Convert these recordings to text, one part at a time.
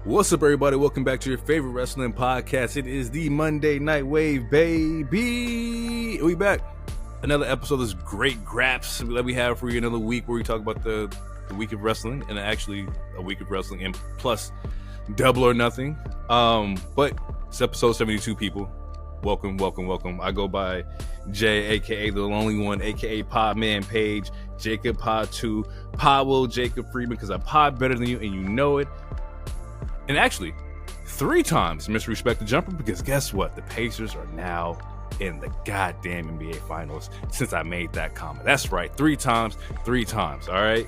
What's up, everybody? Welcome back to your favorite wrestling podcast. It is the Monday Night Wav, baby. We back. Another episode of this great graps that we have for you. Another week where we talk about the week of wrestling, and actually a week of wrestling and plus Double or Nothing. But it's episode 72, people. Welcome. I go by Jay, aka the lonely one, aka Podman Page, Jacob Pod 2, Powell, Jacob Friedman, because I pod better than you and you know it. And actually, 3 times Misrespect the Jumper, because guess what? The Pacers are now in the goddamn NBA Finals since I made that comment. That's right, 3 times, all right?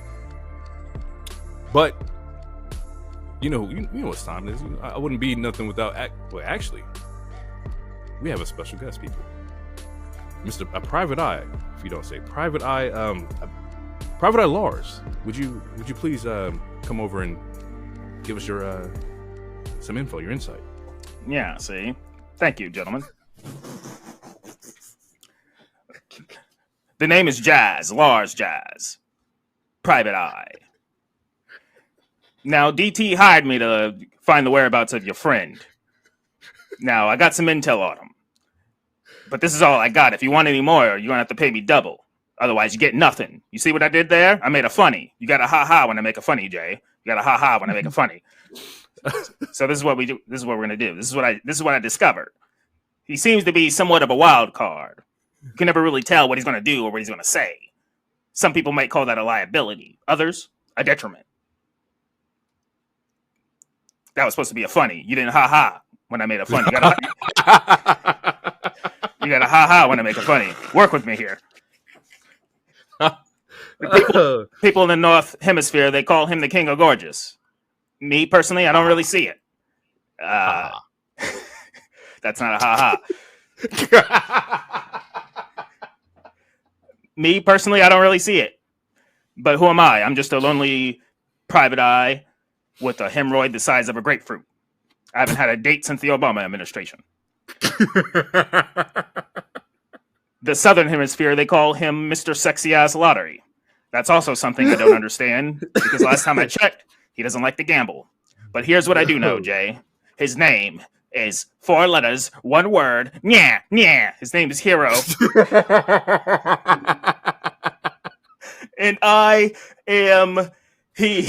But, you know what time it is. I wouldn't be nothing without... Well, actually, we have a special guest, people. Mr. Private Eye, if you don't say. Private Eye Lars. Would you please come over and give us your... some info, your insight. Yeah, see? Thank you, gentlemen. The name is Jazz, Lars Jazz. Private Eye. Now, DT hired me to find the whereabouts of your friend. Now, I got some intel on him. But this is all I got. If you want any more, you're going to have to pay me double. Otherwise, you get nothing. You see what I did there? I made a funny. You got a ha-ha when I make a funny, Jay. You got a ha-ha when I make a funny. So this is what we do. This is what we're gonna do. This is what I discovered. He seems to be somewhat of a wild card. You can never really tell what he's gonna do or what he's gonna say. Some people might call that a liability. Others, a detriment. That was supposed to be a funny. You didn't ha-ha when I made a funny. You got a ha-ha when I make a funny. Work with me here. People in the North Hemisphere, they call him the King of Gorgeous. Me, personally, I don't really see it. That's not a ha-ha. Me, personally, I don't really see it. But who am I? I'm just a lonely private eye with a hemorrhoid the size of a grapefruit. I haven't had a date since the Obama administration. The Southern Hemisphere, they call him Mr. Sexy-Ass Lottery. That's also something I don't understand, because last time I checked, he doesn't like to gamble. But here's what I do know, Jay. His name is 4 letters, 1 word. Nya. His name is Hero. And I am he.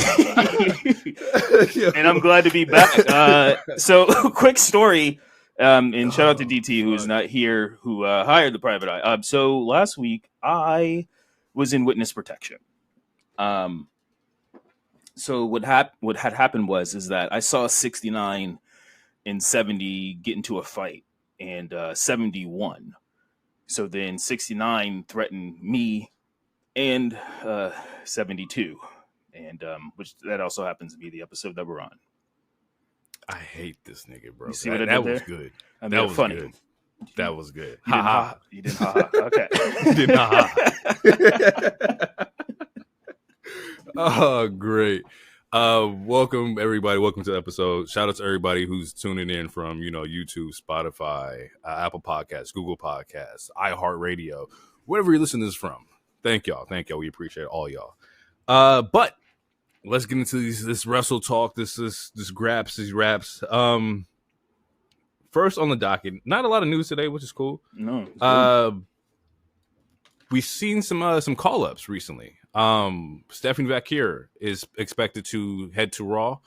And I'm glad to be back. So, quick story. And shout out to DT, who's not here, who hired the private eye. So last week, I was in witness protection. So what had happened is that I saw 69 and 70 get into a fight, and 70 won. So then 69 threatened me and 72, and which that also happens to be the episode that we're on. I hate this nigga, bro. You see what I did that there? Was good. I mean, that was funny. good. That was good. You didn't ha-ha. Okay. You didn't ha-ha. Oh, great. Welcome, everybody. Welcome to the episode. Shout out to everybody who's tuning in from, YouTube, Spotify, Apple Podcasts, Google Podcasts, iHeartRadio, wherever you're listening to this from. Thank y'all. We appreciate all y'all. But let's get into this wrestle talk, this graps, these raps. First on the docket, not a lot of news today, which is cool. No. We've seen some call-ups recently. Stephanie Vaquer is expected to head to Raw.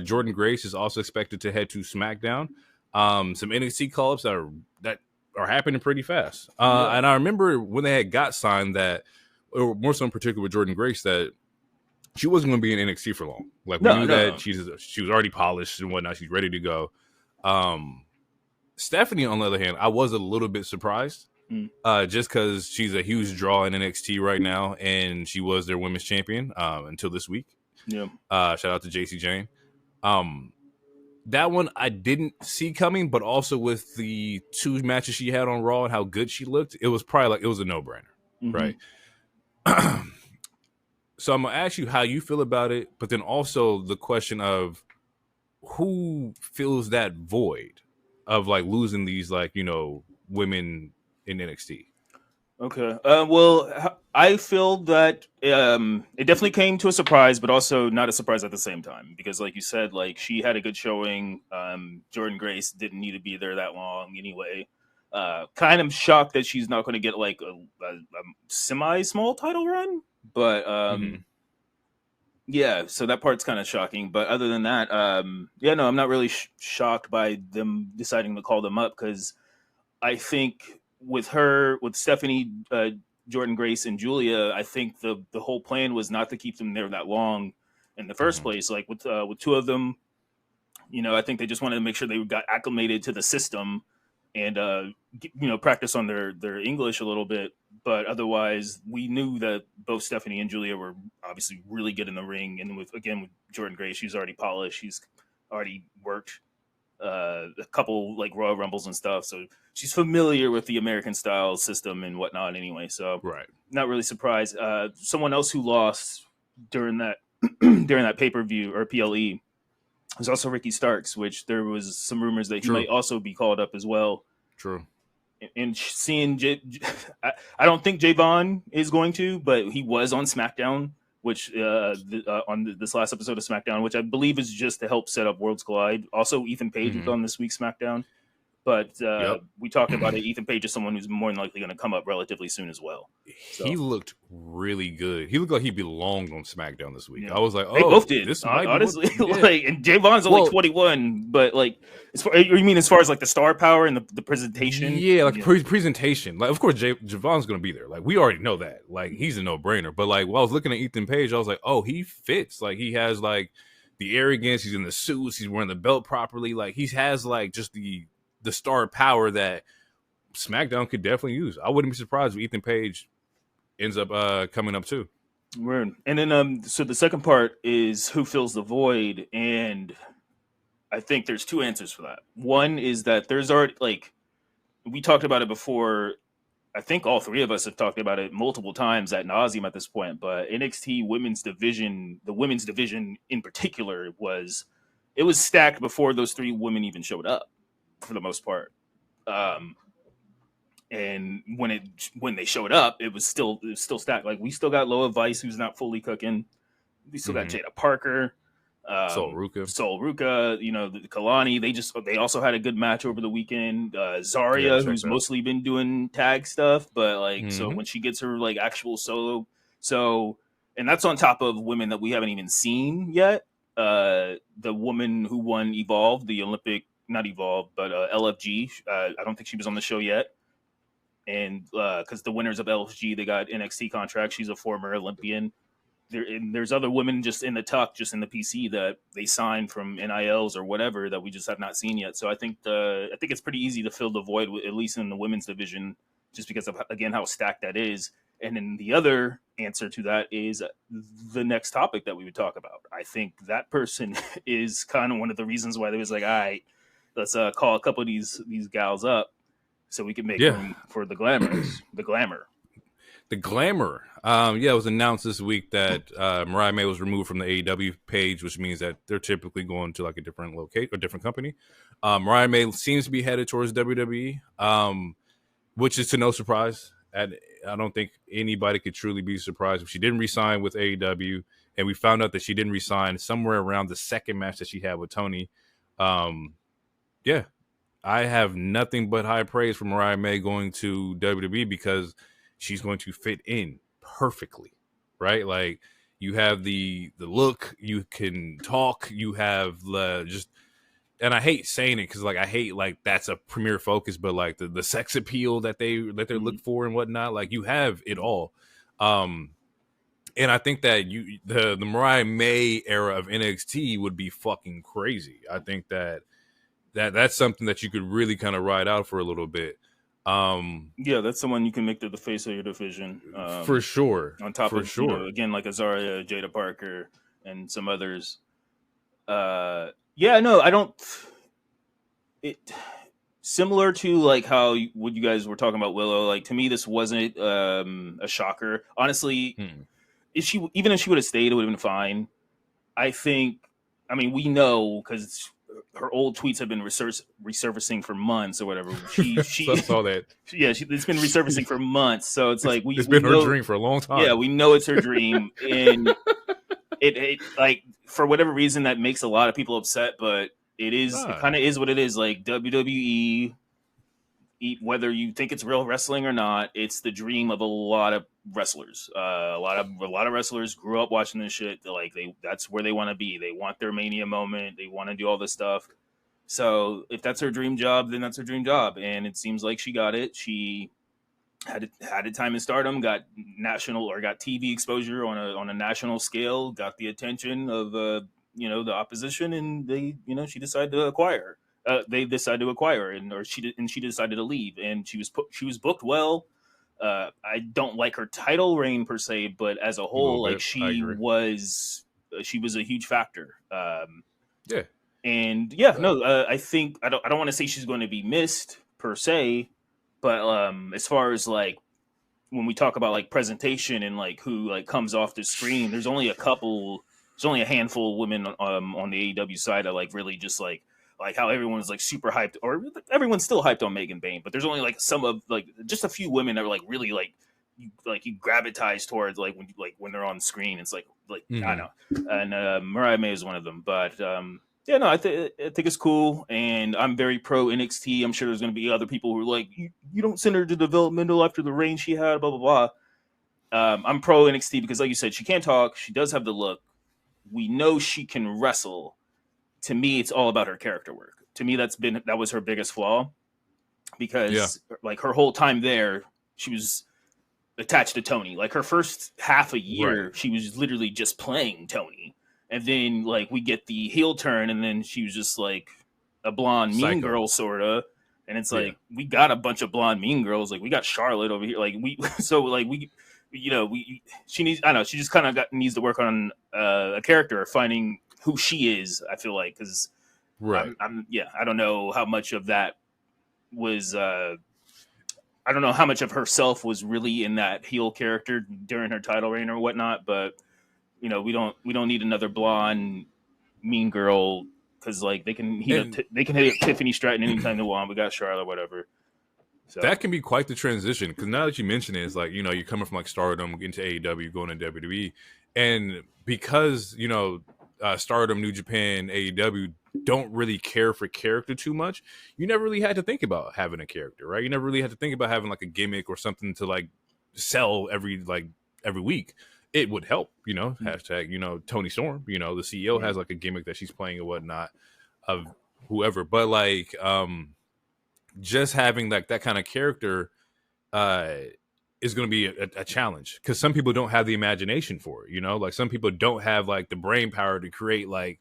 Jordan Grace is also expected to head to SmackDown. Some NXT call-ups that are happening pretty fast. And I remember when they had got signed that, or more so in particular with Jordan Grace, that she wasn't going to be in NXT for long. Like, we knew that she was already polished and whatnot. She's ready to go. Stephanie, on the other hand, I was a little bit surprised. Just because she's a huge draw in NXT right now, and she was their women's champion until this week. Yeah. Shout out to JC Jane. That one I didn't see coming, but also with the 2 matches she had on Raw and how good she looked, it was probably like it was a no-brainer, right? So I'm gonna ask you how you feel about it, but then also the question of who fills that void of like losing these women in NXT. Okay. Well, I feel that it definitely came to a surprise, but also not a surprise at the same time. Because, like you said, like she had a good showing. Jordan Grace didn't need to be there that long anyway. Kind of shocked that she's not going to get like a semi-small title run, but Hmm. yeah. So that part's kind of shocking. But other than that, yeah, no, I'm not really shocked by them deciding to call them up because I think with Stephanie, Jordan Grace, and Julia, I think the whole plan was not to keep them there that long in the first Hmm. place. Like with two of them, I think they just wanted to make sure they got acclimated to the system and practice on their English a little bit. But otherwise, we knew that both Stephanie and Julia were obviously really good in the ring. And with Jordan Grace, she's already polished. She's already worked a couple like Royal Rumbles and stuff. So she's familiar with the American style system and whatnot anyway. So Right. not really surprised. Someone else who lost during that during that pay-per-view or PLE was also Ricky Starks, which there was some rumors that he True. might also be called up as well. True. And seeing I don't think Javon is going to, but he was on SmackDown, which this last episode of SmackDown, which I believe is just to help set up Worlds Collide. Also, Ethan Page was Hmm. on this week's SmackDown, but Yep. we talked about it. Ethan Page is someone who's more than likely going to come up relatively soon as well. He So looked really good. He looked like he belonged on SmackDown this week. yeah, I was like, they oh, both did. this might Honestly, be what. Yeah. like, and Javon's only Well, 21, but like, you mean as far as like the star power and the presentation? yeah, like Yeah. presentation. Like, of course, Javon's gonna be there. Like, we already know that. Like, he's a no brainer. But like, while I was looking at Ethan Page, I was like, oh, he fits. Like, he has like the arrogance. He's in the suits. He's wearing the belt properly. Like, he has like just the star power that SmackDown could definitely use. I wouldn't be surprised if Ethan Page ends up coming up too. Word. And then so the second part is who fills the void, and I think there's two answers for that. One is that there's already like we talked about it before. I think all three of us have talked about it multiple times at nauseum at this point, but NXT women's division, the women's division in particular, was stacked before those three women even showed up for the most part. Um, and when they showed up, it was still stacked. Like we still got Loa Vice, who's not fully cooking. We still got Mm-hmm. Jada Parker, So Ruka, Sol Ruka, the Kalani. They also had a good match over the weekend. yeah, I Zarya, checked who's that. mostly been doing tag stuff, but like so Mm-hmm. when she gets her like actual solo, so and that's on top of women that we haven't even seen yet. The woman who won Evolve, the Olympic, not Evolve, but LFG. I don't think she was on the show yet. And because the winners of LFG, they got NXT contracts. She's a former Olympian. There's other women just in the tuck, just in the PC that they signed from NILs or whatever that we just have not seen yet. So I think it's pretty easy to fill the void, at least in the women's division, just because of again how stacked that is. And then the other answer to that is the next topic that we would talk about. I think that person is kind of one of the reasons why they was like, all right, let's call a couple of these gals up so we can make Yeah, room for the glamours, the glamour. the glamour. Yeah, it was announced this week that Mariah May was removed from the AEW page, which means that they're typically going to like a different location or different company. Mariah May seems to be headed towards WWE, which is to no surprise. And I don't think anybody could truly be surprised if she didn't resign with AEW. And we found out that she didn't resign somewhere around the second match that she had with Toni. Yeah, I have nothing but high praise for Mariah May going to WWE because she's going to fit in perfectly, right? Like you have the look, you can talk, you have just, and I hate saying it because like I hate like that's a premier focus, but like the sex appeal that they look for and whatnot, like you have it all. And I think that the Mariah May era of NXT would be fucking crazy. I think that's something that you could really kind of ride out for a little bit. Yeah, that's someone you can make the face of your division. For sure. On top For of sure. again like Azaria, Jada Parker, and some others. Yeah, no, I don't. It similar to like how what you guys were talking about Willow. Like to me, this wasn't a shocker. Honestly, if she would have stayed, it would have been fine. I think. I mean, we know because her old tweets have been resurfacing for months or whatever. She I saw that. Yeah, it's been resurfacing for months. So it's like it's been her dream for a long time. Yeah, we know it's her dream, and it like for whatever reason that makes a lot of people upset, but it kind of is what it is. Like WWE, whether you think it's real wrestling or not, it's the dream of a lot of wrestlers. A lot of wrestlers grew up watching this shit. That's where they want to be. They want their Mania moment. They want to do all this stuff. So if that's her dream job, then that's her dream job. And it seems like she got it. She had a time in Stardom, got TV exposure on a national scale, got the attention of the opposition, and she decided to acquire her. They decided to acquire her, she decided to leave, and she was booked well. I don't like her title reign per se, but as a whole, she was a huge factor. I think I don't want to say she's going to be missed per se, but as far as like when we talk about like presentation and like who like comes off the screen, there's only a handful of women on the AEW side that like really just like how everyone's like super hyped, or everyone's still hyped on Megan Bayne, but there's only like some of like just a few women that are like really like you gravitize towards like when they're on screen. It's like I don't know, and Mariah May is one of them. But I think it's cool, and I'm very pro NXT. I'm sure there's going to be other people who are like, you don't send her to developmental after the reign she had, blah blah blah. I'm pro NXT because, like you said, she can talk. She does have the look. We know she can wrestle. To me, it's all about her character work. To me, that was her biggest flaw, because like her whole time there, she was attached to Toni. Like her first half a year, she was literally just playing Toni, and then like we get the heel turn, and then she was just like a blonde mean girl sorta, and it's like we got a bunch of blonde mean girls. Like we got Charlotte over here. Like she needs. I don't know. She just kind of needs to work on a character, finding who she is. I feel like, because I don't know how much of that was I don't know how much of herself was really in that heel character during her title reign or whatnot, but we don't need another blonde mean girl, because like they can hit Tiffany Stratton anytime they want. We got Charlotte, whatever. So that can be quite the transition, because now that you mention it, it's like, you're coming from like Stardom into AEW, going to WWE, and because Stardom, New Japan, AEW don't really care for character too much, you never really had to think about having a character, right? You never really had to think about having like a gimmick or something to like sell every week. It would help, hashtag, Toni Storm, the CEO has like a gimmick that she's playing or whatnot of whoever, but like just having like that kind of character is going to be a challenge, because some people don't have the imagination for it, like some people don't have like the brain power to create like,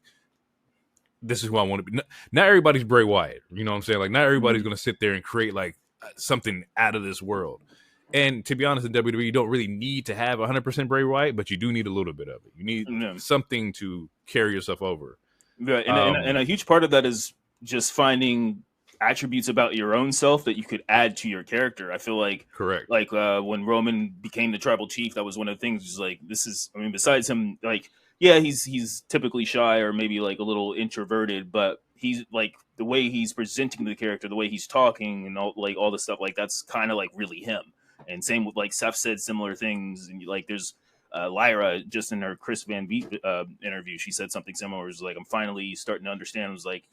this is who I want to be. Not everybody's Bray Wyatt, you know what I'm saying? Like not everybody's going to sit there and create like something out of this world. And to be honest, in WWE, you don't really need to have 100% Bray Wyatt, but you do need a little bit of it. You need something to carry yourself over. Yeah, and a huge part of that is just finding attributes about your own self that you could add to your character. I feel like correct. Like when Roman became the tribal chief, that was one of the things. Was like, besides him, like, yeah, he's typically shy or maybe like a little introverted, but he's like the way he's presenting the character, the way he's talking, and all the stuff, like that's kind of like really him. And same with like Seth said similar things, and like there's Lyra, just in her Chris Van Vliet interview, she said something similar. It was like, I'm finally starting to understand. It was like,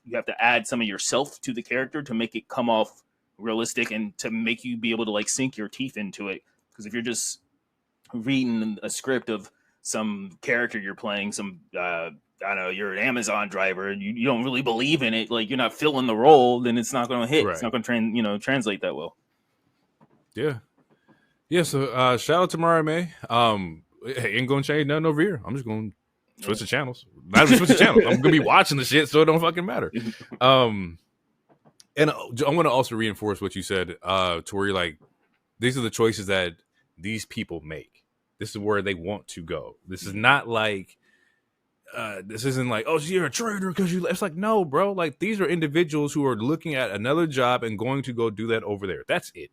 you have to add some of yourself to the character to make it come off realistic and to make you be able to like sink your teeth into it. Because if you're just reading a script of some character you're playing, some I don't know, you're an Amazon driver and you don't really believe in it, like you're not filling the role, then it's not going to hit. Right. It's not going to translate that well. Yeah, so shout out to Mariah May. Ain't gonna change nothing over here. I'm just gonna switch the channels. Not even switch the channels. I'm gonna be watching the shit, so it don't fucking matter. And I want to also reinforce what you said, to where you're like, these are the choices that these people make. This is where they want to go. This is not like, this isn't like, oh, so you're a traitor because you. It's like, no, bro. Like these are individuals who are looking at another job and going to go do that over there. That's it.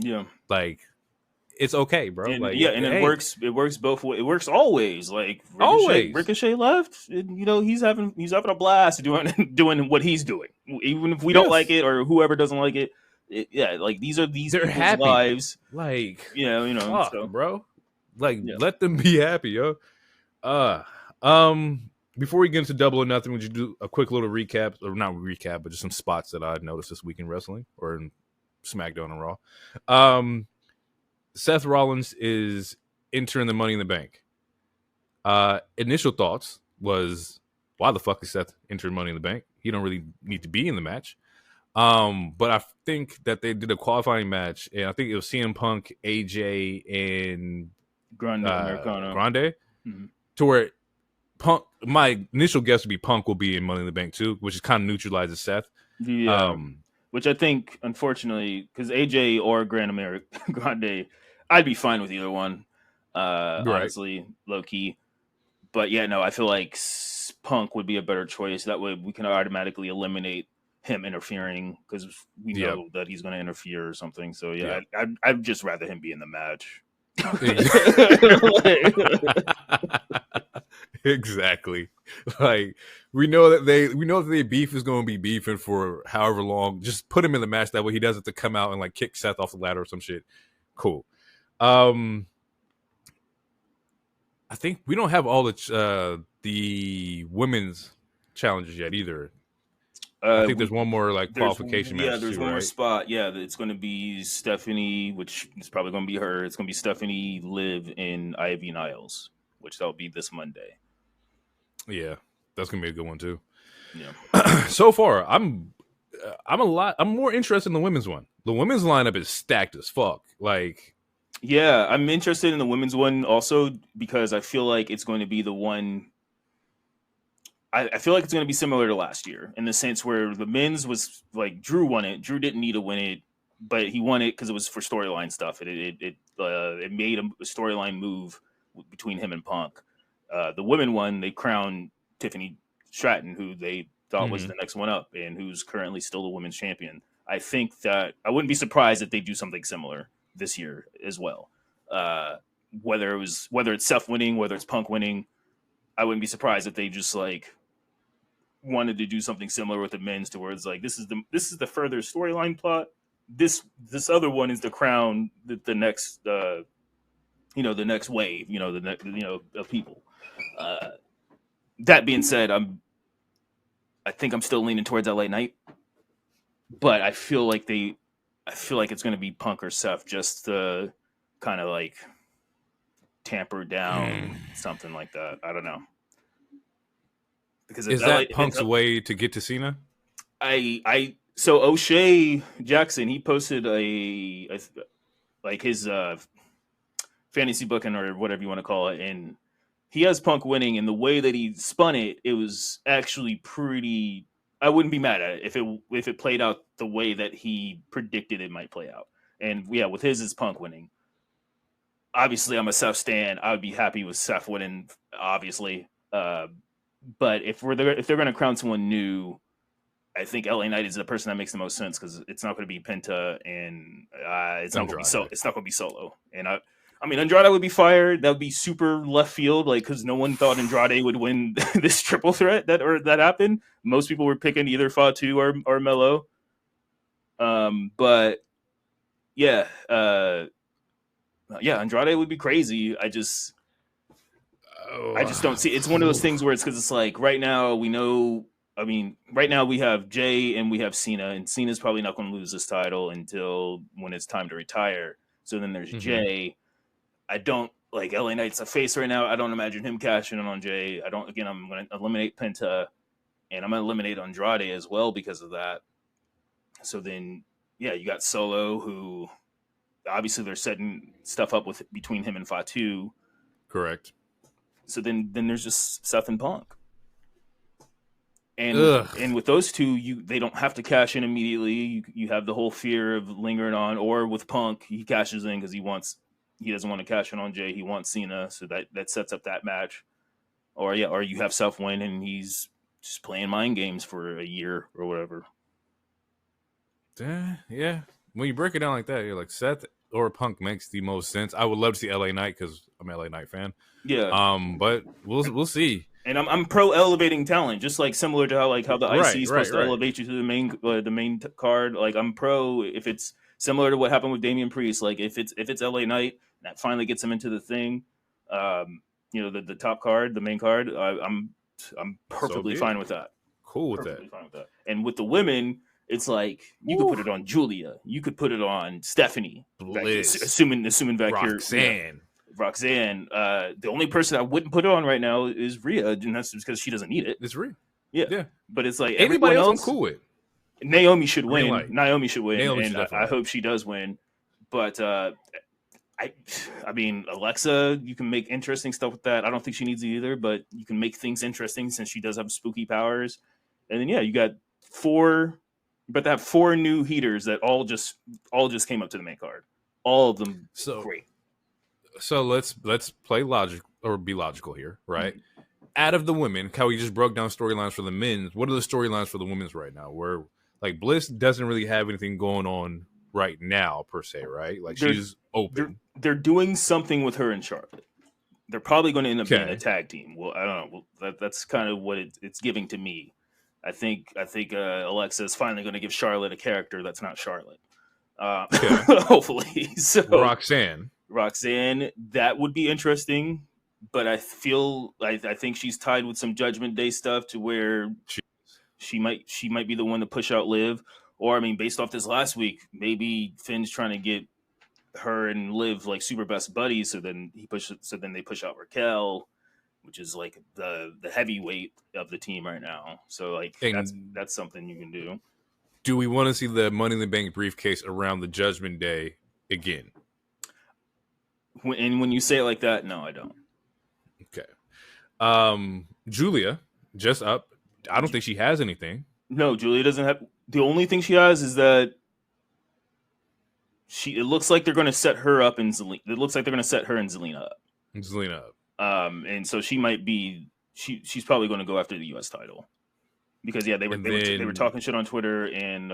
Yeah, like. it's okay, bro. And Like, yeah, and hey, it works. It works both ways. It works always. Like always. Ricochet left. And, he's having a blast doing doing what he's doing. Even if we don't like Yes. it or whoever doesn't like it, yeah. Like these They're people's happy. lives. Like, Fuck, so, bro. Like, yeah. let them be happy, yo. Before we get into Double or Nothing, would you do a quick little recap, or not recap, but just some spots that I noticed this week in wrestling or in SmackDown and Raw? Seth Rollins is entering the Money in the Bank. Initial thoughts was, why the fuck is Seth entering Money in the Bank? He don't really need to be in the match. But I think that they did a qualifying match, and I think it was CM Punk, AJ, and Grande Americano. Grande, mm-hmm. to where Punk. My initial guess would be Punk will be in Money in the Bank too, which is kind of neutralizes Seth. Yeah. Which I think, unfortunately, because AJ or Grande, I'd be fine with either one. Right. Honestly, low key. But yeah, no, I feel like Punk would be a better choice. That way, we can automatically eliminate him interfering because we know that he's going to interfere or something. So yeah, I'd just rather him be in the match. Exactly. Like we know that they beef is going to be beefing for however long. Just put him in the match, that way he doesn't have to come out and like kick Seth off the ladder or some shit. Cool. I think we don't have all the women's challenges yet either. I think there's one more like qualification match. Yeah, there's too, one right? more spot. Yeah, it's going to be Stephanie, which is probably going to be her. It's going to be Stephanie, Liv, and Ivy Niles, which that'll be this Monday. Yeah, that's going to be a good one too. Yeah. So far, I'm more interested in the women's one. The women's lineup is stacked as fuck. Like, yeah, I'm interested in the women's one also because I feel like it's going to be the one. I feel like it's going to be similar to last year in the sense where the men's was like Drew won it. Drew didn't need to win it, but he won it because it was for storyline stuff. It made a storyline move between him and Punk. The women won. They crowned Tiffany Stratton, who they thought was the next one up and who's currently still the women's champion. I think that I wouldn't be surprised if they do something similar this year as well. Whether it's Seth winning, whether it's Punk winning, I wouldn't be surprised if they just like wanted to do something similar with the men's, to where it's like this is the further storyline plot. This other one is the crown, the next the next wave, of people. That being said, I think I'm still leaning towards LA Knight, but I feel like it's going to be Punk or Seth, just to kind of like tamper down something like that. I don't know. Because is that Punk's way to get to Cena? So O'Shea Jackson, he posted his fantasy booking or whatever you want to call it, and he has Punk winning, and the way that he spun it, it was actually pretty. I wouldn't be mad at it if it played out the way that he predicted it might play out. And yeah, with his is Punk winning. Obviously, I'm a Seth stan. I would be happy with Seth winning, obviously. But if they're going to crown someone new, I think LA Knight is the person that makes the most sense, because it's not going to be Penta, and it's not going to be Solo. And I mean, Andrade would be fired. That would be super left field, like, because no one thought Andrade would win this triple threat that happened. Most people were picking either Fatu or Melo. But yeah, Andrade would be crazy. I just don't see. It's one of those things where it's because it's like right now we know. I mean, right now we have Jay and we have Cena, and Cena's probably not going to lose this title until when it's time to retire. So then there's Jay. I don't like LA Knight's a face right now. I don't imagine him cashing in on Jay. I'm going to eliminate Penta, and I'm going to eliminate Andrade as well because of that. So then, yeah, you got Solo, who obviously they're setting stuff up between him and Fatu. Correct. So then there's just Seth and Punk. And with those two, they don't have to cash in immediately. You have the whole fear of lingering on. Or with Punk, he cashes in because he doesn't want to cash in on Jay. He wants Cena, so that sets up that match. Or you have Seth win and he's just playing mind games for a year or whatever. Yeah. When you break it down like that, you're like, Seth or Punk makes the most sense. I would love to see LA Knight because I'm an LA Knight fan. Yeah. But we'll see. And I'm pro elevating talent, just like similar to how the IC is supposed to elevate you to the main card. Like I'm pro if it's similar to what happened with Damian Priest. Like if it's LA Knight that finally gets him into the thing, the top card, the main card. I'm perfectly fine with that. Cool with perfectly fine with that. And with the women, it's like you could put it on Julia, you could put it on Stephanie, assuming back Roxanne. here. Roxanne. The only person I wouldn't put it on right now is Rhea, and that's just because she doesn't need it. It's Rhea. Yeah. But it's like everybody else I'm cool with. Naomi should win. Naomi should win, and I hope she does win. But I mean, Alexa, you can make interesting stuff with that. I don't think she needs it either, but you can make things interesting since she does have spooky powers. And then you got four. But to have four new heaters that all just came up to the main card. All of them great. So let's play logic or be logical here, right? Mm-hmm. Out of the women, how we just broke down storylines for the men, what are the storylines for the women's right now? Where like Bliss doesn't really have anything going on right now per se, right? Like she's open. They're doing something with her and Charlotte. They're probably going to end up being a tag team. Well, I don't know. That's kind of what it's giving to me. I think Alexa is finally going to give Charlotte a character that's not Charlotte. Hopefully. So Roxanne, that would be interesting, but I think she's tied with some Judgment Day stuff to where she might be the one to push out Liv. Or I mean, based off this last week, maybe Finn's trying to get her and Liv like super best buddies. So then they push out Raquel, which is like the heavyweight of the team right now. So like that's something you can do. Do we want to see the Money in the Bank briefcase around the Judgment Day again? When you say it like that, no, I don't. Okay. Julia, just up. I don't think she has anything. No, Julia doesn't have. The only thing she has is that it looks like they're going to set her up in Zelina. It looks like they're going to set her and Zelina up. And so she might be. She's probably going to go after the U.S. title because they were talking shit on Twitter and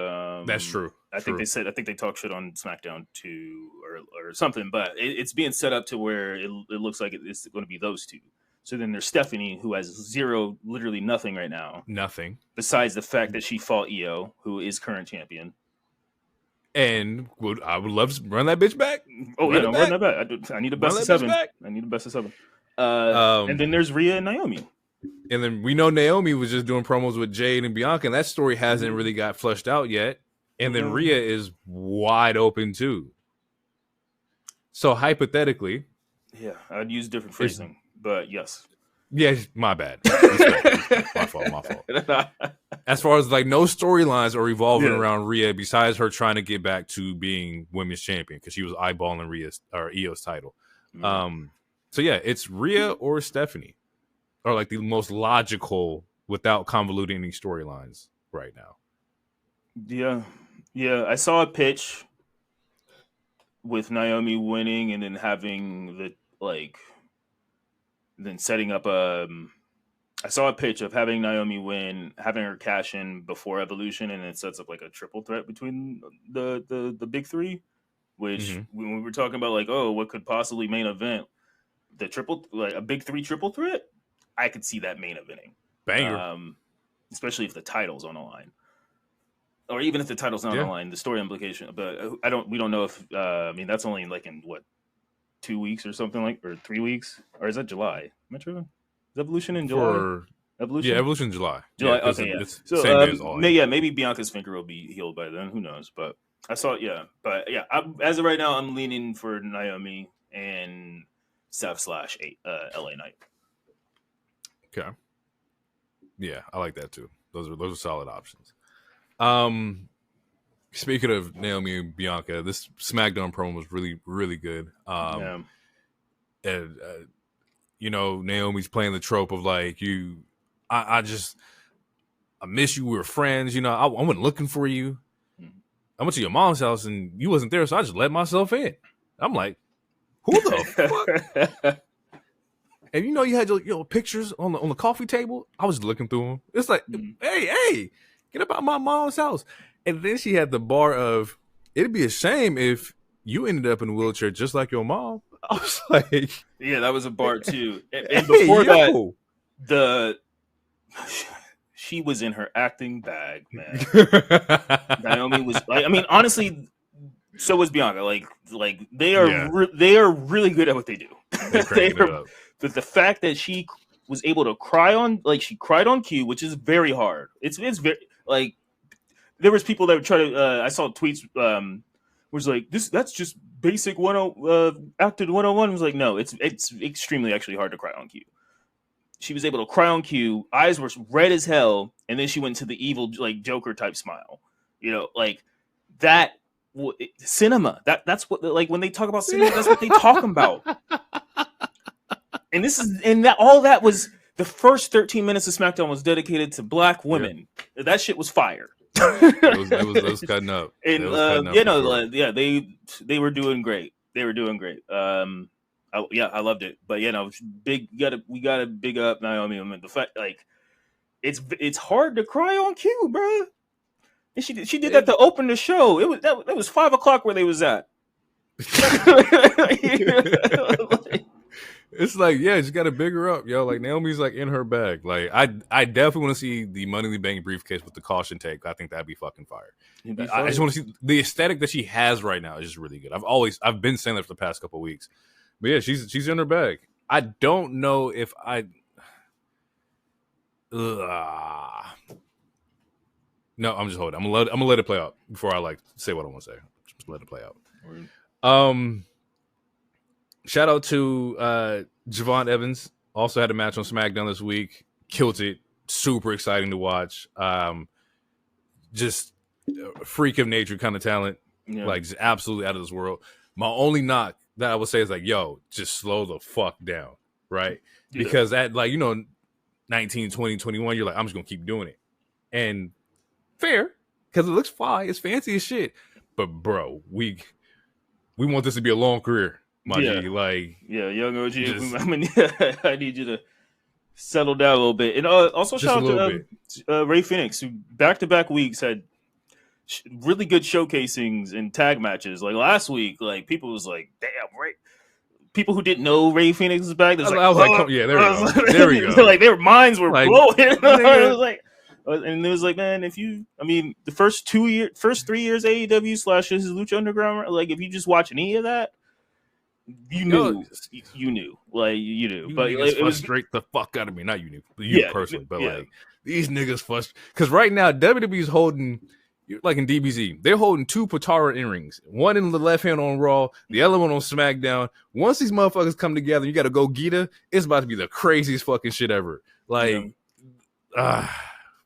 that's true. I think they talked shit on SmackDown too or something, but it's being set up to where it looks like it's going to be those two. So then there's Stephanie, who has literally nothing right now. Nothing. Besides the fact that she fought Io, who is current champion. And I would love to run that bitch back. Oh, run that back. I need a best of 7. I need a best of 7. And then there's Rhea and Naomi. And then we know Naomi was just doing promos with Jade and Bianca, and that story hasn't really got fleshed out yet. And then Rhea is wide open, too. So hypothetically... Yeah, I'd use different phrasing. But yes. Yeah, my bad. My fault. As far as like no storylines are revolving around Rhea besides her trying to get back to being women's champion because she was eyeballing Io's title. Mm-hmm. So yeah, it's Rhea or Stephanie are like the most logical without convoluting any storylines right now. Yeah. I saw a pitch with Naomi winning and then having the then setting up I saw a pitch of having Naomi win, having her cash in before Evolution, and it sets up like a triple threat between the big three, which when we were talking about like, oh, what could possibly main event a big 3 triple threat, I could see that main eventing. Banger. Especially if the title's on the line. Or even if the title's not on the line, the story implication, but we don't know if that's only like in what 2 weeks or something or 3 weeks, or is that July? Am I tripping? Is Evolution in July? Evolution? Yeah, Evolution in July. Okay, yeah. So same day as all. Maybe Bianca's finger will be healed by then. Who knows? But I saw as of right now, I'm leaning for Naomi and Seth / LA Knight. Okay. Yeah, I like that too. Those are solid options. Speaking of Naomi and Bianca, this SmackDown promo was really, really good. And Naomi's playing the trope of like I miss you. We were friends. I wasn't looking for you. I went to your mom's house and you wasn't there, so I just let myself in. I'm like, who the fuck? And you had your pictures on the coffee table. I was looking through them. It's like, hey, get up out my mom's house. And then she had the bar of, it'd be a shame if you ended up in a wheelchair just like your mom. I was like, yeah, that was a bar too. And before that, she was in her acting bag, man. Naomi was like, I mean, honestly, so was Bianca. Like they are they are really good at what they do. The fact that she was able to cry on, like, she cried on cue, which is very hard. It's very, like, there was people that would try to I saw tweets was like, that's just basic acted 101. Was like, no, it's extremely actually hard to cry on cue. She was able to cry on cue, eyes were red as hell, and then she went to the evil, like, Joker type smile. You know, like that cinema. That's what, like, when they talk about cinema, that's what they talking about. And all that was the first 13 minutes of SmackDown was dedicated to black women. Yeah. That shit was fire. it was cutting up. And they were doing great. They were doing great. I loved it. But we gotta big up Naomi. I mean, the fact, like, it's hard to cry on cue, bro. And she did that to open the show. It was 5 o'clock where they was at. It's like, yeah, just gotta big her up, yo. Like, Naomi's like in her bag. Like, I definitely want to see the Money in the Bank briefcase with the caution tape. I think that'd be fucking fire. I just want to see the aesthetic that she has right now is just really good. I've been saying that for the past couple of weeks. But yeah, she's in her bag. I don't know if no, I'm just holding. I'm gonna let it play out before I like say what I want to say. Just let it play out. Shout out to Javon Evans. Also had a match on SmackDown this week. Killed it. Super exciting to watch. Just a freak of nature kind of talent. Yeah. Like, just absolutely out of this world. My only knock that I would say is like, yo, just slow the fuck down, right? Yeah. Because at, like, 19, 20, 21, you're like, I'm just gonna keep doing it. And fair, because it looks fly, it's fancy as shit. But bro, we want this to be a long career, my G. Like, young OG. I mean, I need you to settle down a little bit. And also shout out to Ray Phoenix, who back-to-back weeks had really good showcasings and tag matches. Like last week, like, people was like, damn, Ray. People who didn't know Ray Phoenix was back, I was like, yeah, there we go. There we go. Like, their minds were blowing. I was like, and it was like, man, the first 3 years AEW / his Lucha Underground, like, if you just watch any of that, you knew. Like, you knew. But like, it was frustrate the fuck out of me. Not you knew, personally, but like, these niggas frustrate. Because right now, WWE's holding, like in DBZ, they're holding 2 Potara in-rings. One in the left hand on Raw, the other one on SmackDown. Once these motherfuckers come together, you got to go Gita. It's about to be the craziest fucking shit ever. Like,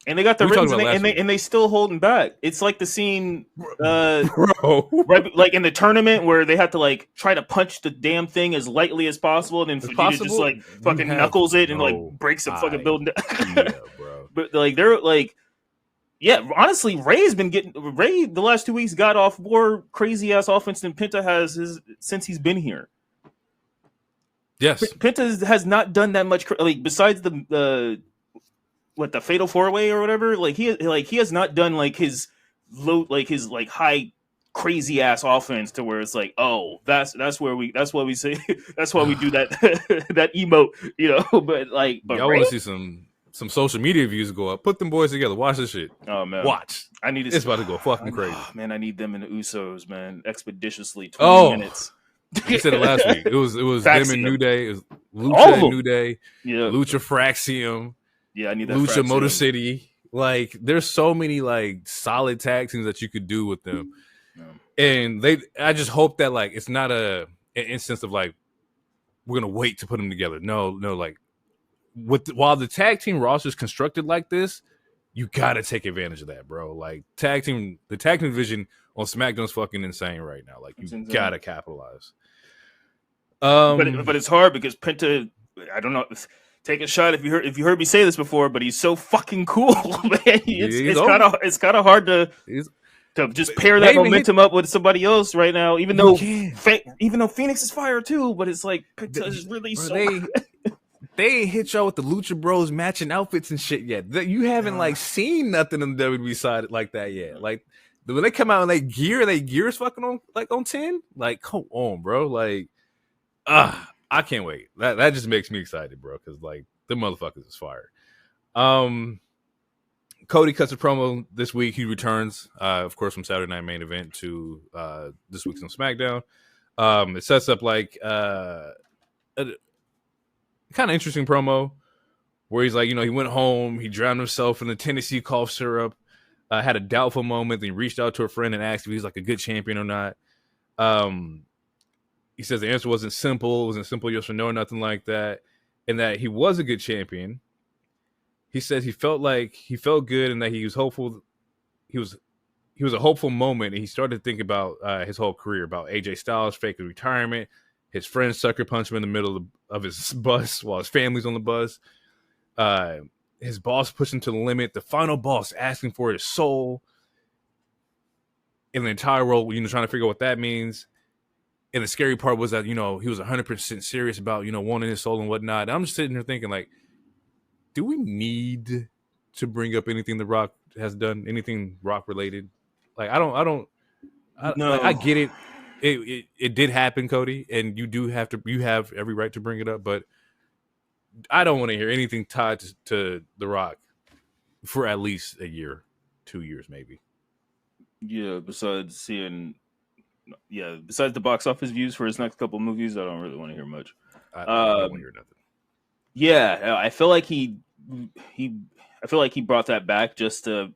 and they got the rings, and they still holding back. It's like the scene, bro, right, like in the tournament where they had to, like, try to punch the damn thing as lightly as possible, and then Fujita just, like, fucking knuckles it and, like, breaks the fucking building. Yeah, bro. But, like, they're like, yeah, honestly, Ray the last 2 weeks got off more crazy ass offense than Penta has since he's been here. Yes, Penta has not done that much. Like, besides the Fatal 4-Way or whatever. Like, he has not done, like, his low, like, his, like, high crazy ass offense to where it's like, oh, that's why we say that's why we do that that emote, But like, I want to see some social media views go up. Put them boys together. Watch this shit. Oh man, watch. I need it's about to go fucking crazy. Oh, man, I need them in the Usos, man, expeditiously 20 minutes. You said it last week. It was them and New Day. It was Lucha and New Day. Yeah, Lucha Fraxium. Yeah, I need that. Lucha Motor City. Like, there's so many, like, solid tag teams that you could do with them. Yeah. And I just hope that, like, it's not an instance of, like, we're gonna wait to put them together. No, like, while the tag team roster is constructed like this, you gotta take advantage of that, bro. Like, the tag team division on SmackDown is fucking insane right now. Like, you gotta capitalize. But it's hard because Penta, I don't know. Take a shot if you heard me say this before, but he's so fucking cool, man. It's kind of hard to just pair that momentum up with somebody else right now. Even though Phoenix is fire too, but it's like Penta is really They ain't hit y'all with the Lucha Bros matching outfits and shit yet. You haven't like seen nothing on the WWE side like that yet. Like, when they come out and they gear is fucking on 10. Like, come on, bro. Like, I can't wait. That just makes me excited, bro. Because like the motherfuckers is fire. Cody cuts a promo this week. He returns, of course, from Saturday Night Main Event to this week's on SmackDown. It sets up like a kind of interesting promo where he's like, he went home, he drowned himself in the Tennessee cough syrup, had a doubtful moment, then he reached out to a friend and asked if he's like a good champion or not. He says the answer wasn't simple yes or no, nothing like that, and that he was a good champion. He says he felt good and that he was hopeful. He was a hopeful moment, and he started to think about his whole career, about AJ Styles faking retirement, his friends sucker punch him in the middle of his bus while his family's on the bus. His boss pushed him to the limit. The final boss asking for his soul. In the entire world, trying to figure out what that means. And the scary part was that, he was 100% serious about, wanting his soul and whatnot. And I'm just sitting here thinking, like, do we need to bring up anything The Rock has done, anything Rock related? Like, no. I get it. It did happen, Cody, and you have every right to bring it up, but I don't want to hear anything tied to The Rock for at least a year, 2 years, maybe. Yeah. Besides the box office views for his next couple movies, I don't really want to hear much. I don't want to hear nothing. Yeah, I feel like he brought that back just to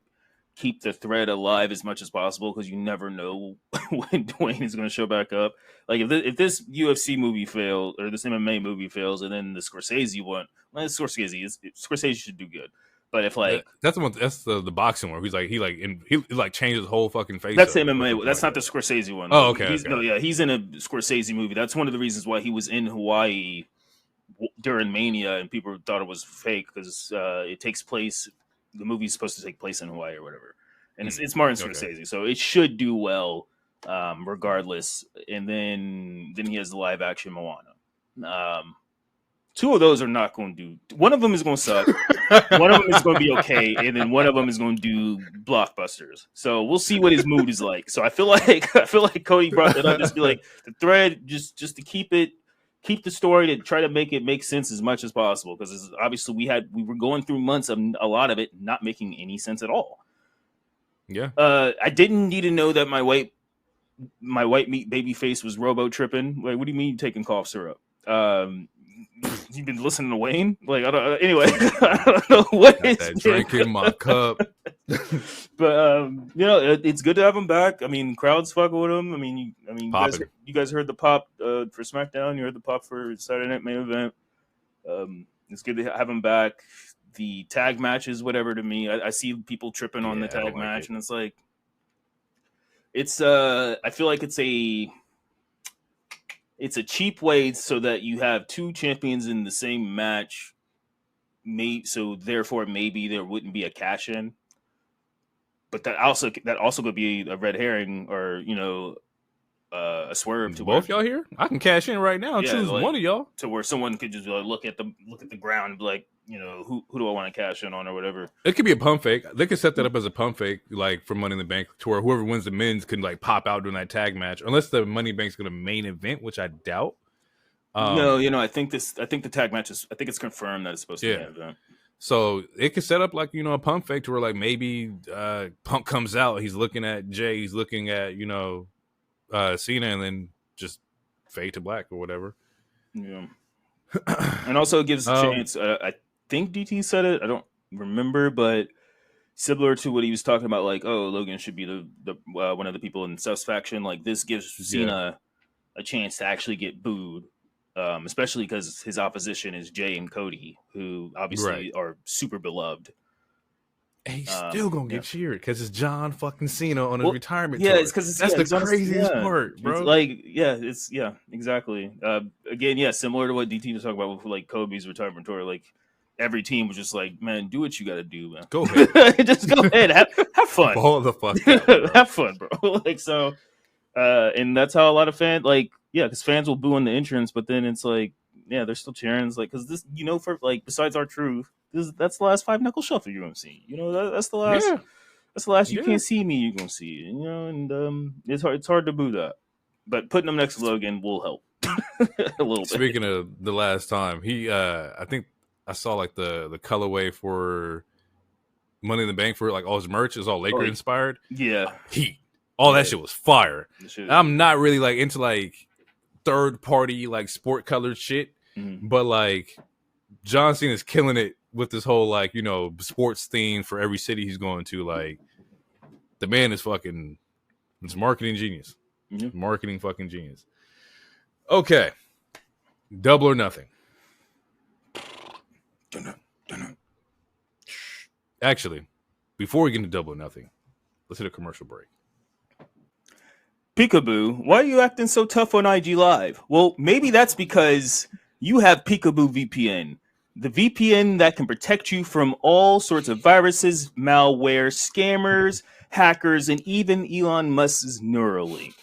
keep the thread alive as much as possible, because you never know when Dwayne is going to show back up. Like if this UFC movie fails or this MMA movie fails, and then the Scorsese one, Scorsese should do good. But if like that's the boxing one, he's like he changes his whole fucking face. That's the MMA. That's not the Scorsese one. Oh, okay. He's in a Scorsese movie. That's one of the reasons why he was in Hawaii during Mania, and people thought it was fake because it takes place. The movie's supposed to take place in Hawaii or whatever, and it's Martin Scorsese, so it should do well, regardless. And then he has the live action Moana. Two of those are not going to do. One of them is going to suck. One of them is going to be okay, and then one of them is going to do blockbusters. So we'll see what his mood is like. So I feel like Cody brought that up, just be like the thread, just to keep the story, to try to make it make sense as much as possible, because obviously we were going through months of a lot of it not making any sense at all. Yeah. I didn't need to know that my white meat baby face was robo tripping. Like, what do you mean taking cough syrup? You've been listening to Wayne? Like, I don't know what is that drink in my cup. But it's good to have him back. I mean, crowds fucking with him. I mean, you guys heard the pop for SmackDown. You heard the pop for Saturday Night Main Event. It's good to have him back. The tag matches, whatever, to me, I see people tripping on the tag match, and it's like, I feel like it's a cheap way so that you have two champions in the same match. So therefore, maybe there wouldn't be a cash in. But that also could be a red herring, or a swerve to both y'all here. I can cash in right now and choose one of y'all, to where someone could just look at the ground and be like, who do I want to cash in on, or whatever. It could be a pump fake. They could set that up as a pump fake, like for Money in the Bank, to where whoever wins the men's can like pop out during that tag match, unless the Money in the Bank's going to main event, which I doubt. No, I think the tag match is. I think it's confirmed that it's supposed to be an event. So it could set up like a pump fake to where like maybe Punk comes out, he's looking at Jay, he's looking at Cena, and then just fade to black or whatever. Yeah, and also it gives a chance. I think DT said it. I don't remember, but similar to what he was talking about, like, Logan should be the one of the people in Seth's faction. Like, this gives Cena a chance to actually get booed. Especially because his opposition is Jay and Cody, who obviously are super beloved. And he's still gonna get cheered because it's John fucking Cena on his retirement tour. It's because that's the craziest part, bro. It's exactly. Again, similar to what DT was talking about with like Kobe's retirement tour. Like, every team was just like, man, do what you got to do, man. Go ahead, just go ahead, have fun. Ball the fuck out, have fun, bro. Like, so, and that's how a lot of fans because fans will boo on the entrance, but then it's like, they're still cheering. It's like, because this, for like, besides R-Truth, that's the last 5 knuckle shuffle you're gonna see. That's the last. That's the last you can't see me, you're gonna see it, and it's hard to boo that. But putting him next to Logan will help a little bit. Speaking of the last time, I think I saw like the colorway for Money in the Bank for like all his merch is all Laker inspired. Yeah. Heat. All that shit was fire. I'm not really like into like third party like sport colored shit, but like John Cena is killing it with this whole like, sports theme for every city he's going to. Like the man is fucking, it's marketing genius. Marketing fucking genius. Okay. Double or Nothing. Actually, before we get into Double or Nothing, let's hit a commercial break. Peekaboo, why are you acting so tough on IG Live? Well, maybe that's because you have Peekaboo VPN. The VPN that can protect you from all sorts of viruses, malware, scammers, hackers, and even Elon Musk's Neuralink.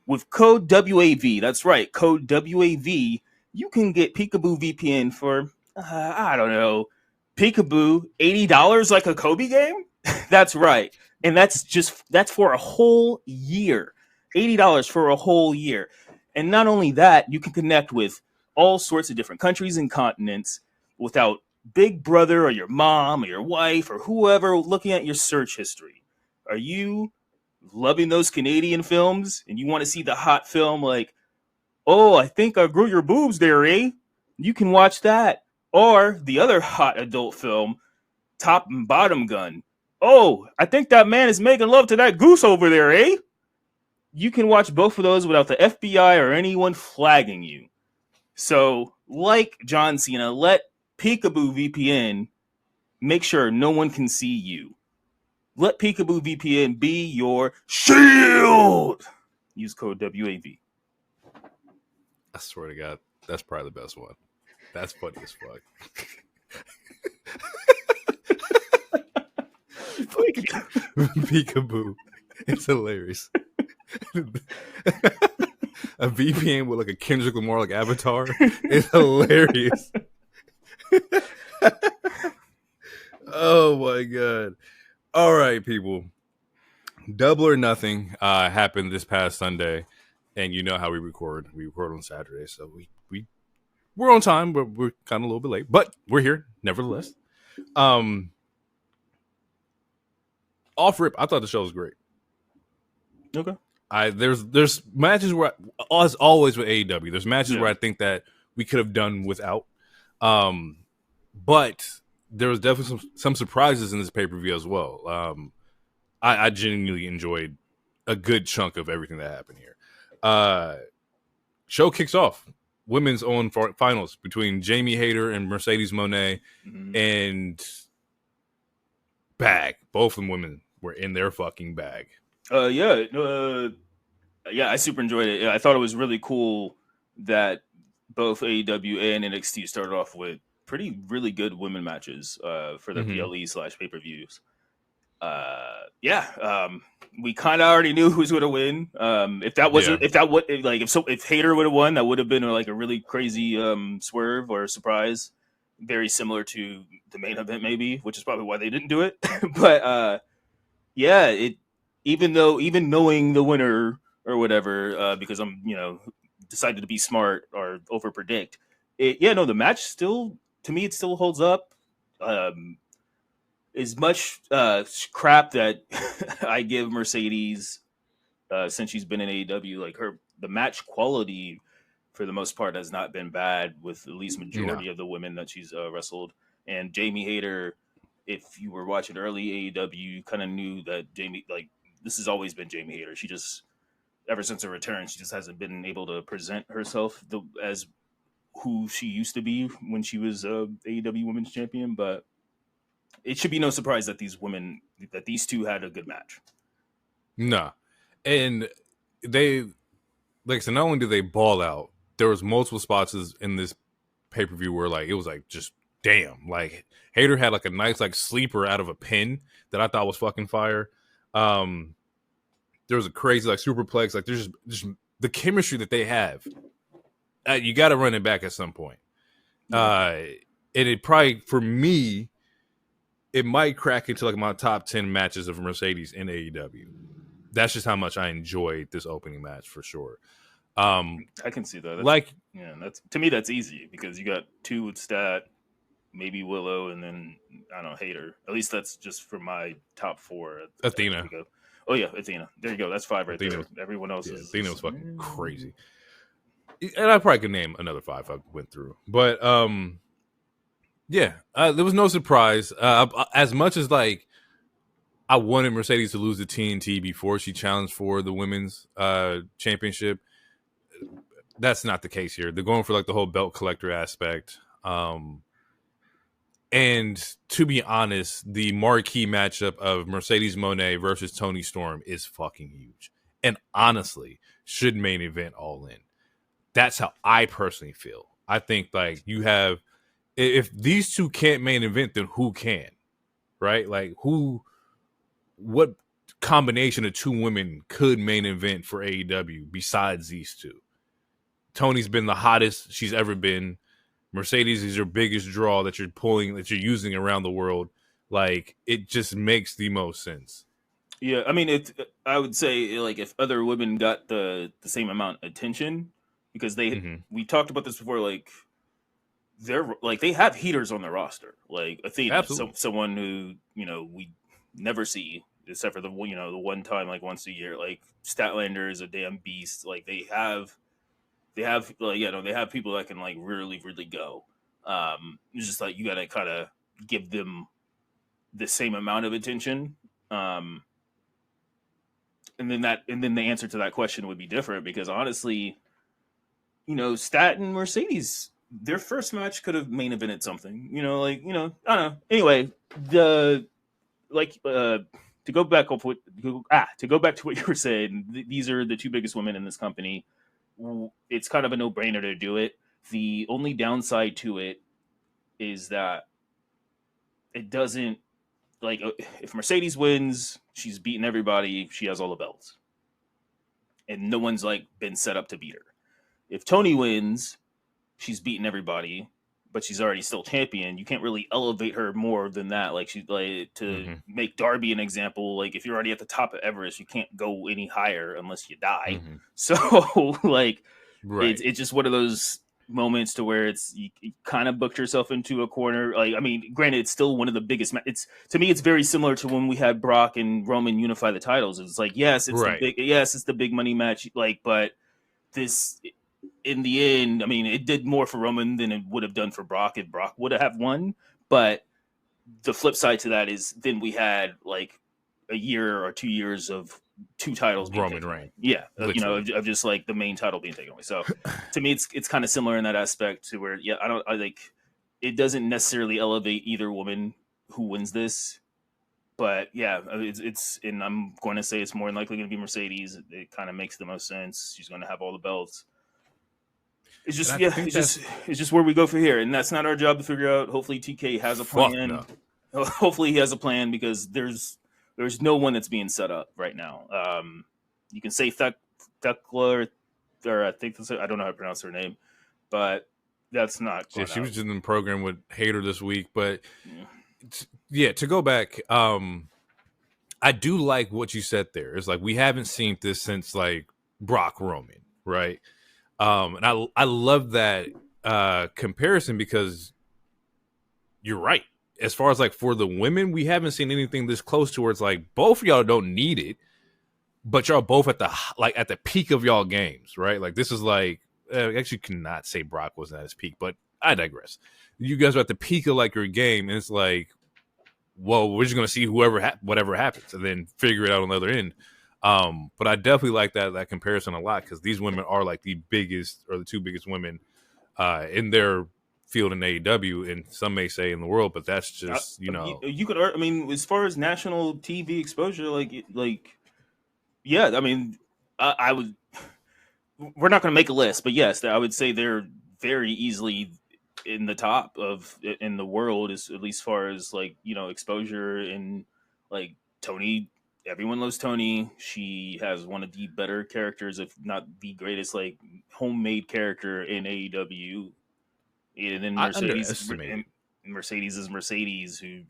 With code WAV, that's right, code WAV, you can get Peekaboo VPN for, I don't know, Peekaboo, $80 like a Kobe game? That's right. And that's for a whole year. $80 for a whole year. And not only that, you can connect with all sorts of different countries and continents without Big Brother or your mom or your wife or whoever looking at your search history. Are you loving those Canadian films and you want to see the hot film like, oh, I think I grew your boobs there, eh? You can watch that. Or the other hot adult film, Top and Bottom Gun. Oh, I think that man is making love to that goose over there, eh? You can watch both of those without the FBI or anyone flagging you. So, like John Cena, let Peekaboo VPN make sure no one can see you. Let Peekaboo VPN be your shield. Use code WAV. I swear to God, that's probably the best one. That's funny as fuck. Peekaboo. It's hilarious. A VPN with like a Kendrick Lamar like avatar is hilarious. Oh my God. All right, people. Double or Nothing happened this past Sunday, and you know how we record. We record on Saturday, so we're on time, but we're kind of a little bit late, but we're here nevertheless. Off rip, I thought the show was great. Okay. There's matches where, as always with AEW, there's matches where I think that we could have done without. But there was definitely some surprises in this pay-per-view as well. I genuinely enjoyed a good chunk of everything that happened here. Show kicks off. Women's own finals between Jamie Hayter and Mercedes Moné, and bag. Both of them women were in their fucking bag. Yeah, I super enjoyed it. I thought it was really cool that both AEW and NXT started off with really good women matches for the PLE/pay-per-views. We kind of already knew who was going to win. If Hayter would have won, that would have been like a really crazy swerve or surprise, very similar to the main event, maybe, which is probably why they didn't do it. But even knowing the winner or whatever, because I'm decided to be smart or over predict. The match still, to me, it still holds up. As much crap that I give Mercedes since she's been in AEW, like the match quality for the most part has not been bad with at least majority of the women that she's wrestled. And Jamie Hayter, if you were watching early AEW, you kind of knew that Jamie, like, this has always been Jamie Hayter. She just, ever since her return, she just hasn't been able to present herself as who she used to be when she was AEW Women's Champion. But it should be no surprise that these two had a good match. Nah. And they, like, so not only did they ball out, there was multiple spots in this pay-per-view where, like, it was like, just damn. Like, Hayter had like a nice like sleeper out of a pin that I thought was fucking fire. There was a crazy like superplex. Like, there's just the chemistry that they have. You got to run it back at some point. And it probably, for me, it might crack into like my top 10 matches of Mercedes in AEW. That's just how much I enjoyed this opening match for sure. I can see that. That's to me that's easy because you got 2 with Stat, maybe Willow, and then I don't know, Hayter. At least that's just for my top 4. Athena. Oh yeah, Athena. There you go. That's 5 right Athena, there. Everyone else is Athena was fucking crazy. And I probably could name another 5 I went through. But there was no surprise. As much as like I wanted Mercedes to lose the TNT before she challenged for the women's championship, that's not the case here. They're going for like the whole belt collector aspect. And to be honest, the marquee matchup of Mercedes Moné versus Toni Storm is fucking huge. And honestly, should main event All In. That's how I personally feel. I think like you have, if these two can't main event, then who can? Right? Like what combination of 2 women could main event for AEW besides these 2? Toni's been the hottest she's ever been. Mercedes is your biggest draw that you're using around the world. Like, it just makes the most sense. Yeah, I mean, I would say like if other women got the same amount of attention, because we talked about this before, like they have heaters on their roster, like Athena, someone who we never see except for the one time like once a year. Like Statlander is a damn beast. Like they have like they have people that can like really go. It's just like you got to kind of give them the same amount of attention. And then the answer to that question would be different because honestly, Stat and Mercedes, their first match could have main evented something. I don't know. Anyway, to go back to what you were saying, these are the 2 biggest women in this company. It's kind of a no-brainer to do it. The only downside to it is that it doesn't, like, if Mercedes wins, she's beaten everybody, she has all the belts. And no one's, like, been set up to beat her. If Toni wins, she's beaten everybody, but she's already still champion. You can't really elevate her more than that. Like, she's like make Darby an example. Like, if you're already at the top of Everest, you can't go any higher unless you die. Mm-hmm. So, like, right. It's just one of those moments to where you kind of booked yourself into a corner. Like, I mean, granted, it's still one of the biggest. To me, it's very similar to when we had Brock and Roman unify the titles. It's like, yes, it's it's the big money match. Like, but this. In the end, I mean, it did more for Roman than it would have done for Brock if Brock would have won. But the flip side to that is then we had like a year or 2 years of 2 titles being Roman Reigns. Yeah, of just like the main title being taken away. So to me, it's kind of similar in that aspect to where I think it doesn't necessarily elevate either woman who wins this. But yeah, it's and I'm going to say it's more than likely going to be Mercedes. It kind of makes the most sense. She's going to have all the belts. It's just it's just where we go from here, and that's not our job to figure out. Hopefully, TK has a plan. No. Hopefully, he has a plan because there's no one that's being set up right now. You can say Thekla, or I think I don't know how to pronounce her name, but that's not. Yeah, she was just in the program with Hayter this week, but to go back, I do like what you said there. It's like we haven't seen this since like Brock Roman, right? And I love that comparison because you're right. As far as like for the women, we haven't seen anything this close to where it's like both of y'all don't need it, but y'all both at the peak of y'all games, right? Like this is like actually cannot say Brock wasn't at his peak, but I digress. You guys are at the peak of like your game, and it's like, well, we're just gonna see whatever happens, and then figure it out on the other end. But I definitely like that comparison a lot because these women are like the biggest or the 2 biggest women in their field in AEW, and some may say in the world, but that's just you could. I mean, as far as national TV exposure, yeah. I mean, I would. We're not going to make a list, but yes, I would say they're very easily in the top in the world, as at least far as like exposure and like Toni. Everyone loves Toni. She has one of the better characters, if not the greatest, like homemade character in AEW. And then Mercedes. Mercedes is Mercedes, who,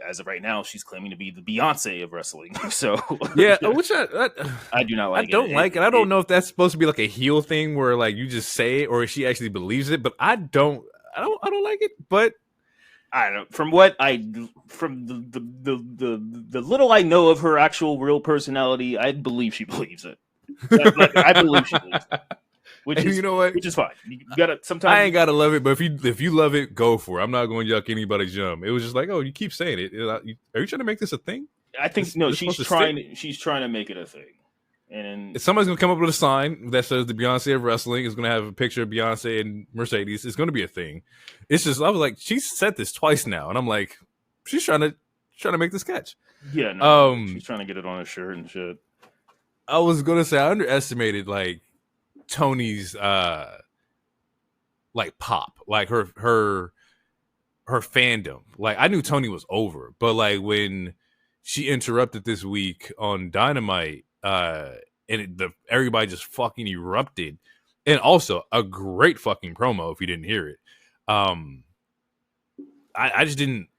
as of right now, she's claiming to be the Beyonce of wrestling. So yeah, which I do not I like don't like it. I don't know if that's supposed to be like a heel thing where like you just say it or she actually believes it, but I don't like it. But I don't. From the little I know of her actual real personality, I believe she believes it. I believe she believes it. Which is, you know what? Which is fine. You gotta sometimes. I ain't gotta love it, but if you love it, go for it. I'm not going to yuck anybody's yum. It was just like, oh, you keep saying it. Are you trying to make this a thing? I think no. She's trying to make it a thing. And somebody's gonna come up with a sign that says the Beyonce of wrestling is gonna have a picture of Beyonce and Mercedes. It's gonna be a thing. It's just I was like, she's said this twice now, and I'm like, she's trying to make this catch. Yeah, no, she's trying to get it on a shirt and shit. I was gonna say I underestimated like Toni's like pop, like her fandom. Like I knew Toni was over, but like when she interrupted this week on Dynamite, and everybody just fucking erupted, and also a great fucking promo if you didn't hear it. I just didn't.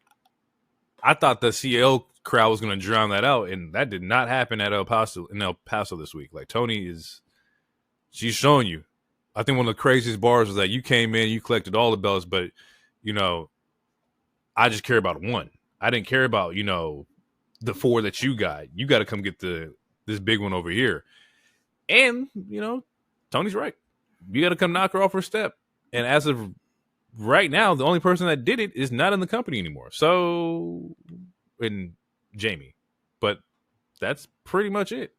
I thought the CL crowd was going to drown that out, and that did not happen at El Paso this week. Like Toni she's showing you. I think one of the craziest bars was that you came in, you collected all the belts, but you know, I just care about one. I didn't care about the 4 that you got. You got to come get this big one over here. And Toni's right. You got to come knock her off her step. And as of right now, the only person that did it is not in the company anymore. So, and Jamie, but that's pretty much it.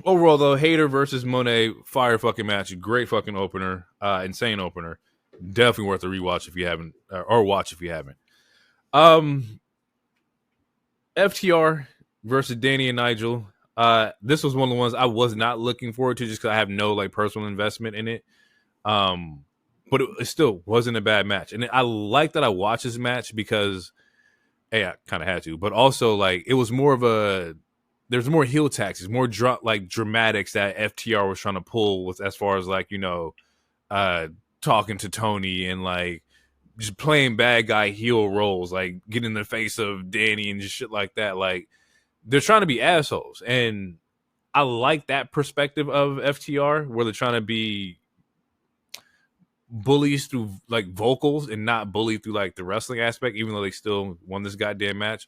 Overall though, Hayter versus Moné, fire fucking match, great fucking opener, insane opener, definitely worth a rewatch if you haven't, or watch if you haven't. FTR versus Danny and Nigel. This was one of the ones I was not looking forward to just because I have no like personal investment in it. But it still wasn't a bad match, and I like that I watched this match because, hey, I kind of had to, but also like it was more of there's more heel tactics, more dramatics that FTR was trying to pull with as far as like talking to Toni and like just playing bad guy heel roles, like getting in the face of Danny and just shit like that. Like they're trying to be assholes, and I like that perspective of FTR where they're trying to be bullies through like vocals and not bullied through like the wrestling aspect, even though they still won this goddamn match.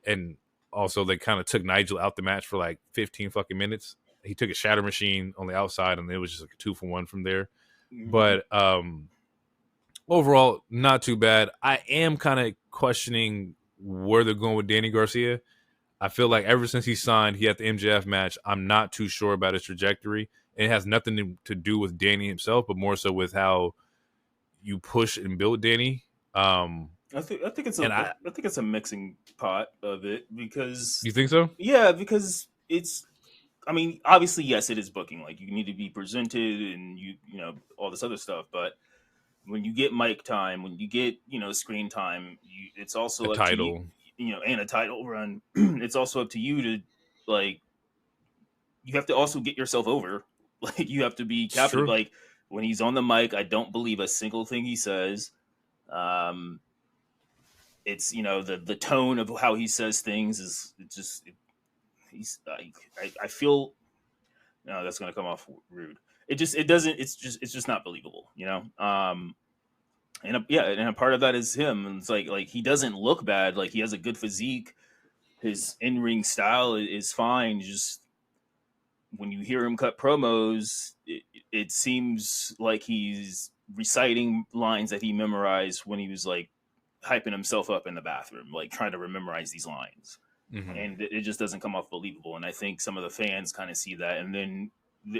And also they kind of took Nigel out the match for like 15 fucking minutes. He took a shatter machine on the outside and it was just like a 2-for-1 from there. Mm-hmm. But overall, not too bad. I am kind of questioning where they're going with Danny Garcia. I feel like ever since he signed, he had the MJF match. I'm not too sure about his trajectory. And it has nothing to do with Danny himself, but more so with how you push and build Danny. I think it's a mixing pot of it because you think so? Yeah, because it's. I mean, obviously, yes, it is booking. Like you need to be presented and you know all this other stuff. But when you get mic time, when you get screen time, it's also a title. And a title run. It's also up to you to like. You have to also get yourself over. Like you have to be captive. Like when he's on the mic, I don't believe a single thing he says. It's the tone of how he says things is he's I feel no, that's gonna come off rude. It's just not believable, and a part of that is him. And it's like he doesn't look bad. Like he has a good physique. His in-ring style is fine. Just when you hear him cut promos, it seems like he's reciting lines that he memorized when he was like hyping himself up in the bathroom, like trying to memorize these lines. Mm-hmm. And it just doesn't come off believable. And I think some of the fans kind of see that. And then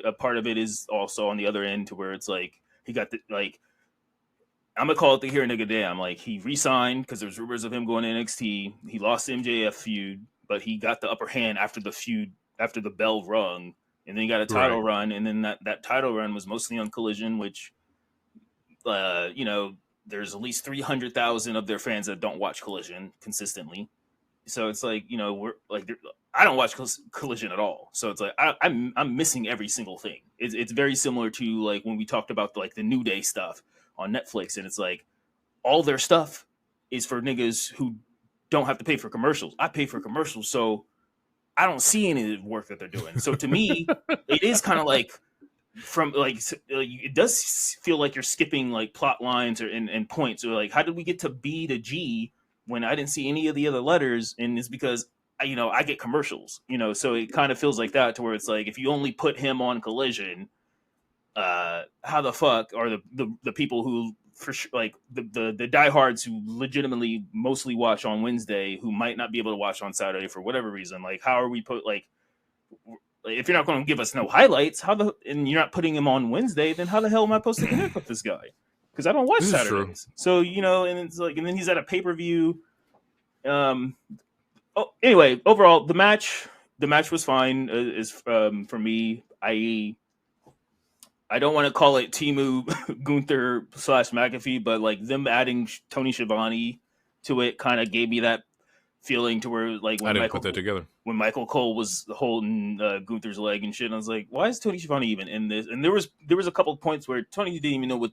a part of it is also on the other end to where it's like he got I'm gonna call it the here nigga damn. Like he re-signed because there's rumors of him going to NXT. He lost the MJF feud, but he got the upper hand after the feud, after the bell rung, and then he got a title run. And then that title run was mostly on Collision, which there's at least 300,000 of their fans that don't watch Collision consistently. So it's like, we're like, I don't watch Collision at all. So it's like, I'm missing every single thing. It's very similar to like when we talked about like the New Day stuff on Netflix. And it's like, all their stuff is for niggas who don't have to pay for commercials. I pay for commercials, so I don't see any of the work that they're doing. So to me, it is kind of like from like it does feel like you're skipping like plot lines or and points, or like how did we get to B to G when I didn't see any of the other letters? And it's because I get commercials, so it kind of feels like that, to where it's like if you only put him on Collision, how the fuck are the people who for sure, like the diehards who legitimately mostly watch on Wednesday, who might not be able to watch on Saturday for whatever reason, like how are we if you're not going to give us no highlights, and you're not putting him on Wednesday, then how the hell am I supposed to connect with this guy? Because I don't watch Saturdays. So and it's like, and then he's at a pay-per-view. Anyway, overall, the match was fine. For me, I don't want to call it Timu Gunther / McAfee, but like them adding Tony Schiavone to it kind of gave me that feeling to where like when I didn't put that together. When Michael Cole was holding Gunther's leg and shit, and I was like, why is Tony Schiavone even in this? And there was a couple of points where Tony didn't even know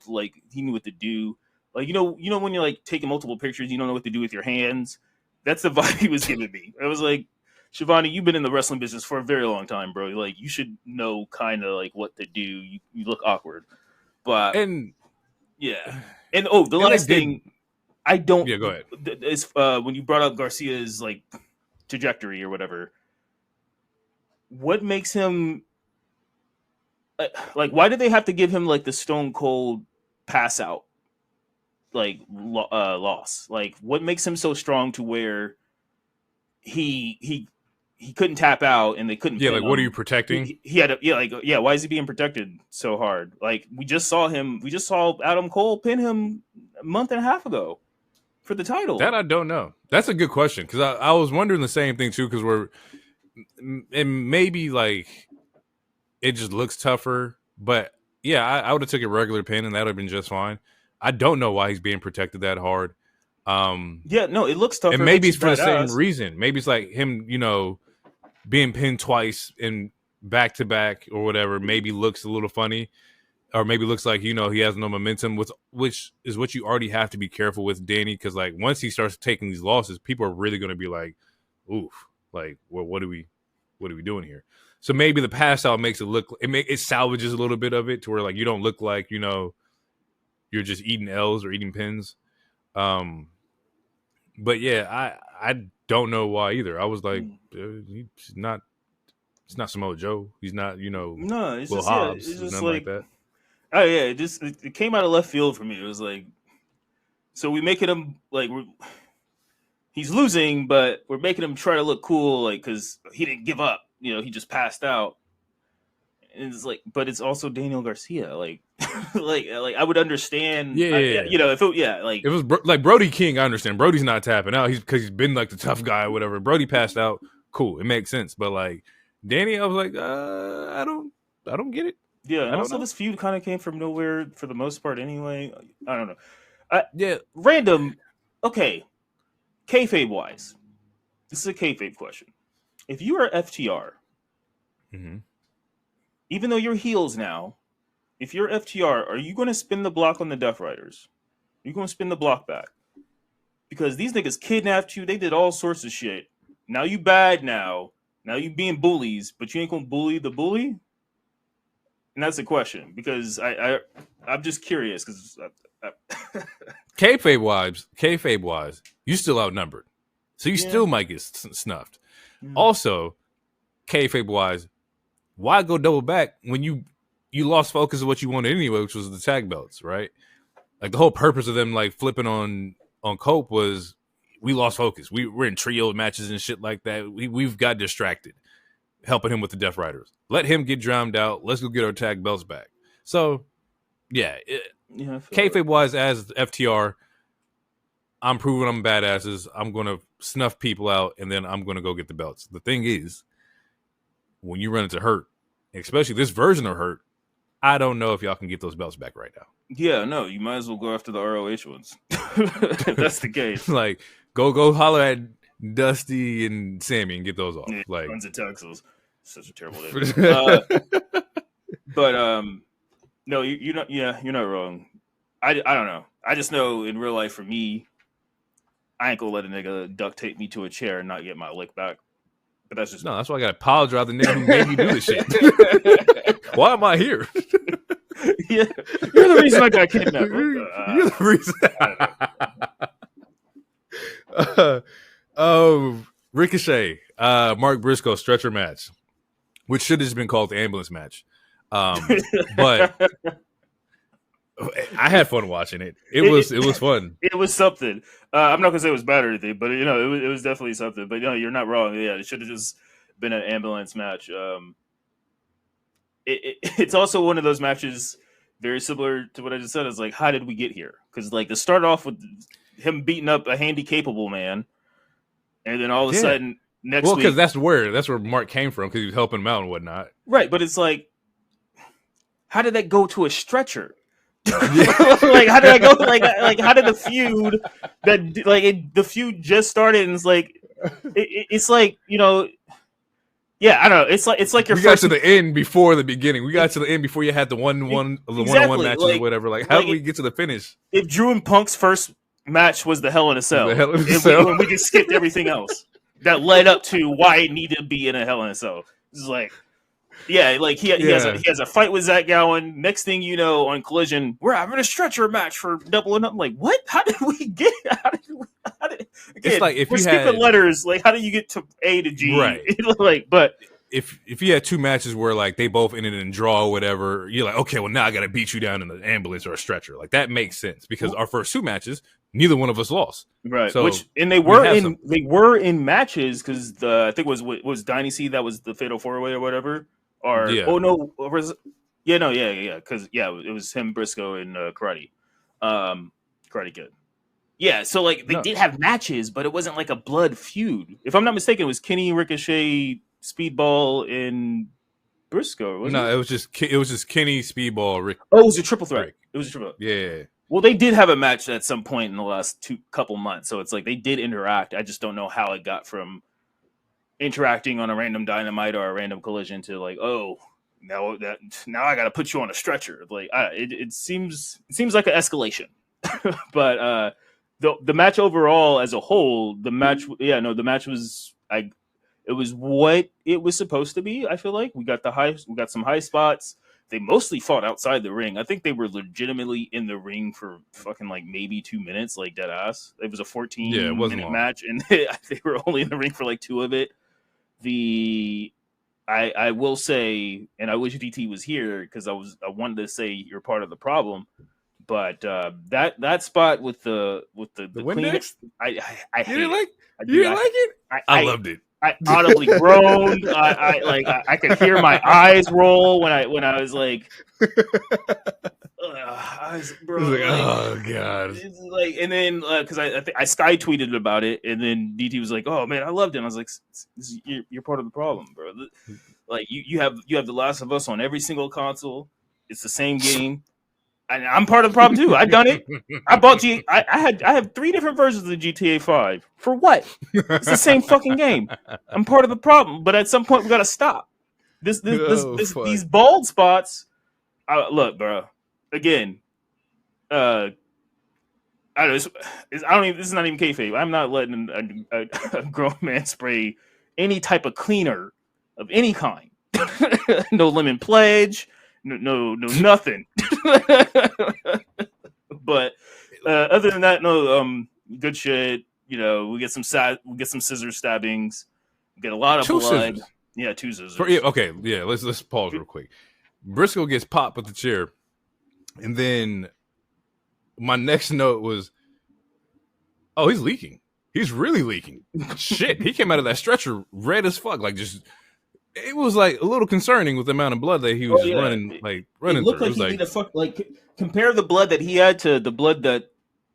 he knew what to do. Like when you're like taking multiple pictures, you don't know what to do with your hands. That's the vibe he was giving me. I was like, Schiavone, you've been in the wrestling business for a very long time, bro. Like, you should know kind of like what to do. You look awkward, but yeah. And the last thing, I don't. Yeah, go ahead. Is when you brought up Garcia's like trajectory or whatever. What makes him like? Why did they have to give him like the Stone Cold pass out loss? Like, what makes him so strong to where he couldn't tap out and they couldn't. Yeah, like what are you protecting? He had why is he being protected so hard? Like we just saw Adam Cole pin him a month and a half ago for the title. That I don't know. That's a good question, because I was wondering the same thing too, because and maybe like it just looks tougher, but yeah, I would have took a regular pin and that would have been just fine. I don't know why he's being protected that hard. Yeah, no, it looks tougher. And maybe it's for the same reason. Maybe it's like him, being pinned twice in back to back or whatever. Maybe looks a little funny, or maybe looks like he has no momentum. Which is what you already have to be careful with, Danny, because like once he starts taking these losses, people are really going to be like, "Oof, like, well, what are we doing here?" So maybe the pass out makes it look it salvages a little bit of it to where like you don't look like you're just eating L's or eating pins. But yeah, I don't know why either. I was like, he's not Samoa Joe. He's not, no, it's Will just Hobbs. it's just nothing like that. Oh yeah, it came out of left field for me. It was like, so we making him like he's losing, but we're making him try to look cool, like because he didn't give up. He just passed out. And it's like, but it's also Daniel Garcia. Like, like I would understand. Yeah. If it was like Brody King, I understand. Brody's not tapping out. Because he's been like the tough guy or whatever. Brody passed out. Cool, it makes sense. But like Danny, I was like, I don't get it. Yeah, and also this feud kind of came from nowhere for the most part. Anyway, I don't know. Random. Okay, kayfabe wise, this is a kayfabe question. If you are FTR, even though you're heels now, if you're FTR, are you going to spin the block on the Death Riders? Are you going to spin the block back? Because these niggas kidnapped you. They did all sorts of shit. Now you bad now. Now you being bullies, but you ain't going to bully the bully? And that's the question. Because I'm just curious. Because kayfabe wise, you still outnumbered. So you still might get snuffed. Also, kayfabe wise, why go double back when you lost focus of what you wanted anyway, which was the tag belts, right? Like the whole purpose of them like flipping on Cope was we lost focus. We're in trio matches and shit like that. We've got distracted helping him with the Death Riders. Let him get drowned out. Let's go get our tag belts back. So yeah, kayfabe wise as FTR, I'm proving I'm badasses. I'm going to snuff people out, and then I'm going to go get the belts. The thing is, when you run into Hurt, especially this version of Hurt, I don't know if y'all can get those belts back right now. Yeah, no, you might as well go after the ROH ones. If that's the case. Like, go holler at Dusty and Sammy and get those off. Yeah, like, runs at Texas. Such a terrible name. But no, you're not. Yeah, you're not wrong. I don't know. I just know in real life for me, I ain't gonna let a nigga duct tape me to a chair and not get my lick back. But that's just that's why I gotta apologize to the nigga who made me do this shit. Why am I here? Yeah, you're the reason I got kidnapped. You're the reason. Ricochet, Mark Briscoe stretcher match, which should have just been called the ambulance match. But I had fun watching it. It was fun. It was something. I'm not gonna say it was bad or anything, but it was definitely something. But you're not wrong. Yeah, it should have just been an ambulance match. It's also one of those matches very similar to what I just said. Is like, how did we get here? Because like to start off with him beating up a handy capable man, and then all of a sudden next week, because that's where Mark came from, because he was helping him out and whatnot. Right, but it's like, how did that go to a stretcher? Like, how did I go? Like, how did the feud the feud just started? And it's like, it's like yeah, I don't know. It's like we got to the end before the beginning. We got to the end before you had the one-on-one matches or whatever. Like, how did we get to the finish? If Drew and Punk's first match was the Hell in a Cell, when we just skipped everything else that led up to why it needed to be in a Hell in a Cell. It's like. Yeah, like he has a fight with Zach Gowen. Next thing you know, on Collision, we're having a stretcher match for Double or Nothing. Like, what? How did we get? Again, it's like if we're you skipping had letters. Like, how do you get to A to G? Right. Like, but if you had two matches where like they both ended in draw or whatever, you're like, okay, well now I got to beat you down in the ambulance or a stretcher. Like that makes sense because our first two matches, neither one of us lost. Right. So they were in matches because I think it was Dynasty that was the Fatal 4-Way or whatever. Or because it was him, Briscoe, and Karate Kid. Yeah, so like they did have matches, but it wasn't like a blood feud. If I'm not mistaken, it was Kenny, Ricochet, Speedball, and Briscoe. It was just Kenny, Speedball, Rick. Oh, it was a triple threat. It was a triple. Yeah. Well, they did have a match at some point in the last couple months, so it's like they did interact. I just don't know how it got from interacting on a random Dynamite or a random Collision to like, oh, now I got to put you on a stretcher. Like, it seems like an escalation. But the match overall as a whole, the match was it was what it was supposed to be. I feel like we got some high spots. They mostly fought outside the ring. I think they were legitimately in the ring for fucking like maybe 2 minutes, like dead ass. It was a 14-minute match, and they were only in the ring for like 2 of it. I will say, and I wish DT was here because I wanted to say you're part of the problem, but that spot with the Windex, I hate you it. Didn't like it? I loved it. I audibly groaned. I could hear my eyes roll when I was like, oh god. Like, and then because I sky tweeted about it, and then DT was like, "Oh man, I loved it." And I was like, "You're part of the problem, bro. Like you have The Last of Us on every single console. It's the same game." And I'm part of the problem too. I've done it. I bought I have 3 different versions of GTA 5. For what? It's the same fucking game. I'm part of the problem, but at some point we gotta stop. These bald spots. Look, bro. Again, I don't. This is not even kayfabe. I'm not letting a grown man spray any type of cleaner of any kind. No lemon pledge. No, nothing. But other than that, no, good shit. We get some scissor stabbings. We get a lot of 2 blood. scissors. Yeah, 2 scissors. Let's pause real quick. Briscoe gets popped with the chair, and then my next note was, "Oh, he's leaking. He's really leaking. Shit, he came out of that stretcher red as fuck. Like just." It was like a little concerning with the amount of blood that he was running It through. looked like he needed compare the blood that he had to the blood that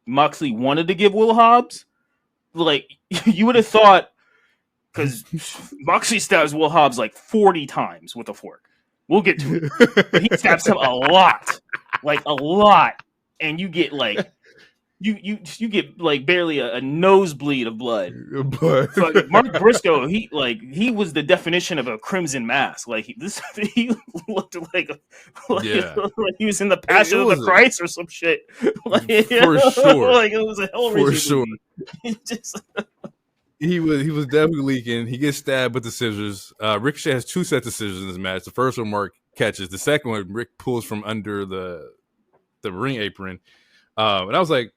Moxley wanted to give Will Hobbs. Like you would have thought, because Moxley stabs Will Hobbs like 40 times with a fork. We'll get to it. He stabs him a lot, and you get like you get like barely a nosebleed of blood. But Fucking Mark Briscoe, he was the definition of a crimson mask. Like he looked like yeah, like he was in the Passion of the was Christ or some shit. Like, for sure, like it was a Hellraiser for sure. movie. It just He was definitely leaking. He gets stabbed with the scissors. Ricochet has 2 sets of scissors in this match. The first one Mark catches. The second one Rick pulls from under the ring apron. And I was like,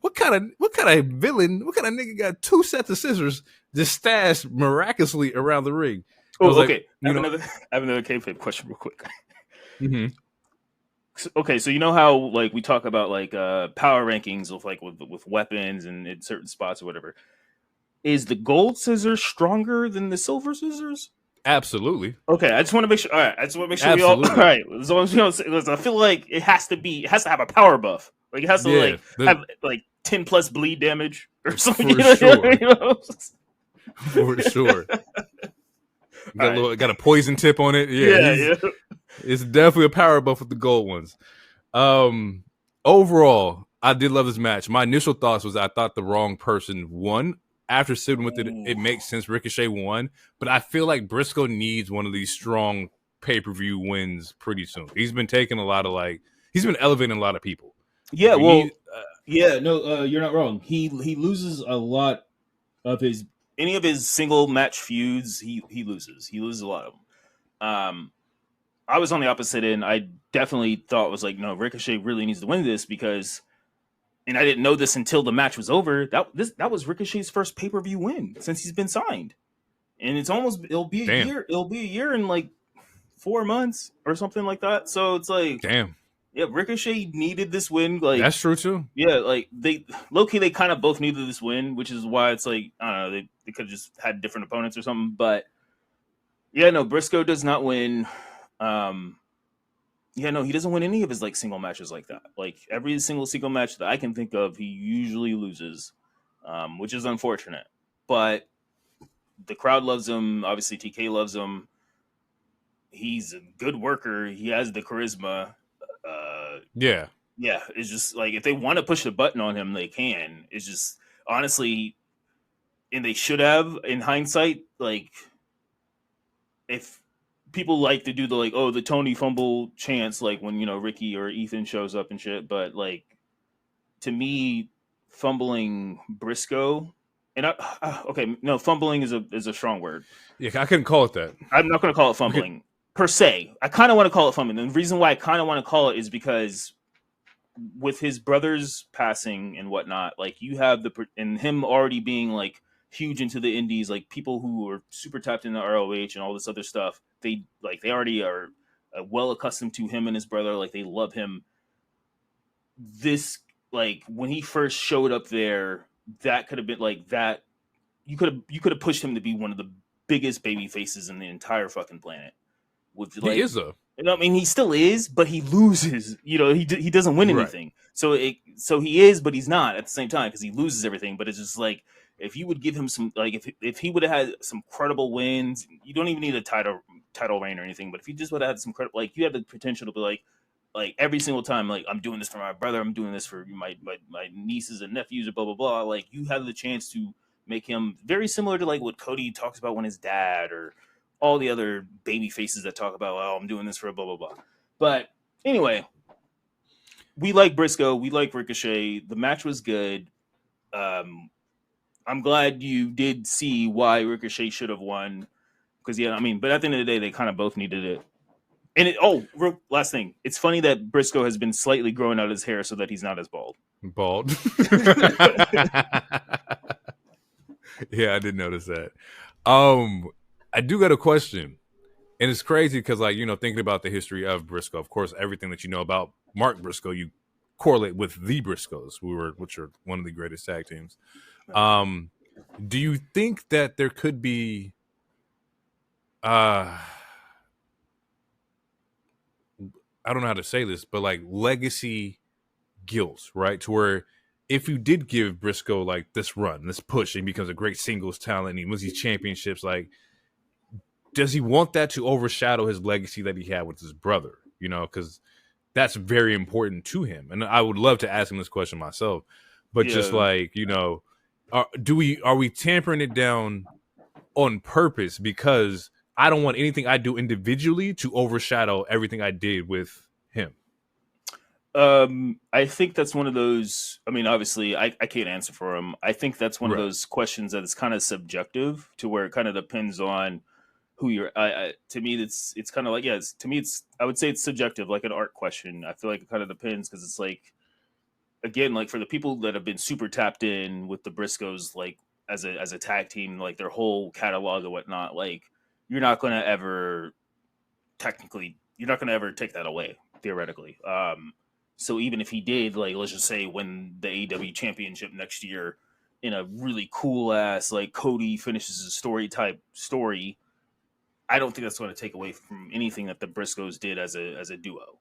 what kind of villain? What kind of nigga got 2 sets of scissors just stashed miraculously around the ring? okay. Like, I have another kayfabe question real quick. Mm-hmm. Okay, so you know how like we talk about like power rankings with weapons and in certain spots or whatever. Is the gold scissors stronger than the silver scissors? Absolutely. Okay, I just want to make sure. All right, I just want to make sure Absolutely. we all. All right, as long as we don't. I feel like it has to have a power buff. Like it has to have like 10 plus bleed damage or something. For sure. You know? For sure. Got a poison tip on it. Yeah. It's definitely a power buff with the gold ones. Overall, I did love this match. My initial thoughts was I thought the wrong person won. After sitting with it, it makes sense. Ricochet won, but I feel like Briscoe needs one of these strong pay-per-view wins pretty soon. He's been taking a lot of he's been elevating a lot of people. Yeah, you're not wrong. He loses a lot of any of his single match feuds. He loses. He loses a lot of them. I was on the opposite end. I definitely thought was like, no, Ricochet really needs to win this because. And I didn't know this until the match was over. That was Ricochet's first pay-per-view win since he's been signed. And it'll be a year. It'll be a year in like 4 months or something like that. So it's like, damn. Yeah, Ricochet needed this win. Like that's true too. Yeah, like low-key they kind of both needed this win, which is why it's like, I don't know, they could have just had different opponents or something. But yeah, no, Briscoe does not win. Yeah, no, he doesn't win any of his like single matches like that. Like every single match that I can think of, he usually loses, which is unfortunate. But the crowd loves him. Obviously, TK loves him. He's a good worker. He has the charisma. Yeah. It's just like if they want to push the button on him, they can. It's just honestly, and they should have in hindsight. Like if. People like to do the Toni fumble chants like when Ricky or Ethan shows up and shit, but like to me, fumbling Briscoe and fumbling is a strong word. Yeah, I couldn't call it that. I'm not going to call it fumbling per se. I kind of want to call it fumbling. And the reason why I kind of want to call it is because with his brother's passing and whatnot, like you have and him already being like huge into the indies, like people who are super tapped into ROH and all this other stuff. They already are well accustomed to him and his brother. Like they love him. This like when he first showed up there, that could have been like that. You could have pushed him to be one of the biggest baby faces in the entire fucking planet. With like, he is though. I mean, he still is, but he loses. He doesn't win anything. Right. So he is, but he's not at the same time because he loses everything. But it's just like. If you would give him some, like, if he would have had some credible wins, you don't even need a title reign or anything. But if you just would have had some credible, like, you have the potential to be like every single time, like, I'm doing this for my brother, I'm doing this for my nieces and nephews, or blah blah blah. Like, you have the chance to make him very similar to like what Cody talks about when his dad or all the other baby faces that talk about, oh, I'm doing this for blah blah blah. But anyway, we like Briscoe, we like Ricochet. The match was good. I'm glad you did see why Ricochet should have won. Because, yeah, I mean, but at the end of the day, they kind of both needed it. And last thing. It's funny that Briscoe has been slightly growing out his hair so that he's not as bald. Yeah, I did notice that. I do got a question. And it's crazy because, like, thinking about the history of Briscoe, of course, everything that you know about Mark Briscoe, you correlate with the Briscoes, which are one of the greatest tag teams. Do you think that there could be I don't know how to say this, but like legacy guilt, right? To where if you did give Briscoe like this run, this push, and he becomes a great singles talent and he wins these championships, like does he want that to overshadow his legacy that he had with his brother? Because that's very important to him. And I would love to ask him this question myself. but just like, are we tampering it down on purpose because I don't want anything I do individually to overshadow everything I did with him? I think that's one of those. I mean, obviously, I can't answer for him. I think that's one of those questions that is kind of subjective to where it kind of depends on who you're. To me, it's kind of like to me, I would say it's subjective, like an art question. I feel like it kind of depends because it's like, again, like for the people that have been super tapped in with the Briscoes, like as a tag team, like their whole catalog and whatnot, like you're not going to ever take that away theoretically. So even if he did, like, let's just say win the AEW championship next year in a really cool ass, like Cody finishes his story, I don't think that's going to take away from anything that the Briscoes did as a duo.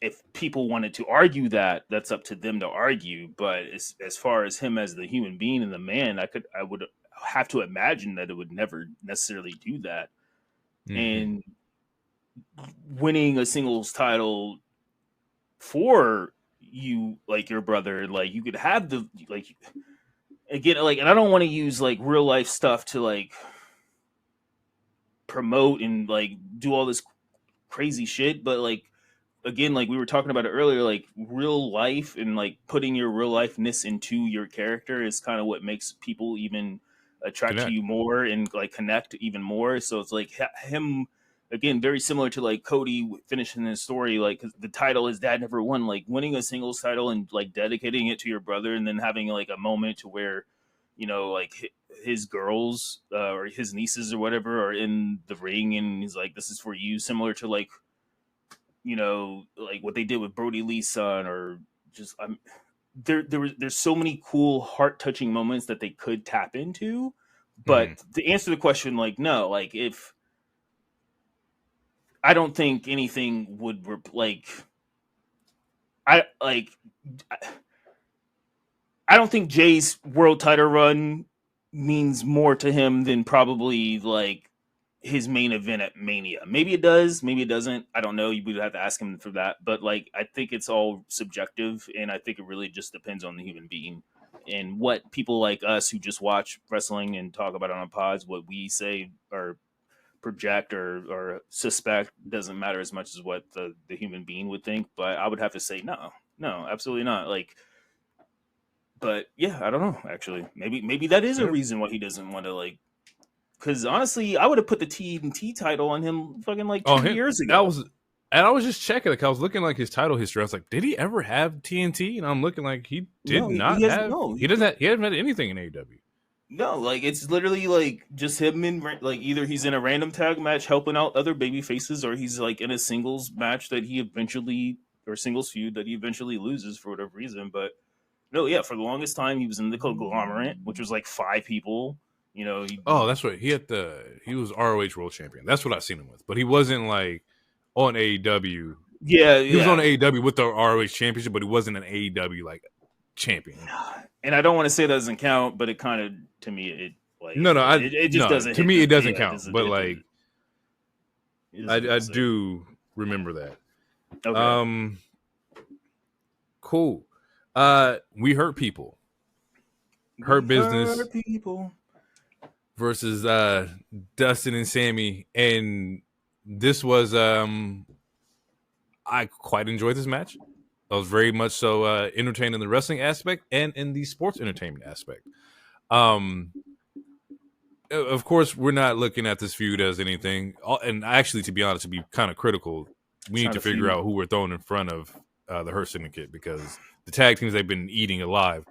If people wanted to argue that, that's up to them to argue. But as far as him as the human being and the man, I would have to imagine that it would never necessarily do that. Mm-hmm. And winning a singles title for you, like your brother, like you could have the, like, again, like, and I don't want to use like real life stuff to like promote and like do all this crazy shit, but like, again, like we were talking about it earlier, like real life and like putting your real lifeness into your character is kind of what makes people even attract to you more and like connect even more. So it's like him, again, very similar to like Cody finishing his story, like the title his dad never won, like winning a singles title and like dedicating it to your brother, and then having like a moment to where, like his girls or his nieces or whatever are in the ring, and he's like, "This is for you," similar to like, like what they did with Brody Lee's son, or just there's so many cool heart touching moments that they could tap into, but to answer the question, like no, like if. I don't think anything would I don't think Jay's world title run means more to him than probably like his main event at Mania. Maybe it does, maybe it doesn't. I don't know. You would have to ask him for that. But like, I think it's all subjective, and I think it really just depends on the human being and what people like us who just watch wrestling and talk about it on pods, what we say or project or suspect doesn't matter as much as what the human being would think. But I would have to say no, absolutely not. Like, but yeah, I don't know. Actually, maybe that is a reason why he doesn't want to, like, because honestly, I would have put the TNT title on him fucking like 2 years ago. I was just checking, like I was looking like his title history. I was like, did he ever have TNT? And I'm looking like he hasn't had anything in AEW. No, like it's literally like just him in like either he's in a random tag match helping out other baby faces, or he's like in a singles match that he eventually, or singles feud that he eventually loses for whatever reason. But no, yeah, for the longest time he was in the conglomerate, which was like 5 people. That's right. He was ROH World Champion. That's what I've seen him with. But he wasn't like on AEW. Yeah, he was on AEW with the ROH Championship, but he wasn't an AEW like champion. And I don't want to say that doesn't count, but it kind of, to me, it like it just doesn't. To me, it doesn't count. But like, I do remember that. Okay. Cool. We hurt people. Hurt Business. Hurt people. Versus Dustin and Sammy, and this was I quite enjoyed this match. I was very much so entertained in the wrestling aspect and in the sports entertainment aspect. Of course, we're not looking at this feud as anything. And actually, to be honest, to be kind of critical, we need to figure out who we're throwing in front of the Hurt Syndicate, because the tag teams they've been eating alive.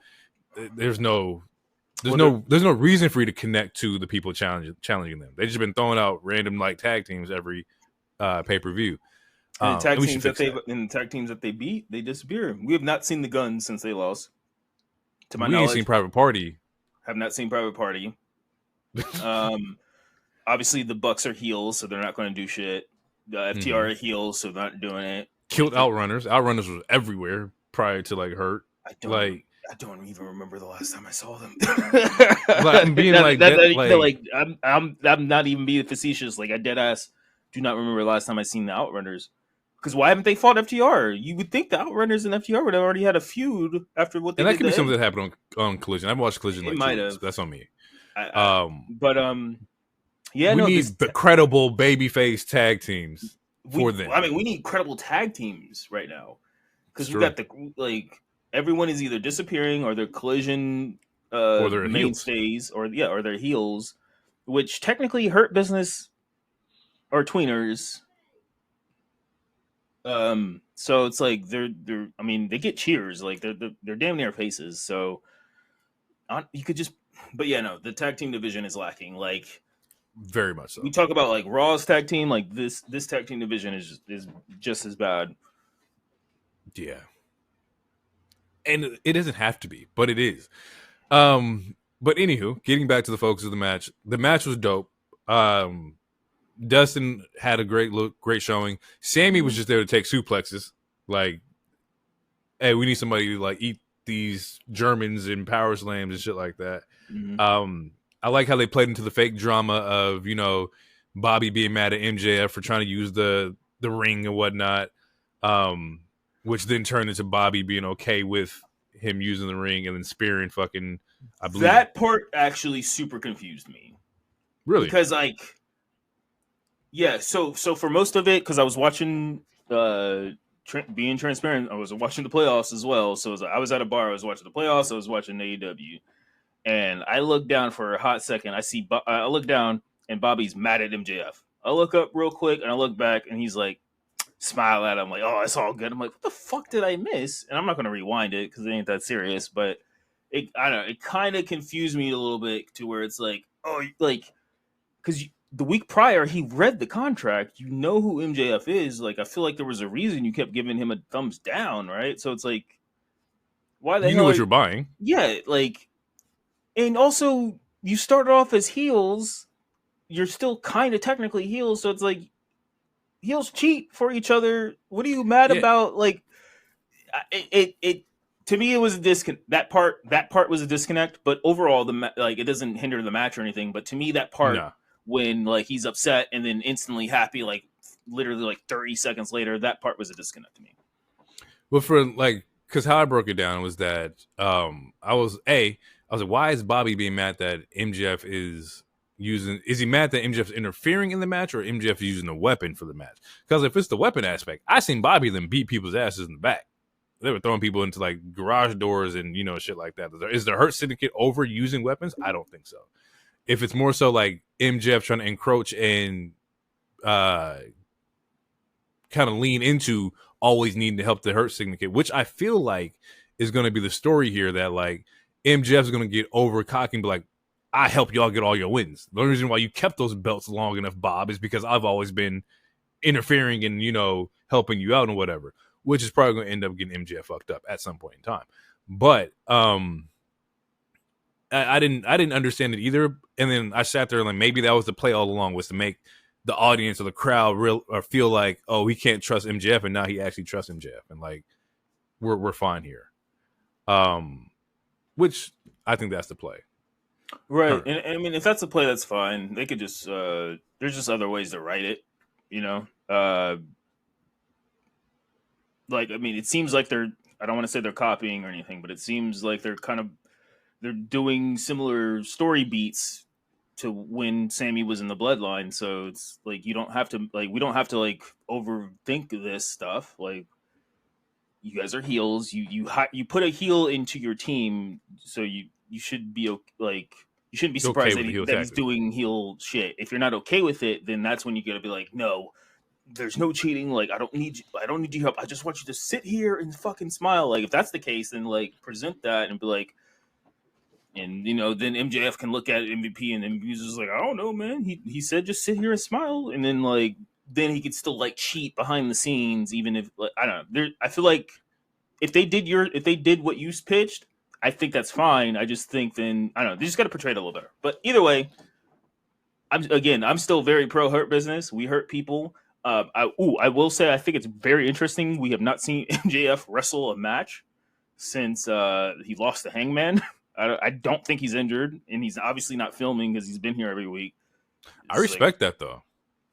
There's no reason for you to connect to the people challenging them. They've just been throwing out random like tag teams every pay-per-view. And the tag teams that they beat, they disappear. We have not seen the Guns since they lost. To my knowledge, ain't seen Private Party. Have not seen Private Party. Obviously, the Bucks are heels, so they're not going to do shit. The FTR are heels, so they're not doing it. Killed Outrunners. Outrunners was everywhere prior to like Hurt. I don't even remember the last time I saw them. I'm being I'm not even being facetious. Like, I dead ass do not remember the last time I seen the Outrunners. Because why haven't they fought FTR? You would think the Outrunners and FTR would have already had a feud after what they did. And that could be something that happened on Collision. I've watched Collision like 2 weeks. That's on me. Yeah, we need the credible babyface tag teams for them. I mean, we need credible tag teams right now because we got everyone is either disappearing or they're Collision or their mainstays or their heels, which technically Hurt Business or tweeners. So it's like they're I mean, they get cheers, like they're damn near faces. So you could just, but yeah, no, the tag team division is lacking. Like very much so. We talk about like Raw's tag team, like this tag team division is just as bad. Yeah, and it doesn't have to be, but it is. But anywho, getting back to the focus of the match was dope. Dustin had a great showing. Sammy was just there to take suplexes. Like, hey, we need somebody to like eat these Germans and power slams and shit like that. Mm-hmm. I like how they played into the fake drama of, Bobby being mad at MJF for trying to use the ring and whatnot, which then turned into Bobby being okay with him using the ring and then spearing fucking. I believe that part actually super confused me. Really? Because yeah, so for most of it, because I was watching, being transparent, I was watching the playoffs as well. So I was at a bar, I was watching the playoffs, I was watching AEW, and I looked down for a hot second. I look down, and Bobby's mad at MJF. I look up real quick, and I look back, and he's like, smile at him, like, oh, it's all good. I'm like, what the fuck did I miss? And I'm not going to rewind it, because it ain't that serious, but I don't know, it kind of confused me a little bit to where it's like, oh, like, because the week prior, he read the contract. You know who MJF is. Like, I feel like there was a reason you kept giving him a thumbs down, right? So it's like, why the hell? You knew what you're buying. Yeah, like, and also, you started off as heels. You're still kind of technically heels, so it's like, heels cheat for each other. What are you mad about? Like, it to me, it was a disconnect. That part was a disconnect, but overall, it doesn't hinder the match or anything. But to me, that part... No. When like he's upset and then instantly happy, like literally like 30 seconds later, that part was a disconnect to me. Well, because how I broke it down was that I was like, why is Bobby being mad that MJF is he mad that MJF's interfering in the match or MJF is using a weapon for the match? Because if it's the weapon aspect, I seen Bobby then beat people's asses in the back. They were throwing people into like garage doors and shit like that. Is the Hurt Syndicate over using weapons? I don't think so. If it's more so like MJF trying to encroach and kind of lean into always needing to help the Hurt Syndicate, which I feel like is going to be the story here, that like MJF's going to get over cocky and be like, I help y'all get all your wins. The only reason why you kept those belts long enough, Bob, is because I've always been interfering and, helping you out and whatever, which is probably going to end up getting MJF fucked up at some point in time. But, I didn't understand it either, and then I sat there and like maybe that was the play all along, was to make the audience or the crowd feel like, oh, he can't trust MJF, and now he actually trusts MJF, and like we're fine here. Which I think that's the play, right? And I mean, if that's the play, that's fine. They could just there's just other ways to write it, Like, I mean, it seems like I don't want to say they're copying or anything, but it seems like they're doing similar story beats to when Sammy was in the Bloodline. So it's like, we don't have to overthink this stuff. Like, you guys are heels. You put a heel into your team, so you should be like, you shouldn't be surprised that he's doing heel shit. If you're not okay with it, then that's when you gotta be like, no, there's no cheating. Like, I don't need your help. I just want you to sit here and fucking smile. Like, if that's the case, then like present that and be like. And, then MJF can look at MVP and MVP's just like, I don't know, man. He said just sit here and smile. And then, like, then he could still, like, cheat behind the scenes, even if, like, I don't know. I feel like if they did what you pitched, I think that's fine. I just think then, I don't know, they just got to portray it a little better. But either way, I'm still very pro Hurt Business. We hurt people. I will say, I think it's very interesting. We have not seen MJF wrestle a match since he lost to Hangman. I don't think he's injured, and he's obviously not filming because he's been here every week. I respect that, though.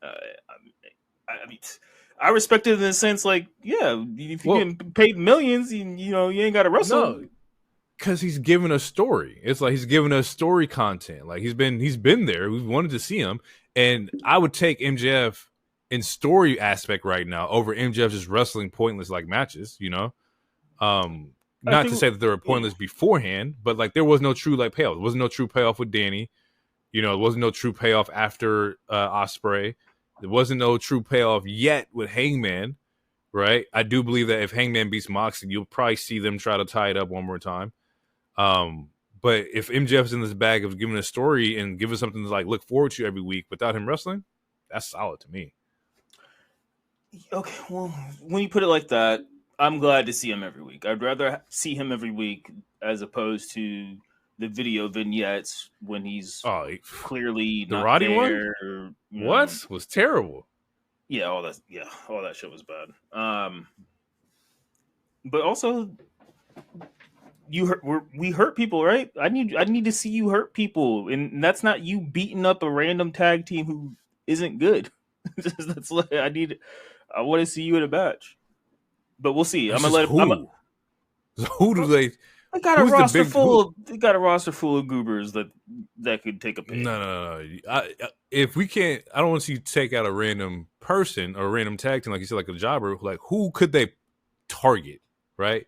I mean, I respect it in the sense like, yeah, if you're getting paid millions, you ain't got to wrestle. No, because he's giving us story. It's like he's giving us story content. Like he's been there. We wanted to see him, and I would take MJF in story aspect right now over MJF just wrestling pointless like matches. Not to say that they were pointless beforehand, but like there was no true like payoff. There wasn't no true payoff with Danny. There wasn't no true payoff after Ospreay. There wasn't no true payoff yet with Hangman, right? I do believe that if Hangman beats Moxley, you'll probably see them try to tie it up one more time. But if MJF's in this bag of giving a story and giving something to like look forward to every week without him wrestling, that's solid to me. Okay, well, when you put it like that, I'm glad to see him every week. I'd rather see him every week as opposed to the video vignettes when he's clearly the not Roddy there. One. What was terrible? Yeah, all that shit was bad. But also, we hurt people, right? I need to see you hurt people, and that's not you beating up a random tag team who isn't good. That's like, I want to see you in a match. But we'll see. I'm gonna let who do they? They got a roster full of goobers that could take a pick. No. If we can't, I don't want to see you take out a random person or a random tag team, like you said, like a jobber. Like who could they target, right?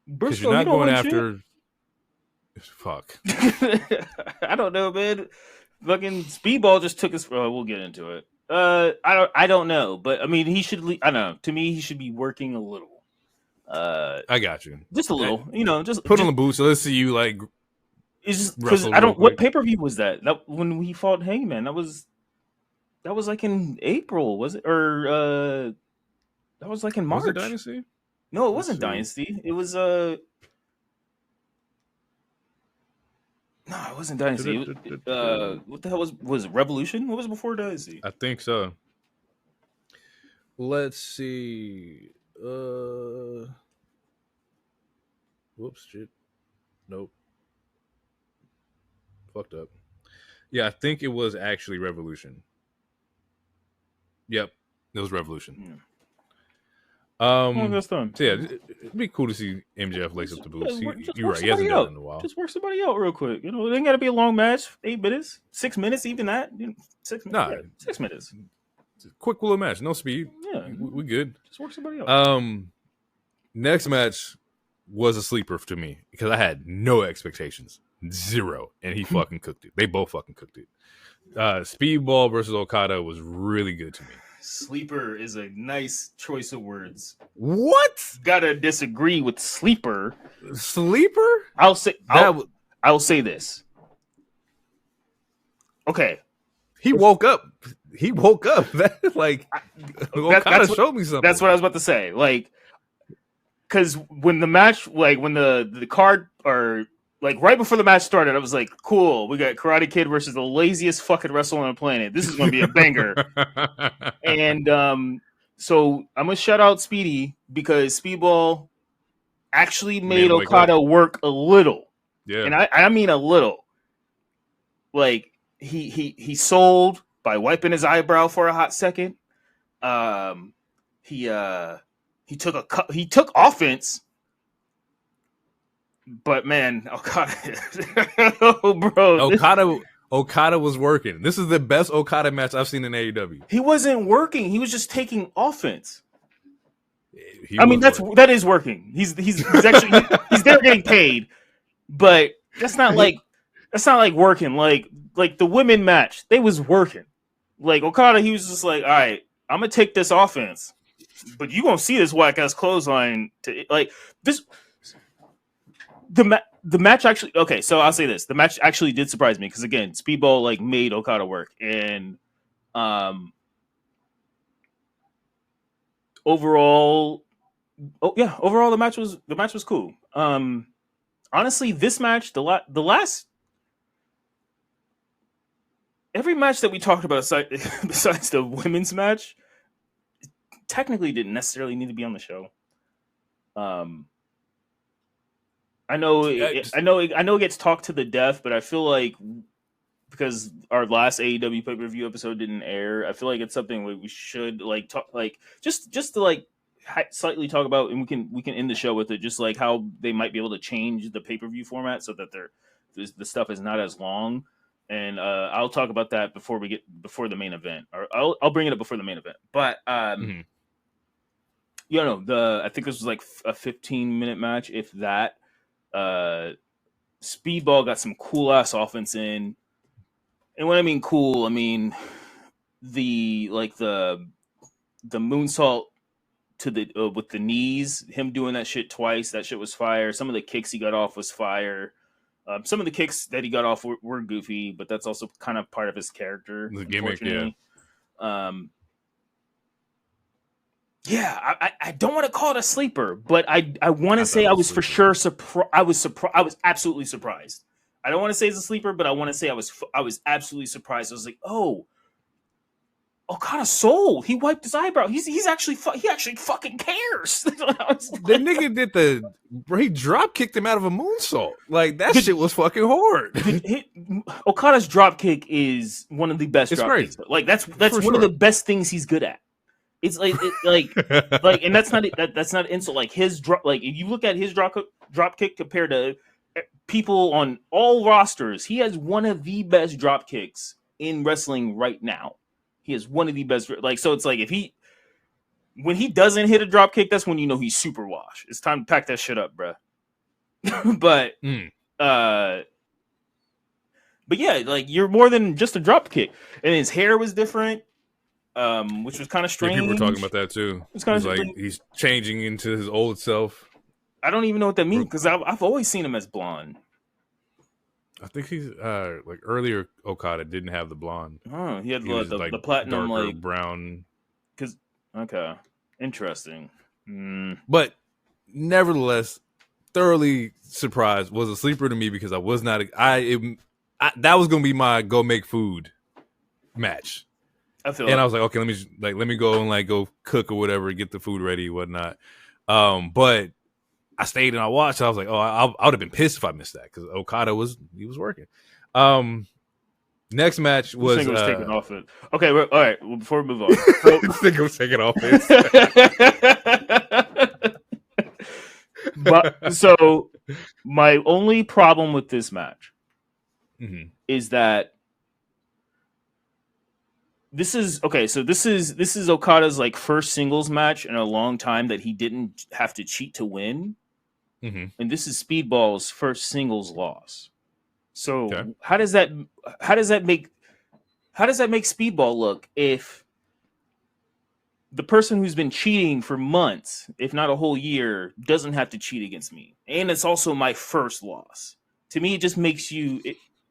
Because you're not going after. Fuck. I don't know, man. Fucking Speedball just took us. We'll get into it. I don't know, but I mean, he should. I don't know. To me, he should be working a little. I got you. Just a little, just put on the boots. So let's see you like. It's just because I don't. What pay per view was that? That when he fought Hangman, that was like in April, was it? Or that was like in March. Was it Dynasty? No, it wasn't Dynasty. It was No, it wasn't Dynasty. What the hell was it Revolution? What was it before Dynasty? I think so. Let's see. Whoops, shit. Nope. Fucked up. Yeah, I think it was actually Revolution. Yep, it was Revolution. Yeah. That's done. So yeah, it'd be cool to see MJF lace up the boots. You're right. He hasn't done it in a while. Just work somebody out real quick. It ain't got to be a long match. 8 minutes, 6 minutes, even that. 6 minutes. Nah, 6 minutes. Quick little match, no speed. Yeah, we good. Just work somebody out. Next match was a sleeper to me because I had no expectations, 0, and he fucking cooked it. They both fucking cooked it. Speedball versus Okada was really good to me. Sleeper is a nice choice of words. What? Gotta disagree with sleeper. Sleeper? I'll say this. Okay. He woke up. That like Okada showed me something. That's what I was about to say. Like, because when the match, like when the card or like right before the match started, I was like, cool, we got Karate Kid versus the laziest fucking wrestler on the planet. This is gonna be a banger. And so I'm gonna shout out Speedy because Speedball actually made Okada work a little. Yeah. And I mean a little. Like he sold by wiping his eyebrow for a hot second. He took offense. But man, Okada, oh, bro, Okada was working. This is the best Okada match I've seen in AEW. He wasn't working. He was just taking offense. That is working. He's actually he's there getting paid, but that's not like working. Like the women match, they was working. Like Okada, he was just like, all right, I'm gonna take this offense, but you gonna see this whack ass clothesline to like this. The match actually okay, so I'll say this: the match actually did surprise me because again, Speedball like made Okada work, and overall the match was cool. Honestly, this match, the last every match that we talked about besides the women's match, technically didn't necessarily need to be on the show. I know it gets talked to the death, but I feel like because our last AEW pay-per-view episode didn't air, I feel like it's something we should like talk, like just to like slightly talk about, and we can end the show with it, just like how they might be able to change the pay-per-view format so that the stuff is not as long. And I'll talk about that before the main event, or I'll bring it up before the main event. But you know, I think this was like a 15-minute match, if that. Speedball got some cool ass offense in, and when I mean cool, I mean the moonsault to the with the knees, him doing that shit twice. That shit was fire. Some of the kicks he got off was fire. Some of the kicks that he got off were goofy, but that's also kind of part of his character. The gimmick, yeah. Yeah, I don't want to call it a sleeper, but I want to say I was for sure surprised. I was absolutely surprised. I don't want to say it's a sleeper, but I want to say I was absolutely surprised. I was like, oh, Okada's sold. He wiped his eyebrow. He actually fucking cares. The nigga did he drop kicked him out of a moonsault. Like that shit was fucking hard. Okada's drop kick is one of the best drop kicks. Like that's one of the best things he's good at. It's like and that's not an insult. Like his drop, like if you look at his drop kick compared to people on all rosters, he has one of the best drop kicks in wrestling right now. He is one of the best. Like, so it's like when he doesn't hit a drop kick, that's when you know he's super wash. It's time to pack that shit up, bro. but yeah, like you're more than just a drop kick. And his hair was different, which was kind of strange. Yeah, people were talking about that too. It's kind of like he's changing into his old self. I don't even know what that means because I've always seen him as blonde. I think he's like earlier Okada didn't have the blonde. Oh, he had the platinum darker, like brown. Okay, interesting. But nevertheless, thoroughly surprised. Was a sleeper to me because I was not. That was gonna be my go make food match. I was like, okay, let me go and like go cook or whatever, get the food ready, whatnot. But I stayed and I watched. I was like, oh, I would have been pissed if I missed that because Okada was working. Next match was taken off it. Okay, all right. Well, before we move on, Finger was taken off it. But so my only problem with this match is that this is okay. So this is Okada's like first singles match in a long time that he didn't have to cheat to win. And this is Speedball's first singles loss. So how does that make Speedball look if the person who's been cheating for months, if not a whole year, doesn't have to cheat against me? And it's also my first loss. To me, it just makes you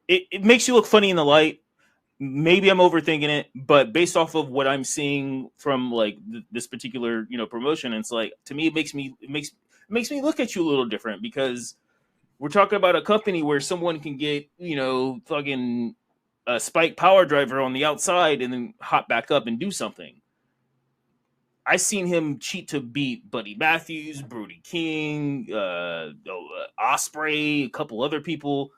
it makes you look funny in the light. Maybe I'm overthinking it, but based off of what I'm seeing from like this particular promotion, it's like to me it makes me look at you a little different because we're talking about a company where someone can get, fucking a spike power driver on the outside and then hop back up and do something. I seen him cheat to beat Buddy Matthews, Brody King, Ospreay, a couple other people.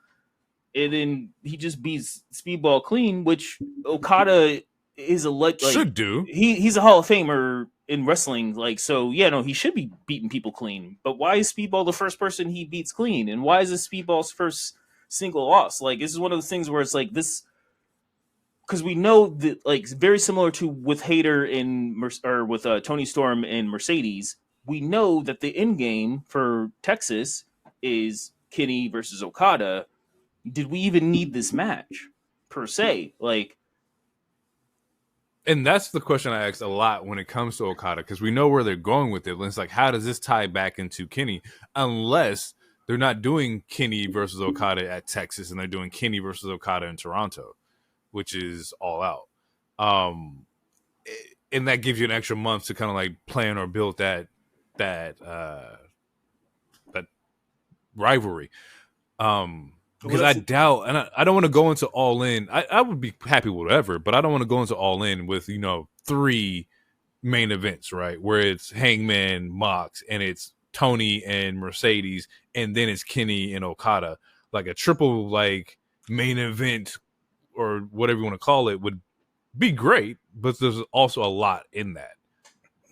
And then he just beats Speedball clean, which Okada is should do. He's a Hall of Famer in wrestling, he should be beating people clean. But why is Speedball the first person he beats clean? And why is this Speedball's first single loss? Like, this is one of those things where it's like this, because we know that, like, very similar to with Hayter with Toni Storm and Mercedes, we know that the end game for Texas is Kenny versus Okada. Did we even need this match per se? Like. And that's the question I asked a lot when it comes to Okada, because we know where they're going with it. It's like, how does this tie back into Kenny? Unless they're not doing Kenny versus Okada at Texas and they're doing Kenny versus Okada in Toronto, which is all out. And that gives you an extra month to kind of like plan or build that rivalry. Because I doubt, and I don't want to go into All In. I would be happy with whatever, but I don't want to go into All In with 3 main events, right? Where it's Hangman, Mox, and it's Toni and Mercedes, and then it's Kenny and Okada, like a triple like main event or whatever you want to call it would be great, but there's also a lot in that.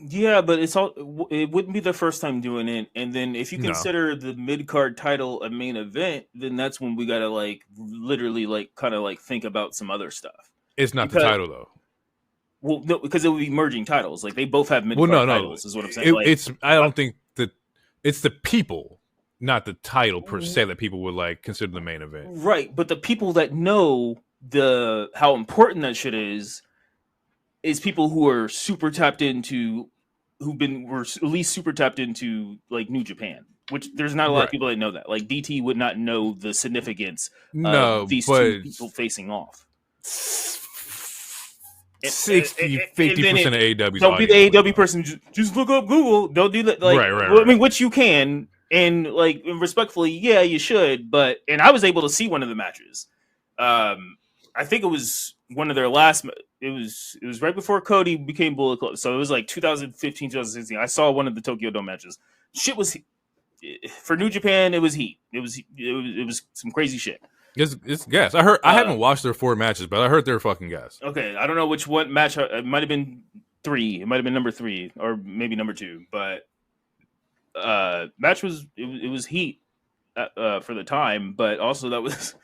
Yeah, but it wouldn't be the first time doing it. And then if you consider the mid-card title a main event, then that's when we got to like literally like kind of like think about some other stuff. It's not the title though. Well, no, because it would be merging titles. Like they both have mid-card titles is what I'm saying. I don't think that it's the people, not the title per se, that people would like consider the main event. Right, but the people that know how important that shit is people who are super tapped into, were at least super tapped into like New Japan, which there's not a lot of people that know that. Like DT would not know the significance of these two people facing off. 50% of AEW's don't be the AEW person. Just look up Google. Don't do that. Like, right. I mean, which you can, and like respectfully, yeah, you should. But I was able to see one of the matches. I think it was one of their last. It was right before Cody became Bullet Club, so it was like 2015, 2016. I saw one of the Tokyo Dome matches. Shit was for New Japan. It was heat. It was some crazy shit. It's gas. I heard. I haven't watched their 4 matches, but I heard they're fucking gas. Okay, I don't know which one match. It might have been 3. It might have been number 3 or maybe number 2. But match was it was heat for the time, but also that was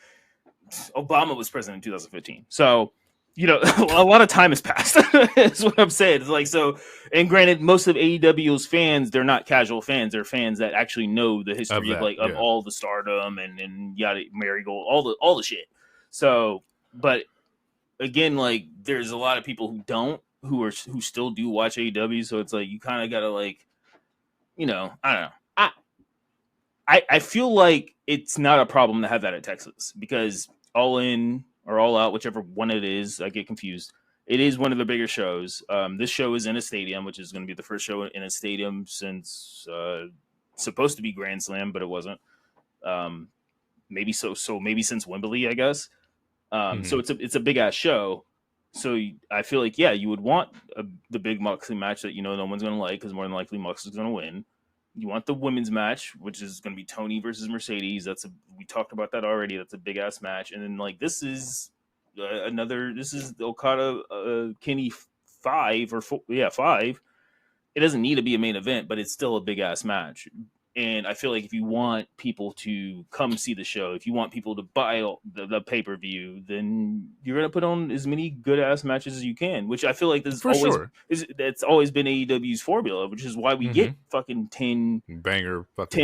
Obama was president in 2015. So, you know, a lot of time has passed. Is what I'm saying. It's like, so, and granted, most of AEW's fans, they're not casual fans. They're fans that actually know the history of all the Stardom and yada, Marigold, all the shit. So, but again, like, there's a lot of people who don't, who still do watch AEW. So it's like, you kind of got to, like, you know, I don't know. I feel like it's not a problem to have that at Texas, because All In or All Out, whichever one it is, I get confused. It is one of the bigger shows. This show is in a stadium, which is going to be the first show in a stadium since supposed to be Grand Slam, but it wasn't. Maybe maybe since Wembley, I guess. So it's a big ass show. So I feel like, yeah, you would want the big Moxley match that, you know, no one's going to like, because more than likely Moxley's going to win. You want the women's match, which is going to be Toni versus Mercedes. We talked about that already. That's a big ass match. And then like this is the Okada Kenny 5 or 4, 5. It doesn't need to be a main event, but it's still a big ass match. And I feel like if you want people to come see the show, if you want people to buy the pay-per-view, then you're going to put on as many good-ass matches as you can, which I feel like that's always been AEW's formula, which is why we get fucking 10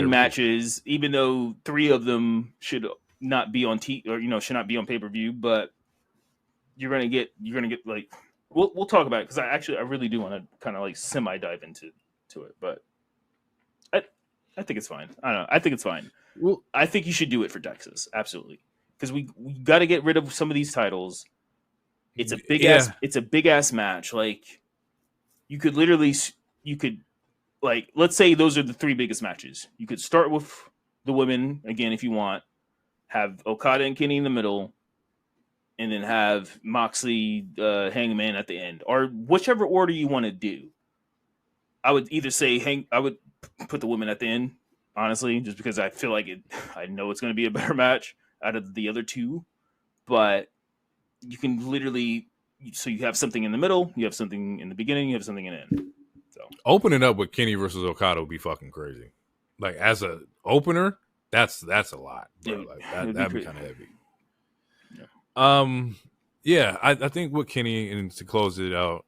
matches, even though 3 of them should not be on should not be on pay-per-view, but you're going to get like, we'll talk about it, because I really do want to kind of like semi-dive into it, but I think it's fine. I don't know. I think it's fine. Well, I think you should do it for Texas. Absolutely. Because we got to get rid of some of these titles. It's a big ass match. Like, you could let's say those are the 3 biggest matches. You could start with the women again, if you want, have Okada and Kenny in the middle, and then have Moxley, Hangman at the end, or whichever order you want to do. I would either say I would put the women at the end, honestly, just because I feel like I know it's going to be a better match out of the other 2. But you can literally, so you have something in the middle, you have something in the beginning, you have something in the end. So opening up with Kenny versus Okada would be fucking crazy. Like, as a opener, that's a lot. Bro. That'd be kind of heavy. Yeah. I think with Kenny, and to close it out,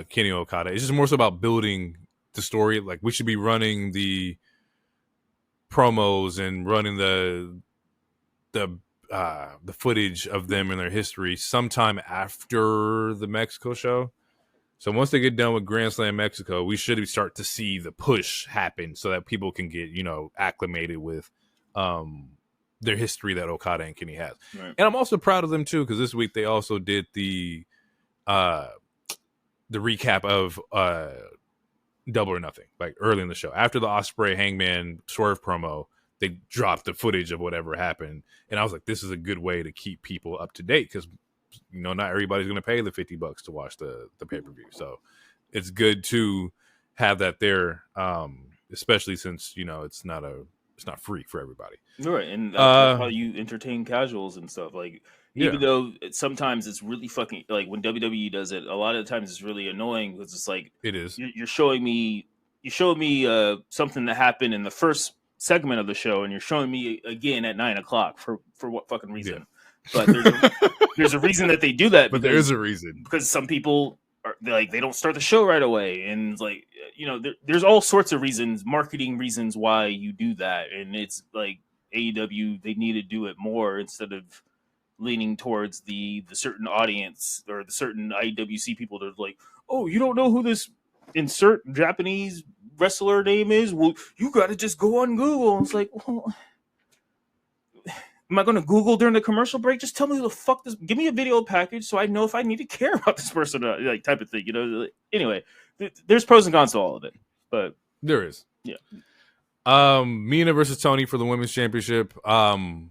Kenny Okada, it's just more so about building the story. Like, we should be running the promos and running the footage of them and their history sometime after the Mexico show. So once they get done with Grand Slam Mexico, we should start to see the push happen so that people can get, you know, acclimated with their history that Okada and Kenny has. Right. And I'm also proud of them too, because this week they also did the recap of Double or Nothing, like early in the show. After the Ospreay Hangman Swerve promo, they dropped the footage of whatever happened. And I was like, this is a good way to keep people up to date, because, you know, not everybody's going to pay the $50 to watch the pay-per-view. So it's good to have that there, especially since, you know, it's not free for everybody. Right. And that's how you entertain casuals and stuff. Like, Even though sometimes it's really fucking like when WWE does it, a lot of the times it's really annoying because it's like it is. You're showing me something that happened in the first segment of the show, and you're showing me again at 9:00 for what fucking reason? Yeah. But there's a reason that they do that. But there is a reason because some people are like they don't start the show right away, and like there's all sorts of reasons, marketing reasons why you do that, and it's like AEW they need to do it more instead of leaning towards the certain audience or the certain IWC people that are like, oh, you don't know who this insert Japanese wrestler name is? Well, you got to just go on Google. It's like, well, am I going to Google during the commercial break? Just tell me who the fuck this. Give me a video package so I know if I need to care about this person, like type of thing. Anyway, there's pros and cons to all of it, but there is. Yeah. Mina versus Toni for the women's championship. I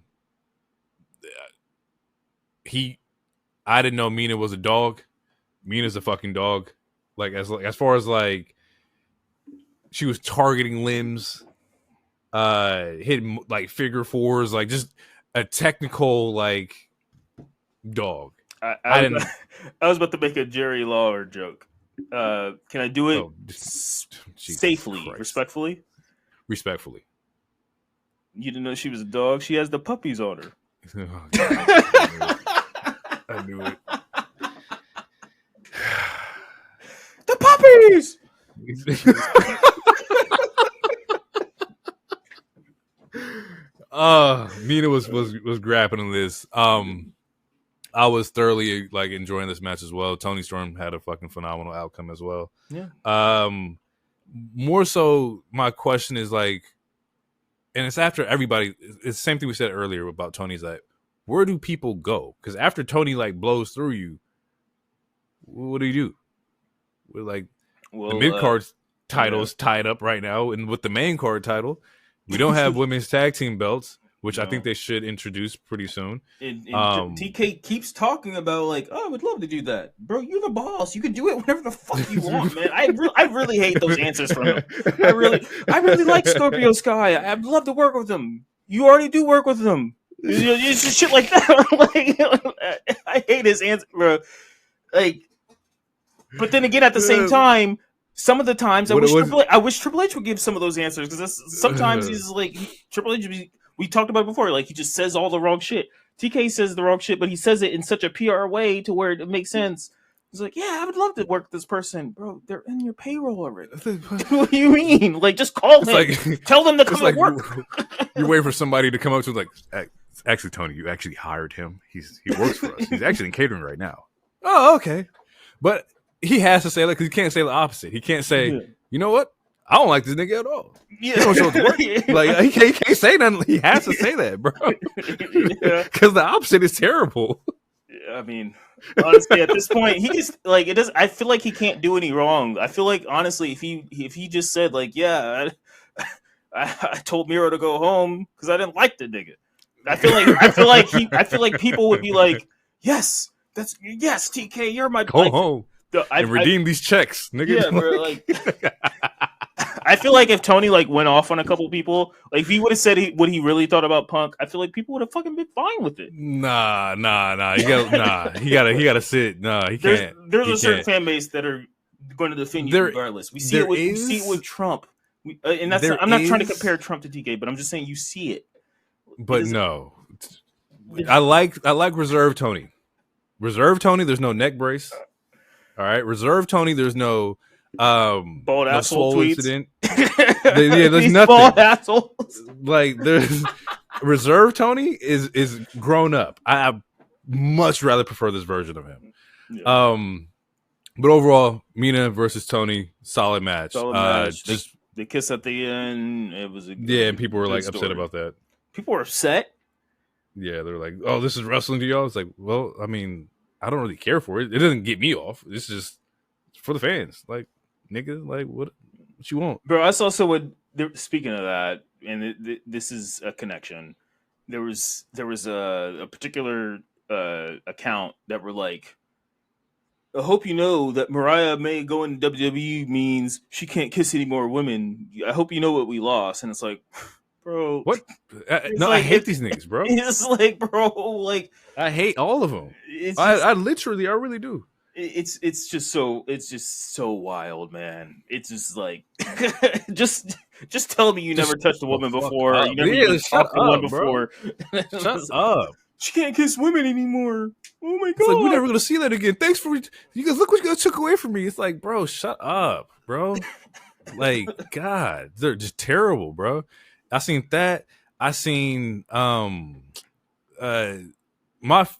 didn't know Mina was a dog. Mina's a fucking dog. Like as far as like she was targeting limbs, hitting like figure fours, like just a technical like dog. I was about to make a Jerry Lawler joke. Can I do it safely, Christ. respectfully? Respectfully. You didn't know she was a dog? She has the puppies on her. Oh, I knew it. The puppies! Mina was grappling this. I was thoroughly like enjoying this match as well. Toni Storm had a fucking phenomenal outcome as well. Yeah. More so, my question is like, and it's after everybody. It's the same thing we said earlier about Toni's like, where do people go? Because after Toni like blows through you, what do you do? We're like the mid card title's tied up right now, and with the main card title, we don't have women's tag team belts, which I think they should introduce pretty soon. And TK keeps talking about like, oh, I would love to do that, bro. You're the boss. You can do it whenever the fuck you want, man. I really hate those answers from him. I really like Scorpio Sky. I'd love to work with him. You already do work with him. It's just shit like that. Like, I hate his answer, bro. Like, but then again, at the same time, some of the times I wish Triple H would give some of those answers because sometimes he's like Triple H. We talked about it before. Like he just says all the wrong shit. TK says the wrong shit, but he says it in such a PR way to where it makes sense. He's like, yeah, I would love to work with this person, bro. They're in your payroll already. What do you mean? Like, just call him. Like, tell them to come to work. You're waiting for somebody to come up to like, actually, Toni, you actually hired him. He works for us. He's actually in catering right now. Oh, okay. But he has to say that because he can't say the opposite. He can't say, you know what? I don't like this nigga at all. Yeah. He don't show up to work. Like he can't say nothing. He has to say that, bro. Because the opposite is terrible. Yeah, I mean, honestly, at this point, he just like it does. I feel like he can't do any wrong. I feel like honestly, if he just said like, yeah, I told Miro to go home because I didn't like the nigga. I feel like people would be like, yes, TK, you're my go home and redeem these checks, nigga. Yeah, bro, like. I feel like if Toni like went off on a couple people, like if he would have said what he really thought about Punk, I feel like people would have fucking been fine with it. Nah. He gotta sit. Nah, he can't. There's certain fan base that are going to defend you regardless. We see it with Trump. And that's I'm not trying to compare Trump to TK, but I'm just saying you see it. But no, I like Reserve Toni. Reserve Toni. There's no neck brace. All right, Reserve Toni. There's no. Bald asshole tweets. Incident. There's nothing. Bald assholes. Like there's Reserve Toni is grown up. I much rather prefer this version of him. Yeah. But overall, Mina versus Toni, solid match. They kiss at the end. It was and people were like upset about that. People were upset. Yeah, they're like, "Oh, this is wrestling to y'all." It's like, well, I mean, I don't really care for it. It doesn't get me off. It's just for the fans. Like. Nigga, like what you want, bro? I saw someone. Speaking of that, and this is a connection. There was a particular account that were like, I hope you know that Mariah May going to WWE means she can't kiss any more women. I hope you know what we lost. And it's like, bro. What? No, like, I hate these niggas, bro. It's like, bro, like I hate all of them. it's I really do. it's just so wild, man. It's just like just tell me you never touched a woman before. Or you never even talked to one before. Shut up. She can't kiss women anymore. Oh my god! It's like, we're never gonna see that again. Thanks for you guys. Look what you guys took away from me. It's like, bro, shut up, bro. Like, God, they're just terrible, bro. I seen that. I seen my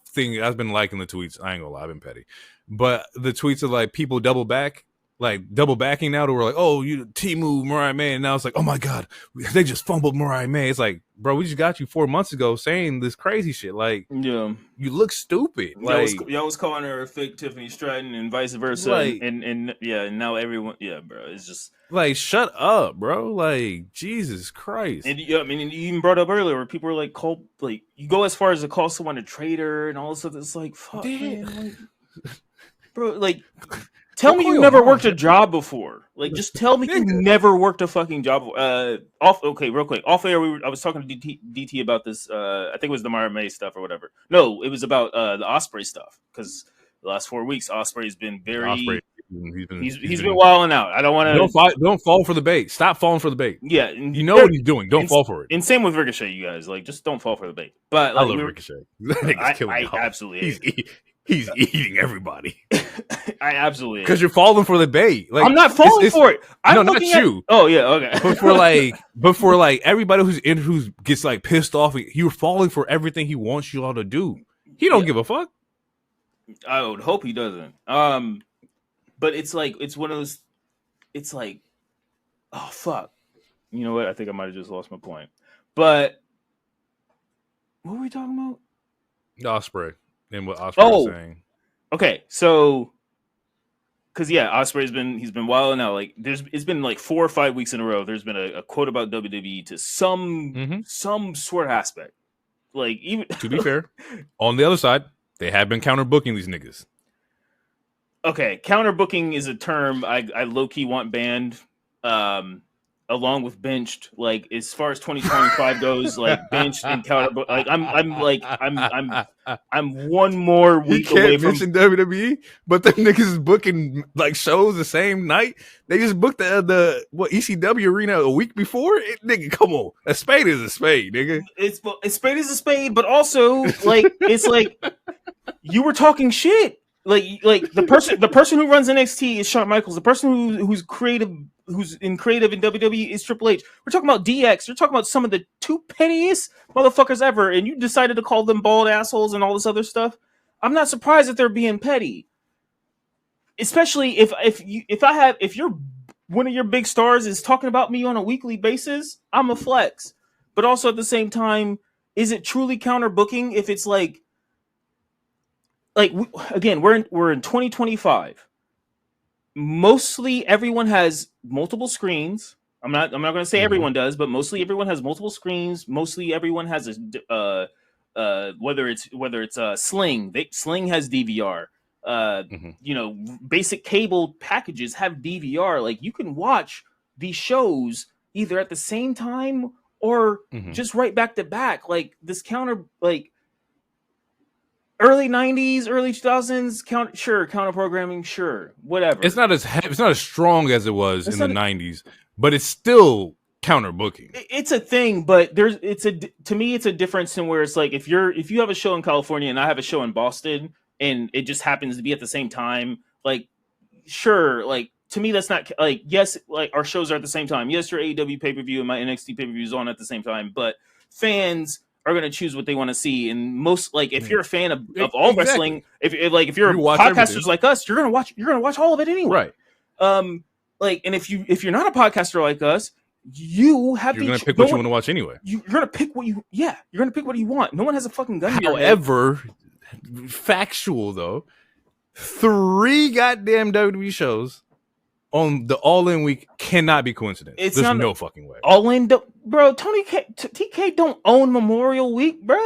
thing. I've been liking the tweets. I ain't gonna lie, I've been petty, but the tweets are like people double backing now to where like, oh, you Timu Mariah May, and now it's like, oh my god, they just fumbled Mariah May. It's like, bro, we just got you 4 months ago saying this crazy shit. Like, yeah, you look stupid. Like, y'all was calling her a fake Tiffany Stratton and vice versa. Like, and now everyone, bro, it's just like, shut up, bro. Like, Jesus Christ. And I mean, you even brought up earlier where people are like, you go as far as to call someone a traitor and all this stuff. It's like, fuck, man, like, bro, like. Tell me you never worked a job before. Like, just tell me you never worked a fucking job. Real quick. Off air, I was talking to DT about this. I think it was the Mariah May stuff or whatever. No, it was about the Ospreay stuff because the last 4 weeks, Ospreay's been very. He's been wilding out. I don't want to. Don't fall for the bait. Stop falling for the bait. Yeah, you know what he's doing. Don't fall for it. And same with Ricochet, you guys. Like, just don't fall for the bait. But like, I love Ricochet. I absolutely. He's eating everybody. I absolutely because you're falling for the bait. Like, I'm not falling for it. No, not you. Oh yeah, okay. But for like everybody who gets like pissed off, you're falling for everything he wants you all to do. He don't give a fuck. I would hope he doesn't. But it's like it's one of those. It's like, oh fuck. You know what? I think I might have just lost my point. But what were we talking about? Ospreay. And what Ospreay was saying. Okay, so because Ospreay's been wilding out. Like it's been like 4 or 5 weeks in a row. There's been a quote about WWE to some sort of aspect. Like, even to be fair, on the other side, they have been counter booking these niggas. Okay, counter booking is a term I low key want banned. Along with benched, like as far as 2025 goes, like benched and counter. Like I'm one more week away from WWE, but the niggas is booking like shows the same night. They just booked the ECW arena a week before. Nigga, come on, a spade is a spade, nigga. A spade is a spade, but also like it's like you were talking shit. Like the person who runs NXT is Shawn Michaels. The person who's in creative in WWE is Triple H. We're talking about DX. You're talking about some of the two pettiest motherfuckers ever, and you decided to call them bald assholes and all this other stuff. I'm not surprised that they're being petty, especially if you're one of your big stars is talking about me on a weekly basis. I'm a flex, but also at the same time, is it truly counter booking if it's like again, we're in 2025. Mostly everyone has multiple screens. I'm not going to say everyone does, but mostly everyone has multiple screens. Mostly everyone has a whether it's Sling. Sling has DVR. Basic cable packages have DVR. Like, you can watch these shows either at the same time or just right back to back. Like, this counter, like, early 90s, early 2000s, counter programming, sure, whatever. It's not as strong as it was in the 90s, but it's still counter booking. It's a thing, but to me it's a difference in where it's like if you have a show in California and I have a show in Boston and it just happens to be at the same time, like, sure, like, to me that's not like, yes, like, our shows are at the same time. Yes, your AEW pay-per-view and my NXT pay-per-view is on at the same time, but fans are going to choose what they want to see. And most, like, if you're a fan of all wrestling, if you're podcasters like us, you're going to watch all of it anyway. Right. And if you're not a podcaster like us, you're going to pick what you want to watch anyway. You're going to pick what you want. No one has a fucking gun. However, factual though, 3 goddamn WWE shows on the All In week cannot be coincidence. There's no fucking way. All In, bro. Tony TK don't own Memorial Week, bro.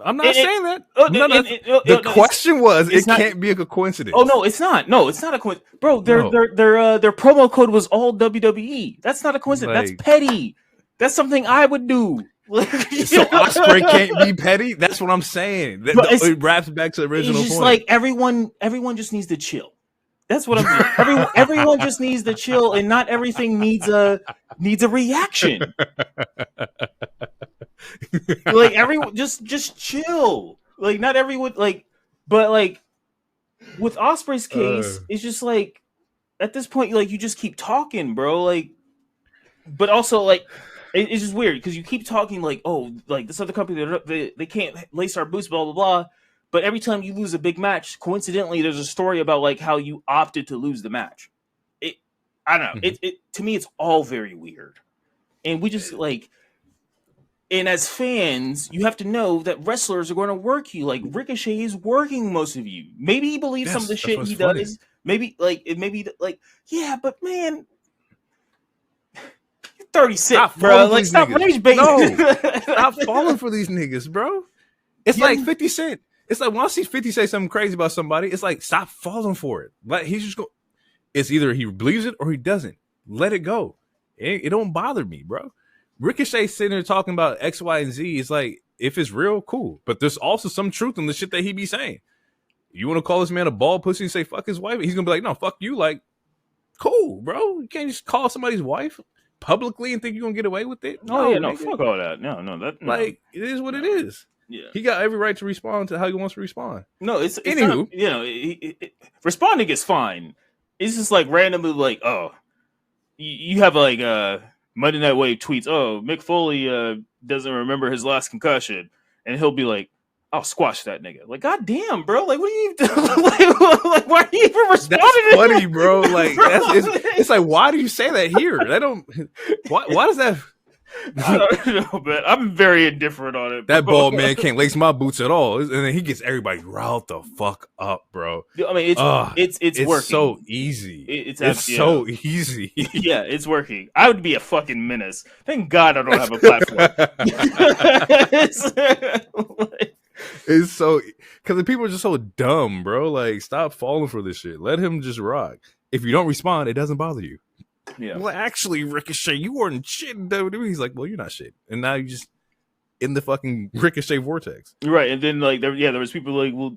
I'm not saying that. The question was, it can't be a coincidence. Oh no, it's not. No, it's not a coincidence, bro. Their promo code was all WWE. That's not a coincidence. That's petty. That's something I would do. So Ospreay can't be petty. That's what I'm saying. It wraps back to the original it's just point. Like everyone just needs to chill. That's what I'm saying. Everyone just needs to chill, and not everything needs a reaction. Like everyone just chill. Like not everyone but like with Ospreay's case, it's just like at this point, like you just keep talking, bro. Like, but also like it's just weird because you keep talking like, oh, like this other company they can't lace our boots, blah blah blah. But every time you lose a big match, coincidentally, there's a story about like how you opted to lose the match. I don't know. Mm-hmm. It to me, it's all very weird, and we just like. And as fans, you have to know that wrestlers are going to work you. Like Ricochet is working most of you. Maybe he believes some of the shit he does. Maybe yeah, but man, you're 36, bro. Like stop rage baiting. No, stop falling for these niggas, bro. It's like 50 Cent. It's like when I see 50 say something crazy about somebody, it's like stop falling for it. Like he's just it's either he believes it or he doesn't. Let it go. It don't bother me, bro. Ricochet sitting there talking about X, Y, and Z. It's like, if it's real, cool. But there's also some truth in the shit that he be saying. You want to call this man a bald pussy and say, fuck his wife? He's going to be like, no, fuck you. Like, cool, bro. You can't just call somebody's wife publicly and think you're going to get away with it. Oh, yeah, no, fuck all that. No. Like, it is what it is. Yeah. He got every right to respond to how he wants to respond. No, it's anywho. Not, responding is fine. It's just like randomly like, oh, you have like, Monday Night Wav tweets, "Oh, Mick Foley doesn't remember his last concussion," and he'll be like, "I'll squash that nigga." Like, god damn, bro! Like, what are you doing? like, why are you even responding? That's funny, bro. Like, it's like, why do you say that here? That don't. Why does that? I don't know, man. I'm very indifferent on it. That bald man can't lace my boots at all, and then he gets everybody riled the fuck up, bro. I mean, it's working. So easy. It's so easy. Yeah, it's working. I would be a fucking menace. Thank God I don't have a platform. It's so because the people are just so dumb, bro. Like, stop falling for this shit. Let him just rock. If you don't respond, it doesn't bother you. Yeah. Well, actually, Ricochet, you weren't shit in WWE. He's like, well, you're not shit, and now you just in the fucking Ricochet vortex, right? And then like, there was people like, well,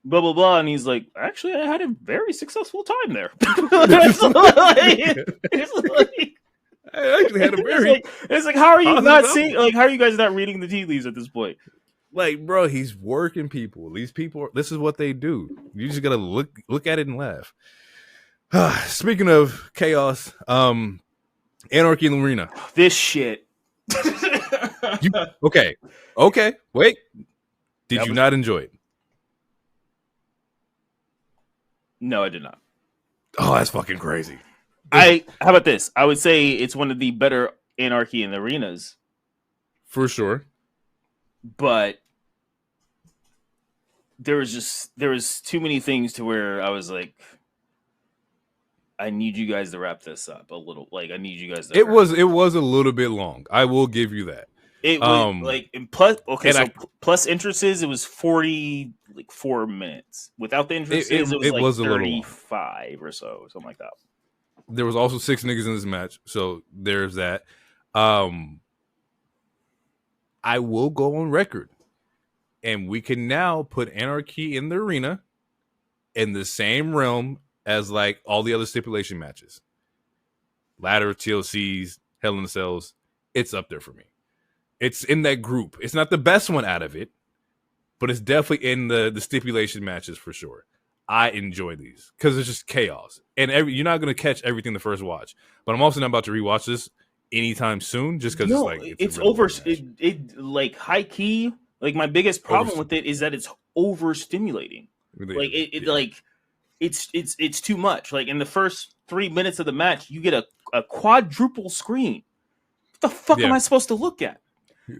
blah blah blah, and he's like, actually, I had a very successful time there. It's like, I actually had a very. It's like, how are you not seeing? Like, how are you guys not reading the tea leaves at this point? Like, bro, he's working people. These people, this is what they do. You just gotta look at it and laugh. Speaking of chaos, Anarchy in the Arena. This shit. Okay. Wait. Did you not enjoy it? No, I did not. Oh, that's fucking crazy. How about this? I would say it's one of the better Anarchy in the Arenas. For sure. But there was too many things to where I was like, I need you guys to wrap this up a little. Like, I need you guys to. It was a little bit long. I will give you that. It was like plus entrances, it was 44 minutes. Without the entrances, it was like 35 or so, something like that. There was also 6 niggas in this match, so there's that. I will go on record, and we can now put Anarchy in the Arena in the same realm as like all the other stipulation matches. Ladder, TLCs, Hell in the Cells. It's up there for me. It's in that group. It's not the best one out of it, but it's definitely in the stipulation matches for sure. I enjoy these because it's just chaos. And you're not going to catch everything the first watch. But I'm also not about to rewatch this anytime soon just because it's over. It like high key. Like my biggest problem with it is that it's overstimulating. Like it's too much. Like in the first 3 minutes of the match, you get a quadruple screen. What the fuck am I supposed to look at?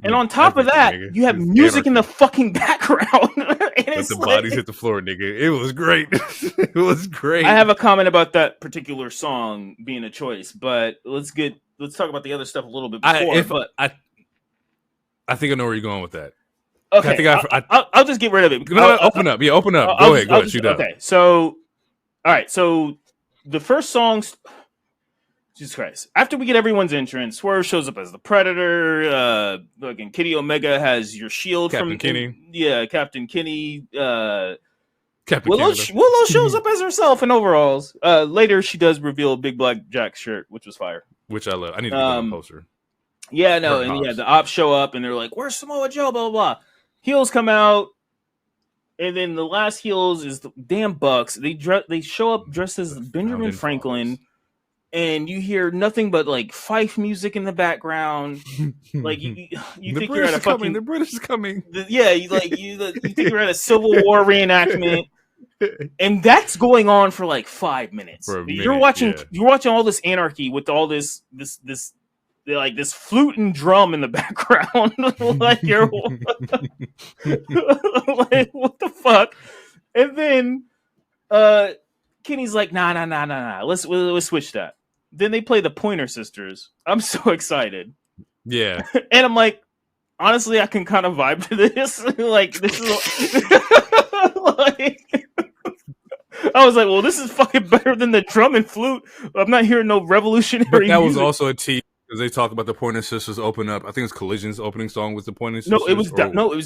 And on top of that, you have music in the fucking background. And let the bodies hit the floor, nigga. It was great. It was great. I have a comment about that particular song being a choice, but let's talk about the other stuff a little bit before. I think I know where you're going with that. Okay, I'll just get rid of it. Open up. Yeah, open up. Go ahead. Shoot up. Okay, so all right. So the first songs. Jesus Christ. After we get everyone's entrance, Swerve shows up as the Predator. Fucking Kenny Omega has your shield Captain Kenny. Captain Kenny. Captain Willow Canada. shows up as herself in overalls. Later, she does reveal a big black Jack shirt, which was fire. Which I love. I need to get on a poster. Yeah, no, and yeah, the Opps show up and they're like, "Where's Samoa Joe?" Blah blah blah. Heels come out, and then the last heels is the damn Bucks. They show up dressed as Benjamin Franklin. And you hear nothing but like fife music in the background. Like you think you're at a fucking the British is coming. You think you're at a Civil War reenactment, and that's going on for like 5 minutes. You're watching all this anarchy with all this flute and drum in the background. Like you're like, what the fuck? And then Kenny's like, nah. Let's switch that. Then they play the Pointer Sisters. I'm so excited. Yeah. And I'm like, honestly, I can kind of vibe to this. Like, this is like, I was like, well, this is fucking better than the drum and flute. I'm not hearing no revolutionary But that music. was also a tease. Because they talk about the Pointer Sisters open up. I think it's Collision's opening song was the Pointer Sisters. No, it was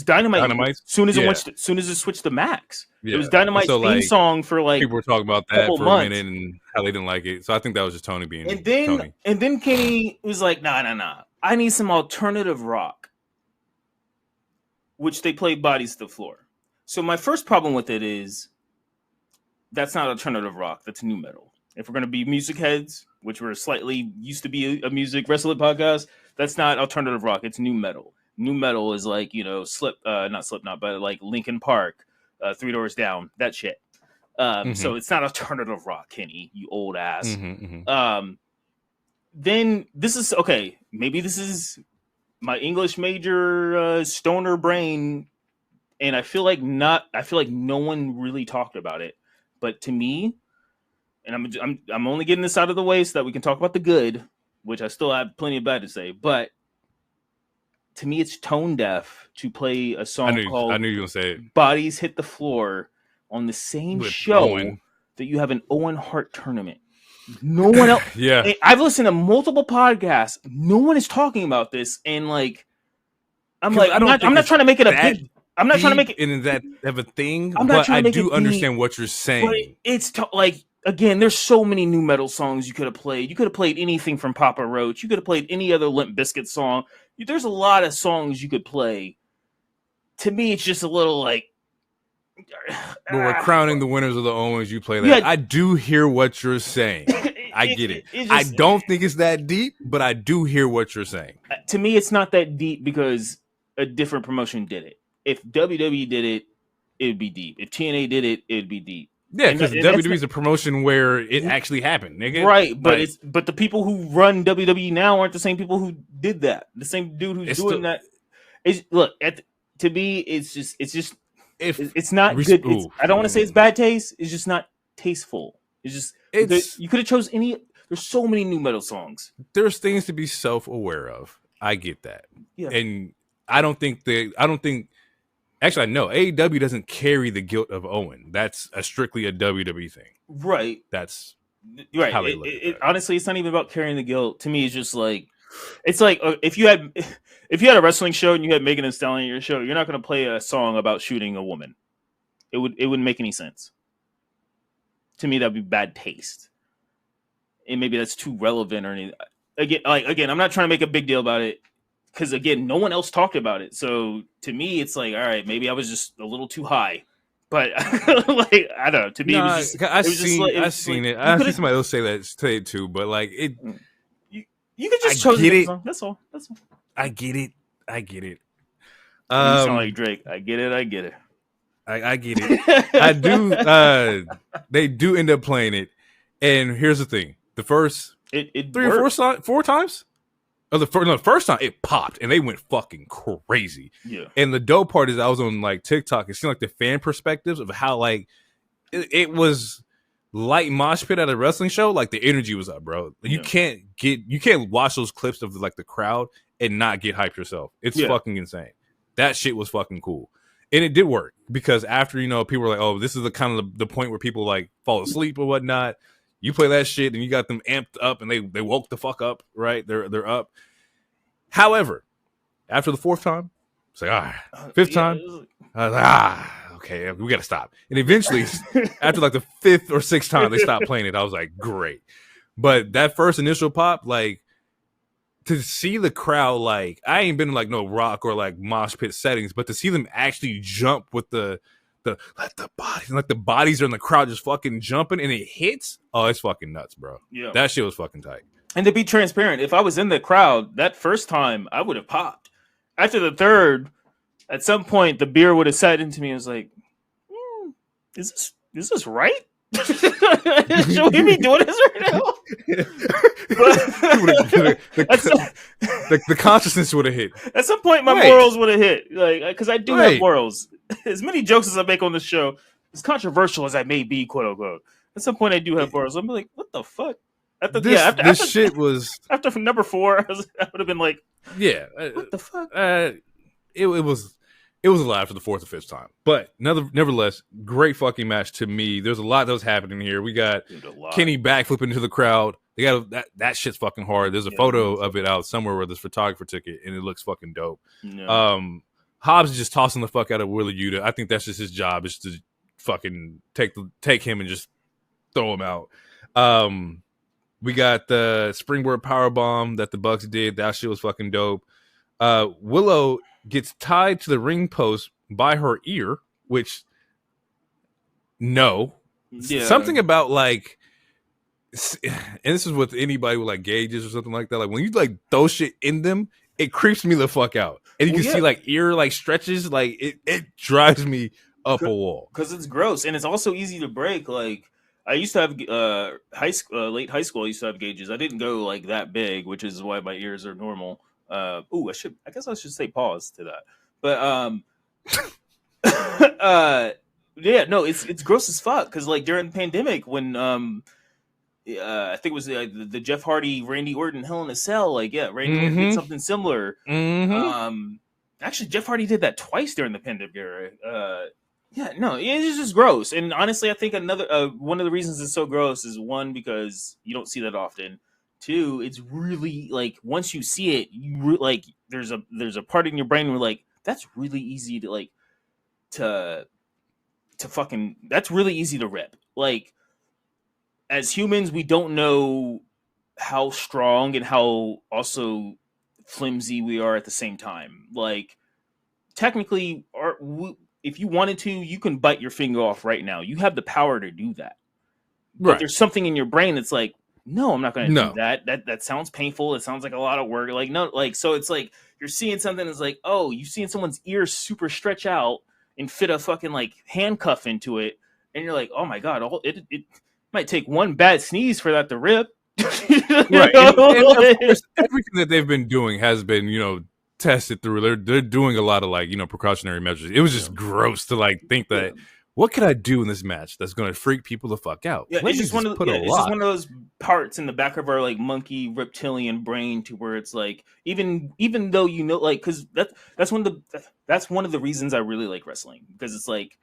Dynamite. Dynamite. Soon as it switched to Max, yeah. It was Dynamite's theme song for like people were talking about that for months. a minute and how they didn't like it. So I think that was just Toni being Toni. And then Kenny was like, nah. I need some alternative rock, which they played Bodies to the Floor. So my first problem with it is that's not alternative rock. That's new metal. If we're gonna be music heads, which we're slightly used to be a music wrestling podcast, that's not alternative rock. It's new metal. New metal is like, not Slipknot, but like Linkin Park, Three Doors Down, that shit. So it's not alternative rock, Kenny, you old ass. Then this is okay. Maybe this is my English major stoner brain, and I feel like no one really talked about it. But to me, and I'm only getting this out of the way so that we can talk about the good, which I still have plenty of bad to say. But to me, it's tone deaf to play a song called I knew you were gonna say it. Bodies Hit the Floor on the same With show Owen. that you have an Owen Hart Tournament. No one else. Yeah. I've listened to multiple podcasts. No one is talking about this. And like, I'm not trying to make it a big. I'm not trying to make it in that of a thing. I'm not trying to make I do it understand what you're saying. But it's like, again, there's so many new metal songs you could have played. You could have played anything from Papa Roach. You could have played any other Limp Bizkit song. There's a lot of songs you could play. To me, it's just a little like. But we're crowning the winners of the Owens. You play that. Yeah, I do hear what you're saying. I get it. I don't think it's that deep, but I do hear what you're saying. To me, it's not that deep because a different promotion did it. If WWE did it, it would be deep. If TNA did it, it would be deep. Yeah, because WWE is a promotion where it actually happened, nigga. Right, but but the people who run WWE now aren't the same people who did that. The same dude who's doing that. To me, it's not good. I don't want to say it's bad taste. It's just not tasteful. You could have chose any. There's so many new metal songs. There's things to be self-aware of. I get that. Yeah. And I don't think actually, no, AEW doesn't carry the guilt of Owen. That's strictly a WWE thing. Right. That's right. How they look at that. Honestly, it's not even about carrying the guilt. To me, it's just like, it's like if you had a wrestling show and you had Megan Thee Stallion at your show, you're not going to play a song about shooting a woman. It wouldn't make any sense. To me, that'd be bad taste. And maybe that's too relevant or anything. Again, I'm not trying to make a big deal about it. Because again, no one else talked about it. So to me, it's like, all right, maybe I was just a little too high. But like, I don't know. To me, I've seen it. I see somebody else say it too. But like it, you could just chose it. That's all. I get it. You sound like Drake. I get it. I get it. I do. They do end up playing it. And here's the thing: the first it 3 or 4 times. Oh, the first time it popped and they went fucking crazy. Yeah. And the dope part is I was on like TikTok. It seemed like the fan perspectives of how like it was light mosh pit at a wrestling show. Like the energy was up, bro. You can't watch those clips of like the crowd and not get hyped yourself. It's fucking insane. That shit was fucking cool. And it did work because after, people were like, oh, this is the kind of the point where people like fall asleep or whatnot. You play that shit and you got them amped up and they woke the fuck up, right? They're up. However, after the fourth time, it's like, all right, fifth time, I was like, okay, we got to stop. And eventually, after like the fifth or sixth time they stopped playing it, I was like, great. But that first initial pop, like, to see the crowd, like, I ain't been in like no rock or like mosh pit settings, but to see them actually jump with the like the bodies are in the crowd just fucking jumping and it hits, oh, it's fucking nuts, bro. Yeah, that shit was fucking tight. And to be transparent, if I was in the crowd that first time, I would have popped. After the third, at some point, the beer would have set into me and was like, is this right? Should we be doing this right now? The consciousness would have hit. At some point, my morals would have hit. Like, because I do have morals. As many jokes as I make on this show, as controversial as I may be, quote unquote, at some point I do have morals. I'm like, what the fuck? After shit was after number 4, I would have been like, yeah, what the fuck? It was a lot after the fourth or fifth time, but nevertheless, great fucking match to me. There's a lot that was happening here. We got Kenny backflipping into the crowd. They got that shit's fucking hard. There's a photo of it out somewhere where this photographer took it, and it looks fucking dope. Yeah. Hobbs is just tossing the fuck out of Wheeler Yuta. I think that's just his job, is to fucking take him and just throw him out. We got the springboard powerbomb that the Bucks did. That shit was fucking dope. Willow gets tied to the ring post by her ear, which something about like, and this is with anybody with like gauges or something like that. Like when you like throw shit in them, it creeps me the fuck out. And you can see like ear like stretches, like it drives me up a wall because it's gross and it's also easy to break. Like I used to have late high school. I used to have gauges. I didn't go like that big, which is why my ears are normal. I guess I should say pause to that. But it's gross as fuck because like during the pandemic when I think it was the Jeff Hardy Randy Orton Hell in a Cell. Like Randy Orton did something similar. Actually, Jeff Hardy did that twice during the pandemic era. It's just gross. And honestly, I think another one of the reasons it's so gross is one, because you don't see that often. 2, it's really like once you see it, like there's a part in your brain where like that's really easy to like to fucking that's really easy to rip. Like as humans, we don't know how strong and how also flimsy we are at the same time. Like technically, if you wanted to, you can bite your finger off right now. You have the power to do that. But there's something in your brain that's like, no, I'm not going to do that. That sounds painful. It sounds like a lot of work. Like, no, like, so it's like you're seeing something that's like, oh, you're seeing someone's ears super stretch out and fit a fucking like handcuff into it. And you're like, oh my God, it might take one bad sneeze for that to rip. Right. And of course, everything that they've been doing has been, tested through. They're doing a lot of like, precautionary measures. It was just gross to like think that, what can I do in this match that's going to freak people the fuck out? Yeah, it's just one of those parts in the back of our like monkey reptilian brain to where it's like even though like because that's one of the reasons I really like wrestling, because it's like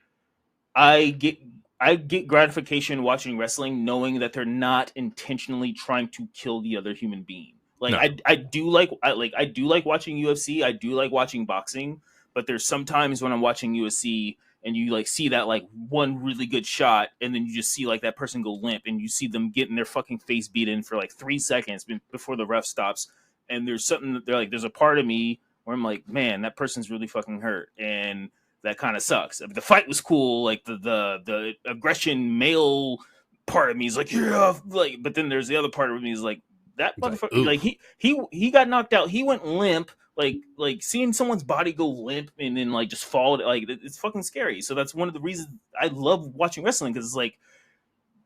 I get gratification watching wrestling knowing that they're not intentionally trying to kill the other human being. Like I do like watching UFC. I do like watching boxing, but there's sometimes when I'm watching UFC and you like see that like one really good shot, and then you just see like that person go limp, and you see them getting their fucking face beaten for like 3 seconds before the ref stops. And there's something there's a part of me where I'm like, man, that person's really fucking hurt, and that kind of sucks. I mean, the fight was cool, like the aggression male part of me is like, yeah, like, but then there's the other part of me is like, that motherfucker, like he got knocked out, he went limp. Like seeing someone's body go limp and then like just fall, like it's fucking scary. So that's one of the reasons I love watching wrestling, because it's like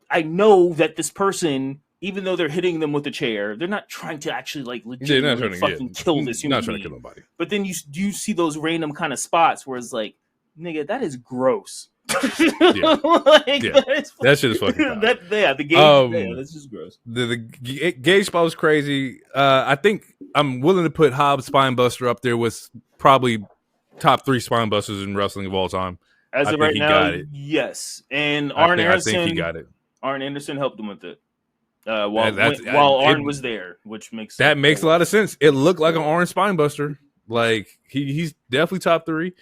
I know that this person, even though they're hitting them with a chair, they're not trying to actually like legitimately fucking kill this human being. Not trying to kill nobody. But then you see those random kind of spots where it's like, nigga, that is gross. That shit is fucking the gauge, that's just gross. The gauge spot was crazy. I think I'm willing to put Hobbs Spinebuster up there with probably top 3 spinebusters in wrestling of all time. As of right now, yes. And Arn Anderson, I think he got it. Arn Anderson helped him with it. While Arn was there, which makes that makes a lot of sense. It looked like an Arn spine buster. Like he's definitely top 3.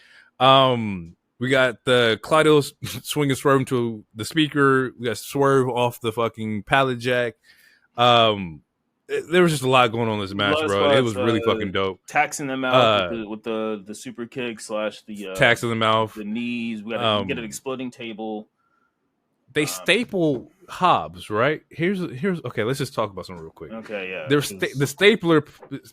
We got the Claudio swinging Swerve to the speaker. We got Swerve off the fucking pallet jack. There was just a lot going on in this match, bro. It was really fucking dope. Taxing them out with the super kick / the tax in the mouth, the knees. We got to get an exploding table. They staple Hobbs, right? Here's okay. Let's just talk about something real quick. Okay, yeah. The stapler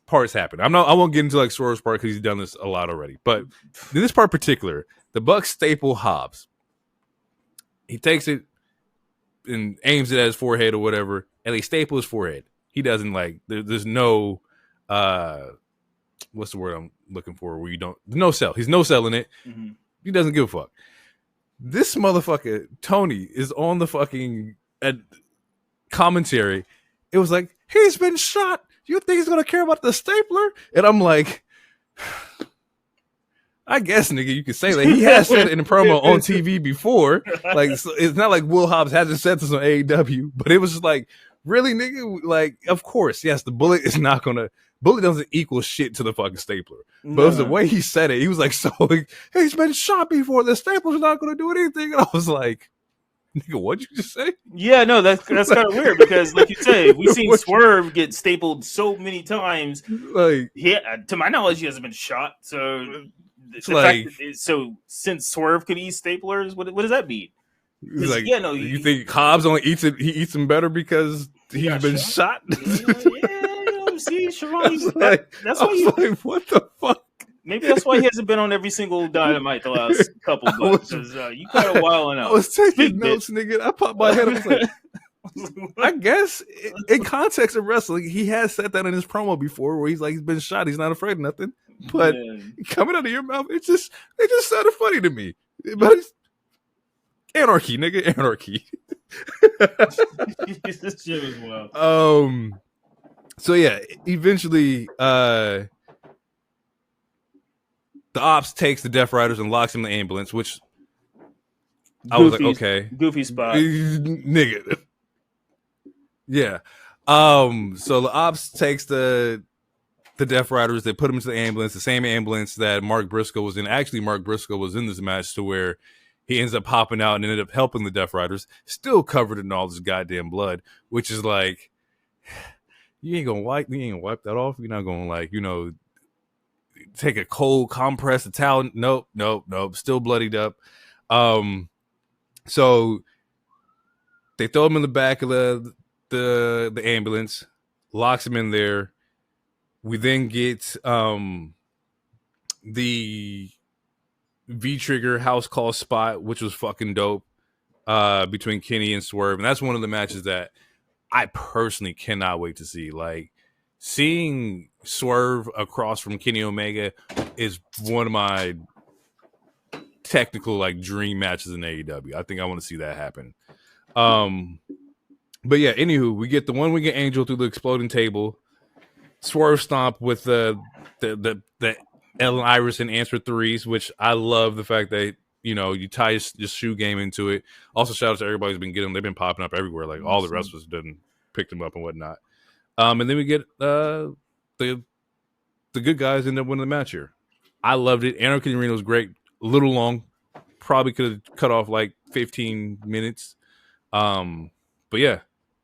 parts happen. I won't get into like Swerve's part because he's done this a lot already. But in this part in particular, the Bucks staple Hobbs. He takes it and aims it at his forehead or whatever, and they staple his forehead. He doesn't like. There's no what's the word I'm looking for? Where you don't no sell. He's no selling it. Mm-hmm. He doesn't give a fuck. This motherfucker, Toni, is on the fucking commentary. It was like, he's been shot. You think he's going to care about the stapler? And I'm like, I guess, nigga, you could say that. He has said it in a promo on TV before. Like, so it's not like Will Hobbs hasn't said this on AEW, but it was just like, really, nigga? Like, of course, yes, the bullet is not going to. Bullet doesn't equal shit to the fucking stapler. But it was the way he said it. He was like, so like, hey, he's been shot before. The stapler's not going to do anything. And I was like, nigga, what'd you just say? Yeah, no, that's kind of weird because, like you say, we've seen Swerve get stapled so many times. Like, to my knowledge, he hasn't been shot. So, so since Swerve could eat staplers, what does that mean? Like, yeah, no, you think Hobbs only eats it? He eats them better because he's been shot. See, Shirakawa, that's why you like, what the fuck? Maybe that's why he hasn't been on every single Dynamite the last couple months. Because you kind of wilding out. I was taking notes, nigga. I popped my head. I was like, I guess in context of wrestling, he has said that in his promo before, where he's like, he's been shot. He's not afraid of nothing. But coming out of your mouth, it just sounded funny to me. But it's anarchy, nigga, anarchy. This shit was wild. So yeah, eventually the Opps takes the Death Riders and locks him in the ambulance, which I was like, okay. Goofy spot. Nigga. Yeah. So the Opps takes the Death Riders, they put them into the ambulance, the same ambulance that Mark Briscoe was in. Actually, Mark Briscoe was in this match to where he ends up popping out and ended up helping the Death Riders, still covered in all this goddamn blood, which is like, you ain't gonna wipe that off. You're not gonna, like, take a cold compress, a towel. Nope. Still bloodied up. So they throw him in the back of the ambulance, locks him in there. We then get the V-Trigger house call spot, which was fucking dope, between Kenny and Swerve. And that's one of the matches that I personally cannot wait to see. Like, seeing Swerve across from Kenny Omega is one of my technical, like, dream matches in AEW. I think I want to see that happen. But yeah, anywho, we get the one we get Angel through the exploding table. Swerve stomp with the Ellen Iverson answer threes, which I love the fact that, you tie your shoe game into it. Also, shout out to everybody who's been getting them. They've been popping up everywhere. Like, all the wrestlers done picked them up and whatnot. And then we get the good guys end up winning the match here. I loved it. Anarchy in the Arena was great. A little long. Probably could have cut off like 15 minutes. But yeah,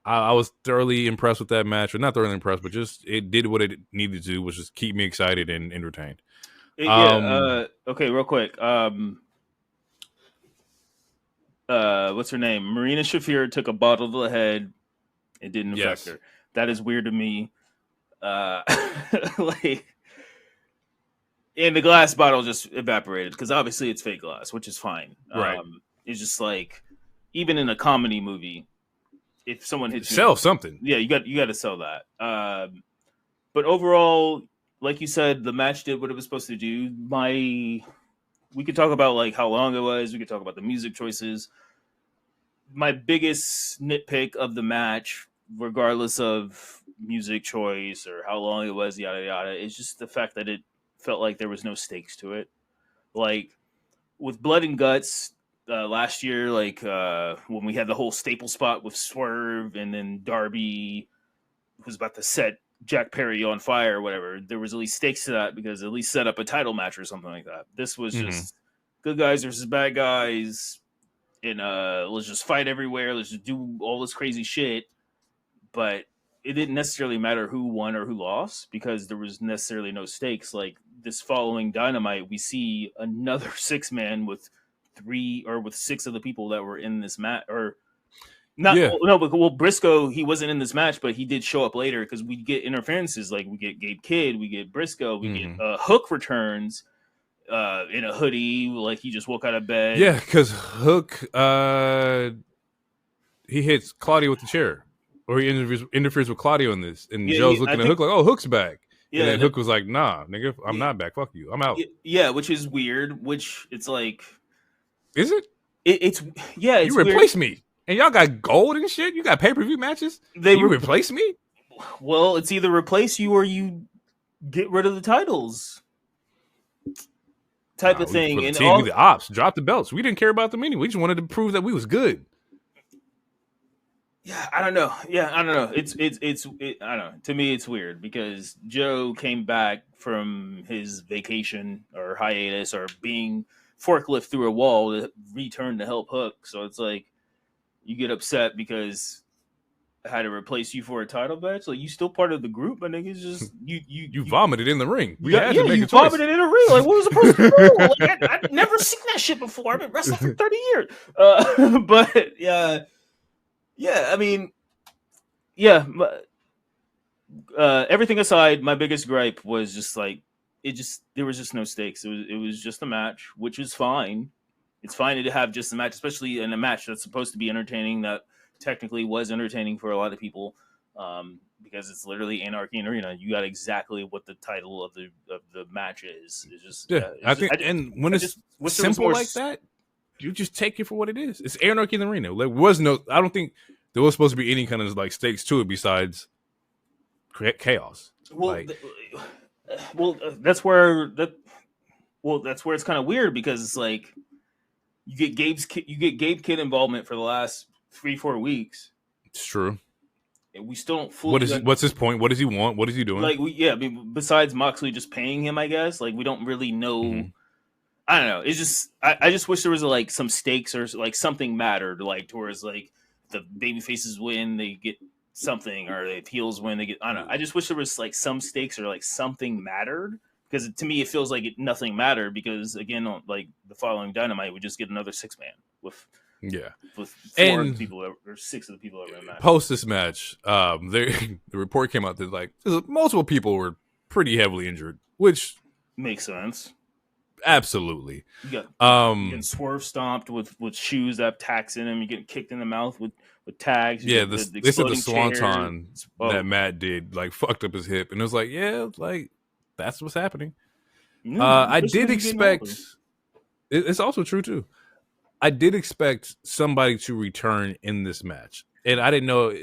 I was thoroughly impressed with that match. Or not thoroughly impressed, but just it did what it needed to do, which is keep me excited and entertained. Okay, real quick. What's her name? Marina Shafir took a bottle to the head. It didn't affect her. That is weird to me. Like, and the glass bottle just evaporated because obviously it's fake glass, which is fine. Right. It's just like, even in a comedy movie, if someone hits you, sell something. Yeah, you got to sell that. But overall, like you said, the match did what it was supposed to do. We could talk about like how long it was. We could talk about the music choices. My biggest nitpick of the match, regardless of music choice or how long it was, yada yada, is just the fact that it felt like there was no stakes to it. Like, with Blood and Guts, last year, like when we had the whole staple spot with Swerve, and then Darby was about to set Jack Perry on fire or whatever. There was at least stakes to that because at least set up a title match or something like that. This was just good guys versus bad guys, and let's just fight everywhere. Let's just do all this crazy shit. But it didn't necessarily matter who won or who lost because there was necessarily no stakes. Like this following Dynamite, we see another 6-man with 6 of the people that were in this match, or not. Yeah. No, but Briscoe, he wasn't in this match, but he did show up later because we get interferences. Like we get Gabe Kidd, we get Briscoe, we get Hook returns in a hoodie, like he just woke out of bed. Yeah, because Hook, he hits Claudio with the chair. Or he interferes with Claudio in this. And Joe's looking at Hook like, oh, Hook's back. Yeah, and then Hook was like, nah, nigga, I'm not back. Fuck you. I'm out. Yeah, which is weird. Which it's like... Is it? It's you replaced me. And y'all got gold and shit? You got pay-per-view matches? You replace me? Well, it's either replace you or you get rid of the titles. Type of thing. And the Opps, drop the belts. We didn't care about them anyway. We just wanted to prove that we was good. Yeah, I don't know. I don't know. I don't know. To me, it's weird because Joe came back from his vacation or hiatus or being forklift through a wall to return to help Hook. So it's like you get upset because I had to replace you for a title match. Like you still part of the group, but nigga, it's just you vomited in the ring. We had to make a choice. You vomited in the ring. Like what was supposed to do? Like I've never seen that shit before. I've been wrestling for 30 years. But yeah. Yeah, I mean, everything aside, my biggest gripe was just like there was just no stakes. It was just a match, which is fine. It's fine to have just a match, especially in a match that's supposed to be entertaining. That technically was entertaining for a lot of people, because it's literally Anarchy in the Arena. You got exactly what the title of the match is. It's just when it's simple like that. You just take it for what it is. It's Anarchy in the Arena. There was I don't think there was supposed to be any kind of like stakes to it besides chaos. Well, that's where it's kind of weird because it's like you get Gabe Kidd involvement for the last 3-4 weeks. It's true. And we still don't fully. What's his point? What does he want? What is he doing? Like I mean, besides Moxley just paying him, I guess like we don't really know. Mm-hmm. I don't know. It's just I just wish there was like some stakes or like something mattered, like towards like the baby faces win, they get something, or if heels win, they get. I don't know. I just wish there was like some stakes or like something mattered because to me it feels like nothing mattered because again, like the following Dynamite, we just get another 6-man with 4 of the people or 6 of the people that were in the match. Post this match, the report came out that like multiple people were pretty heavily injured, which makes sense. Absolutely. You getting Swerve stomped with shoes that have tacks in them. You getting kicked in the mouth with tags. Yeah, they said the swanton that Matt did like fucked up his hip, and it was like, yeah, like that's what's happening. I did expect. It's also true too. I did expect somebody to return in this match, and I didn't know.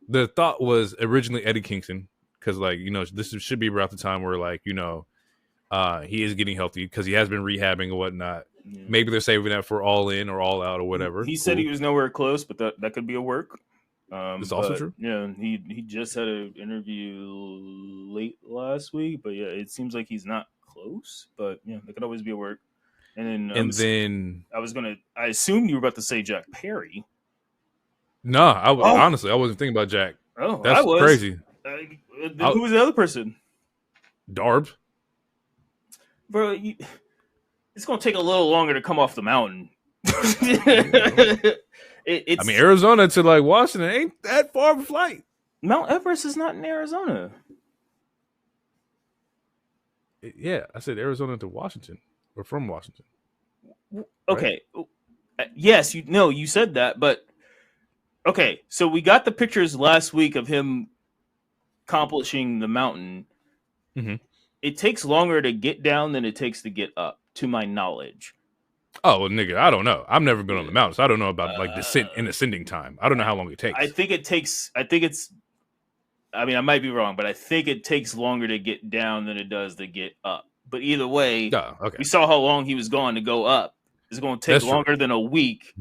The thought was originally Eddie Kingston because, like, this should be about the time where, like, he is getting healthy because he has been rehabbing and whatnot. Yeah. Maybe they're saving that for All In or All Out or whatever. He said he was nowhere close, but that could be a work. It's also true. Yeah, he just had an interview late last week, but yeah, it seems like he's not close. But yeah, that could always be a work. And then I assumed you were about to say Jack Perry. No, honestly, I wasn't thinking about Jack. Oh, that's crazy. Who was the other person? Darb. Bro, it's going to take a little longer to come off the mountain. Arizona to like Washington ain't that far of a flight. Mount Everest is not in Arizona. Yeah, I said Arizona to Washington. Or from Washington. Okay. Right? Yes, you said that, but okay, so we got the pictures last week of him accomplishing the mountain. Mm-hmm. It takes longer to get down than it takes to get up, to my knowledge. Oh, well, nigga, I don't know. I've never been on the mountain, so I don't know about like descent and ascending time. I don't know how long it takes. I might be wrong, but I think it takes longer to get down than it does to get up. But either way, okay. We saw how long he was going to go up. it's going to take That's longer than a week.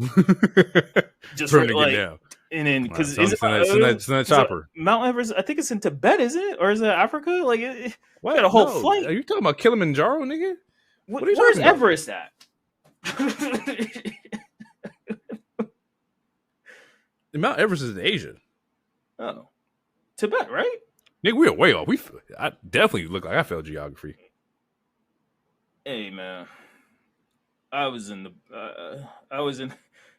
Just for for him to like, get down. and then because It's that chopper. Mount Everest, I think it's in Tibet, isn't it, or is it Africa? Like, What? got a whole No. flight. Are you talking about Kilimanjaro, nigga? What are you Where's talking about? Everest at? Mount Everest is in Asia. Oh, Tibet, right? Nigga, we are way off. I definitely look like I failed geography. Hey, man, I was in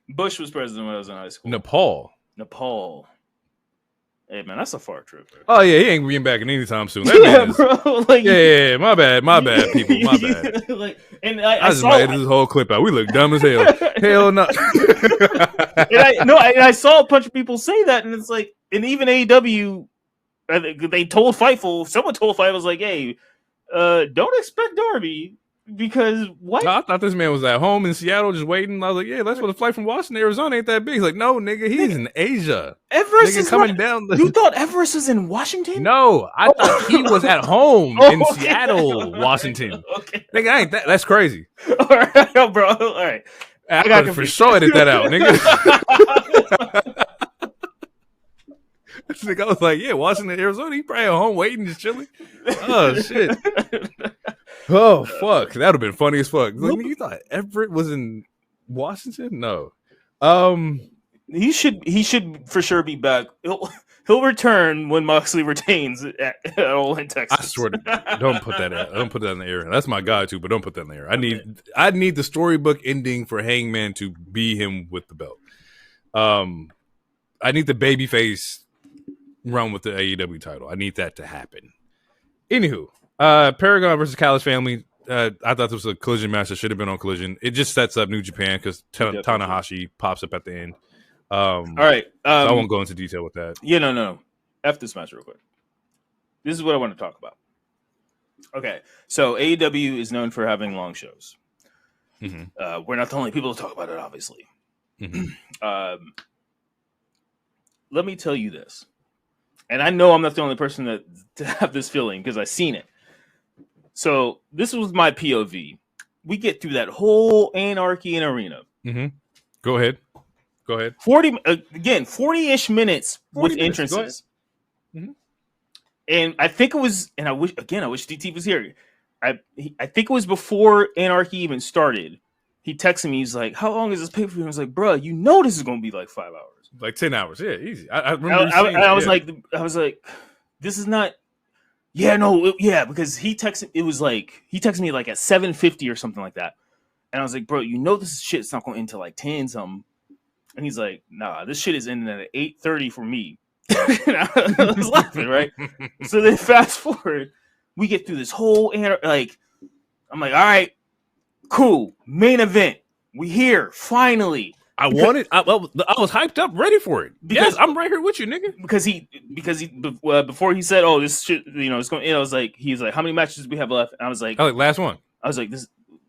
Bush was president when I was in high school. Nepal. Hey, man, that's a far trip, bro. Oh yeah, he ain't being back in anytime soon. That man is, bro. Like, yeah, my bad, people, my bad. Like, and I just saw might edit this whole clip out. We look dumb as hell. Hell no. and I saw a bunch of people say that, and it's like, and even AEW, they told Fightful. Someone told Fightful, was like, "Hey, don't expect Darby." Because what? No, I thought this man was at home in Seattle just waiting. I was like, yeah, that's what the flight from Washington to Arizona ain't that big. He's like, no, nigga, he's in Asia. Everest nigga is coming down. You thought Everest was in Washington? No, I thought he was at home in Seattle, Washington. Okay. Nigga, I ain't that. That's crazy. All right, bro. All right. I got for sure edit that out, nigga. I was like, yeah, Washington, Arizona. He probably at home waiting, just chilling. Oh shit. Oh fuck, that would have been funny as fuck. Like, you thought Everett was in Washington? No. He should for sure be back. He'll return when Moxley retains at All in Texas. I swear to God, don't put that in the air. That's my guy too, but don't put that in the air. I need the storybook ending for Hangman to be him with the belt. I need the babyface run with the AEW title. I need that to happen. Anywho. Paragon versus Callis family. I thought this was a collision match that should have been on Collision. It just sets up New Japan because Tanahashi pops up at the end. All right. So I won't go into detail with that. Yeah, no. F this match real quick. This is what I want to talk about. Okay, so AEW is known for having long shows. Mm-hmm. We're not the only people to talk about it, obviously. Mm-hmm. Let me tell you this. And I know I'm not the only person to have this feeling because I've seen it. So this was my POV. We get through that whole Anarchy in Arena. Mm-hmm. Go ahead. 40-ish minutes 40 with minutes. entrances. Mm-hmm. And I think it was, and I wish DT was here. I think it was before Anarchy even started. He texted me. He's like, "How long is this pay-per-view?" I was like, "Bro, you know this is going to be like 5 hours, like 10 hours." Yeah, easy. I was like, this is not. Yeah, no, because he texted me like at 7:50 or something like that, and I was like, "Bro, you know this shit's not going to end till like 10 something." And he's like, "Nah, this shit is ending at 8:30 for me." And I was laughing, right? So then fast forward, we get through this whole I'm like, all right, cool, main event, we here finally. I was hyped up, ready for it. Because I'm right here with you, nigga. Because he before he said, "Oh, this shit, it's going." I was like, he's like, "How many matches do we have left?" And I was like, last one. I was like,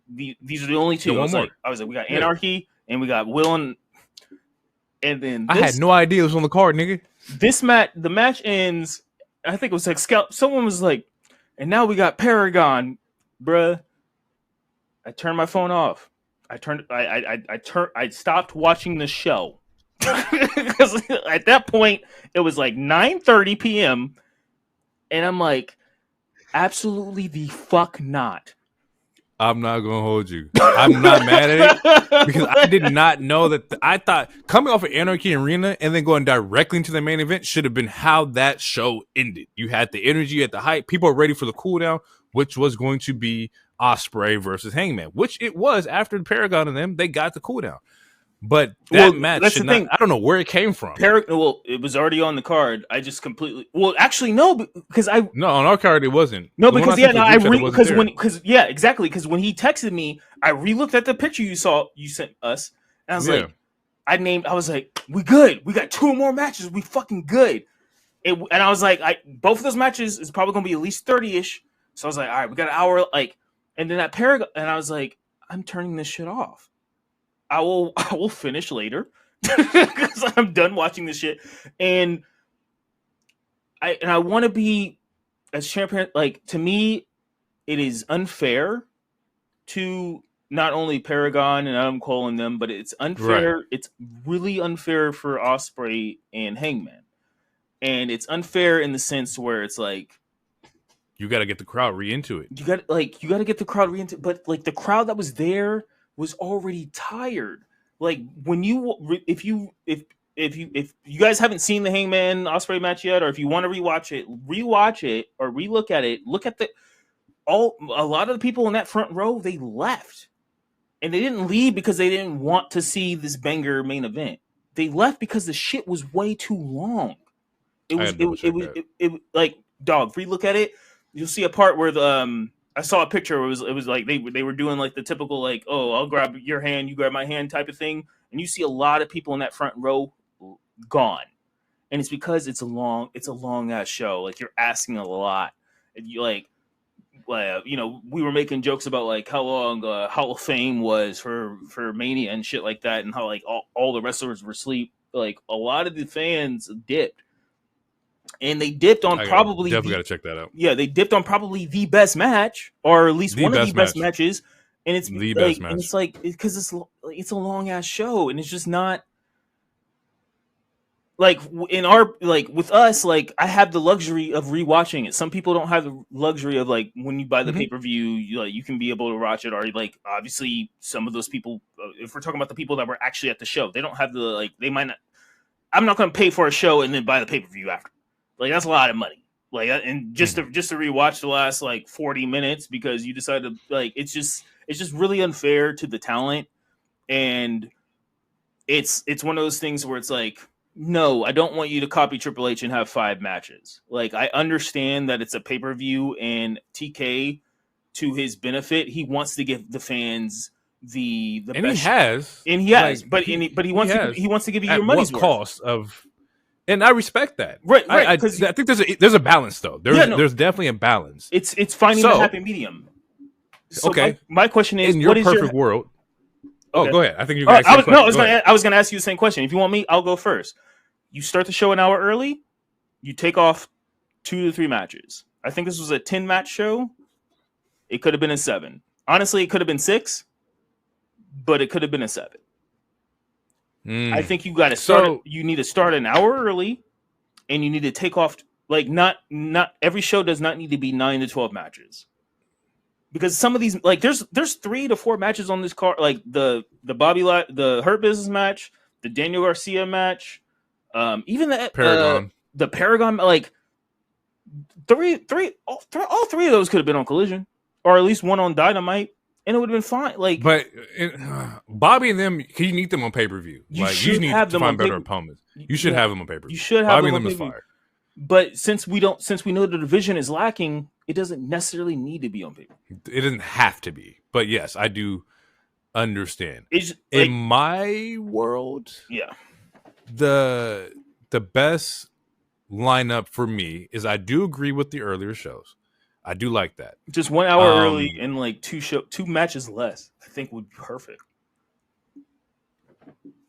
these are the only two. I was like, we got Anarchy and we got Willow, and then I had no idea it was on the card, nigga. The match ends. I think it was like someone was like, and now we got Paragon, bruh. I turned my phone off. I stopped watching the show because at that point it was like 9:30 p.m. and I'm like, absolutely the fuck not. I'm not gonna hold you. I'm not mad at it because I did not know that. I thought coming off of Anarchy Arena and then going directly into the main event should have been how that show ended. You had the energy, you had the hype. People are ready for the cooldown, which was going to be Ospreay versus Hangman, which it was after the Paragon and them. They got the cooldown, but that match should not. I don't know where it came from. It was already on the card. I just completely. Well, actually, no, because on our card it wasn't. No, because exactly. Because when he texted me, I re-looked at the picture you sent us, and I was like, I was like, we good. We got 2 more matches. We fucking good. And I was like, both of those matches is probably gonna be at least 30-ish. So I was like, all right, we got an hour, and then that Paragon, and I was like, I'm turning this shit off. I will finish later because I'm done watching this shit, and I want to be as transparent. Like, to me, it is unfair to not only Paragon and I'm calling them, but it's unfair. Right. It's really unfair for Ospreay and Hangman, and it's unfair in the sense where it's like you got to get the crowd into it. You got to get the crowd into, but like the crowd that was there was already tired. Like when if you guys haven't seen the Hangman Ospreay match yet, or if you want to rewatch it or relook at it, look at a lot of the people in that front row, they left. And they didn't leave because they didn't want to see this banger main event. They left because the shit was way too long. It was like, dog, relook at it. You'll see a part where I saw a picture where it was like they were doing like the typical like, oh, I'll grab your hand, you grab my hand type of thing. And you see a lot of people in that front row gone. And it's because it's a long ass show. Like you're asking a lot. And you like, we were making jokes about like how long Hall of Fame was for Mania and shit like that, and how like all the wrestlers were asleep. Like a lot of the fans dipped, and they dipped on definitely got to check that out. Yeah, they dipped on probably the best match, or at least one of the best matches, and it's the best match. And it's like because it's a long ass show, and it's just not. Like in our with us, like I have the luxury of rewatching it. Some people don't have the luxury of like when you buy the pay-per-view, you can be able to watch it. Or like obviously some of those people, if we're talking about the people that were actually at the show, they don't have the they might not. I'm not going to pay for a show and then buy the pay-per-view after. Like that's a lot of money. Like and just to rewatch the last like 40 minutes because you decided like it's just really unfair to the talent, and it's one of those things where it's like. No, I don't want you to copy Triple H and have 5 matches. Like, I understand that it's a pay-per-view and TK, to his benefit, he wants to give the fans the and best. He has. But he wants to give you your money's worth. Cost of, and I respect that. Right. I think there's a balance though. There's definitely a balance. It's finding the happy medium. So okay. My question is, in your perfect world. Oh, okay. Go ahead. I think you're going to ask I was going to ask you the same question. If you want me, I'll go first. You start the show an hour early. You take off 2 to 3 matches. I think this was a 10-match show. It could have been a 7. Honestly, it could have been 6, but it could have been a 7. I think you got to start. You need to start an hour early, and you need to take off. Like not every show does not need to be 9 to 12 matches. Because some of these, like, there's 3 to 4 matches on this card, like the Hurt Business match, the Daniel Garcia match, even the Paragon, like all three of those could have been on Collision, or at least one on Dynamite, and it would have been fine. Like, but Bobby and them, you need them on pay-per-view. You need to find better opponents. You should have them on pay-per-view. You should have Bobby them and them is fire. But since we know the division is lacking, it doesn't necessarily need to be on paper. It doesn't have to be. But yes, I do understand. In my world, yeah, the best lineup for me is I do agree with the earlier shows. I do like that. Just 1 hour early and like 2 matches less, I think would be perfect.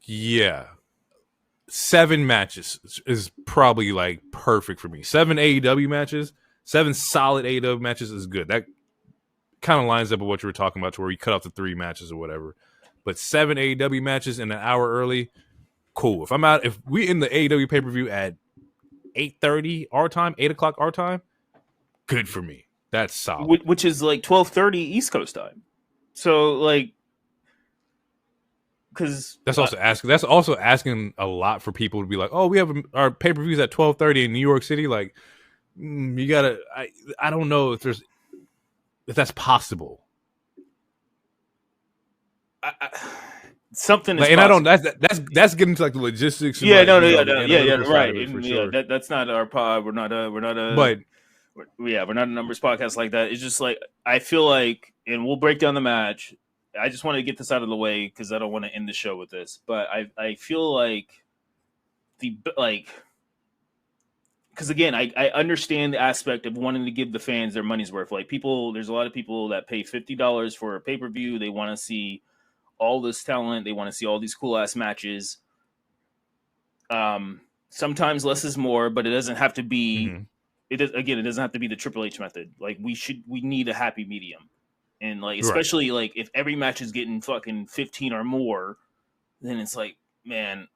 Yeah. 7 matches is probably like perfect for me. 7 AEW matches, 7 solid AEW matches is good. That kind of lines up with what you were talking about, to where you cut off the 3 matches or whatever. But 7 AEW matches in an hour early, cool. If we in the AEW pay-per-view at 8:30 our time, 8 o'clock our time, good for me. That's solid. Which is like 12:30 East Coast time. So like, because that's also asking a lot for people to be like, oh, we have our pay-per-views at 12:30 in New York City. Like, you gotta. I don't know if that's possible. Something is like, and possible. I don't. That's getting to like the logistics. Yeah, right. That's not our pod. We're not a numbers podcast like that. It's just like, I feel like, and we'll break down the match. I just want to get this out of the way because I don't want to end the show with this. But I feel like because again, I understand the aspect of wanting to give the fans their money's worth. Like, there's a lot of people that pay $50 for a pay-per-view. They want to see all this talent. They want to see all these cool ass matches. Sometimes less is more, but it doesn't have to be. It doesn't have to be the Triple H method. Like, we need a happy medium. And like, especially like if every match is getting fucking 15 or more, then it's like, man,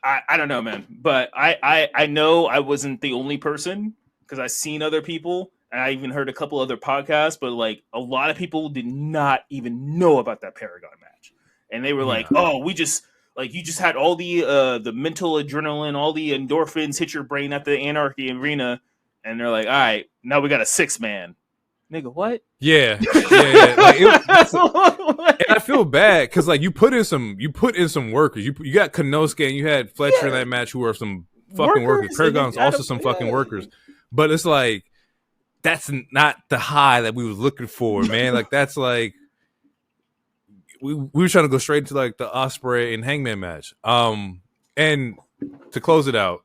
I don't know, man. But I know I wasn't the only person because I seen other people and I even heard a couple other podcasts, but like a lot of people did not even know about that Paragon match. And they were like, oh, we just like you just had all the mental adrenaline, all the endorphins hit your brain at the Anarchy Arena, and they're like, all right, now we got a 6-man. Nigga, what? Yeah. Like, and I feel bad because like you put in some workers. You got Konosuke and you had Fletcher in that match who are some fucking workers. Paragon's also some fucking workers. But it's like that's not the high that we was looking for, man. Like that's like we were trying to go straight to like the Ospreay and Hangman match. And to close it out,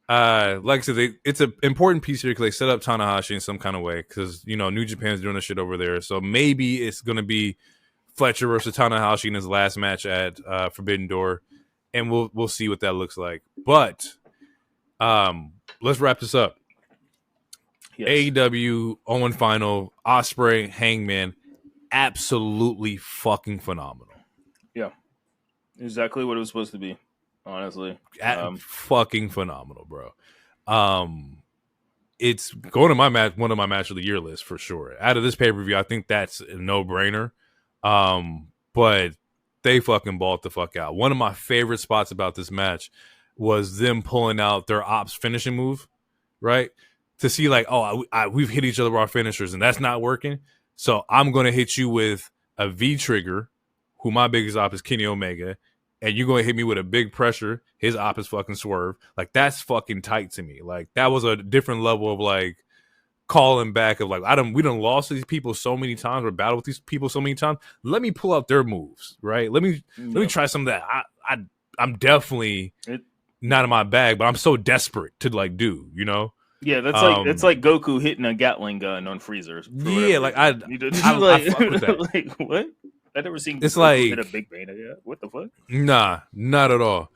like I said, it's an important piece here because they set up Tanahashi in some kind of way because New Japan's doing this shit over there. So maybe it's gonna be Fletcher versus Tanahashi in his last match at Forbidden Door, and we'll see what that looks like. But let's wrap this up. Yes. AEW Owen Final, Ospreay, Hangman, absolutely fucking phenomenal. Yeah, exactly what it was supposed to be. Honestly, fucking phenomenal, bro. It's going to one of my match of the year list for sure. Out of this pay-per-view, I think that's a no-brainer. But they fucking balled the fuck out. One of my favorite spots about this match was them pulling out their Opps finishing move, right? To see like, we've hit each other with our finishers and that's not working. So I'm going to hit you with a V-trigger, who my biggest op is Kenny Omega, and you're going to hit me with a big pressure. His op is fucking Swerve. Like, that's fucking tight to me. Like, that was a different level of, like, calling back of, like, we done lost to these people so many times or battled with these people so many times. Let me pull out their moves, right? Let me try some of that. I'm definitely not in my bag, but I'm so desperate to, like, do, Yeah, that's like Goku hitting a Gatling gun on Frieza. Yeah, like, I fuck with that. Like, what? I never seen it's like hit a big bane yet. What the fuck? Nah, not at all.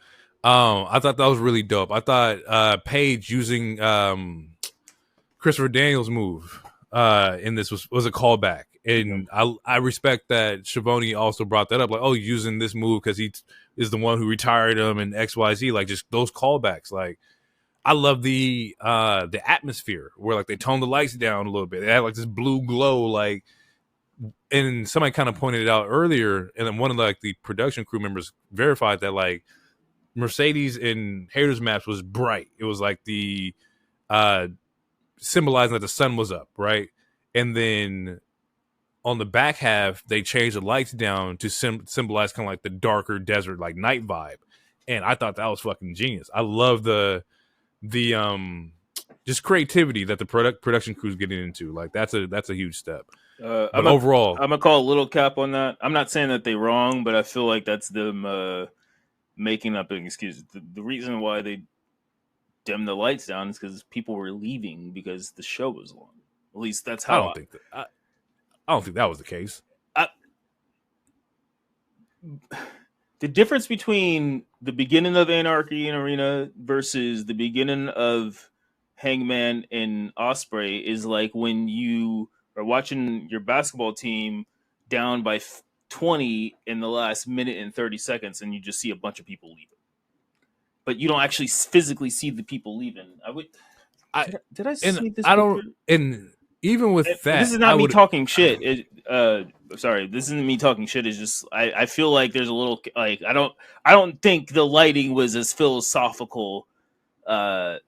I thought that was really dope. I thought Paige using Christopher Daniels' move in this was a callback, and I respect that Schiavone also brought that up. Like, using this move because he is the one who retired him and XYZ. Like, just those callbacks. Like, I love the atmosphere where like they toned the lights down a little bit. They had like this blue glow, like. And somebody kind of pointed it out earlier, and then one of the production crew members verified that like Mercedes in Hayter's match was bright. It was like the symbolizing that the sun was up, right? And then on the back half, they changed the lights down to symbolize kind of like the darker desert, like night vibe. And I thought that was fucking genius. I love the just creativity that the production crew's getting into. Like that's a huge step. But overall, I'm gonna call a little cap on that. I'm not saying that they're wrong, but I feel like that's them making up an excuse. The reason why they dimmed the lights down is because people were leaving because the show was long. At least that's how. I don't think that was the case. The difference between the beginning of Anarchy in Arena versus the beginning of Hangman and Ospreay is like when you are watching your basketball team down by 20 in the last minute and 30 seconds, and you just see a bunch of people leaving. But you don't actually physically see the people leaving. Did I see this? I don't. And even with that, this is not me talking shit. Sorry, this isn't me talking shit. It's just I feel like there's a little like I don't think the lighting was as philosophical. To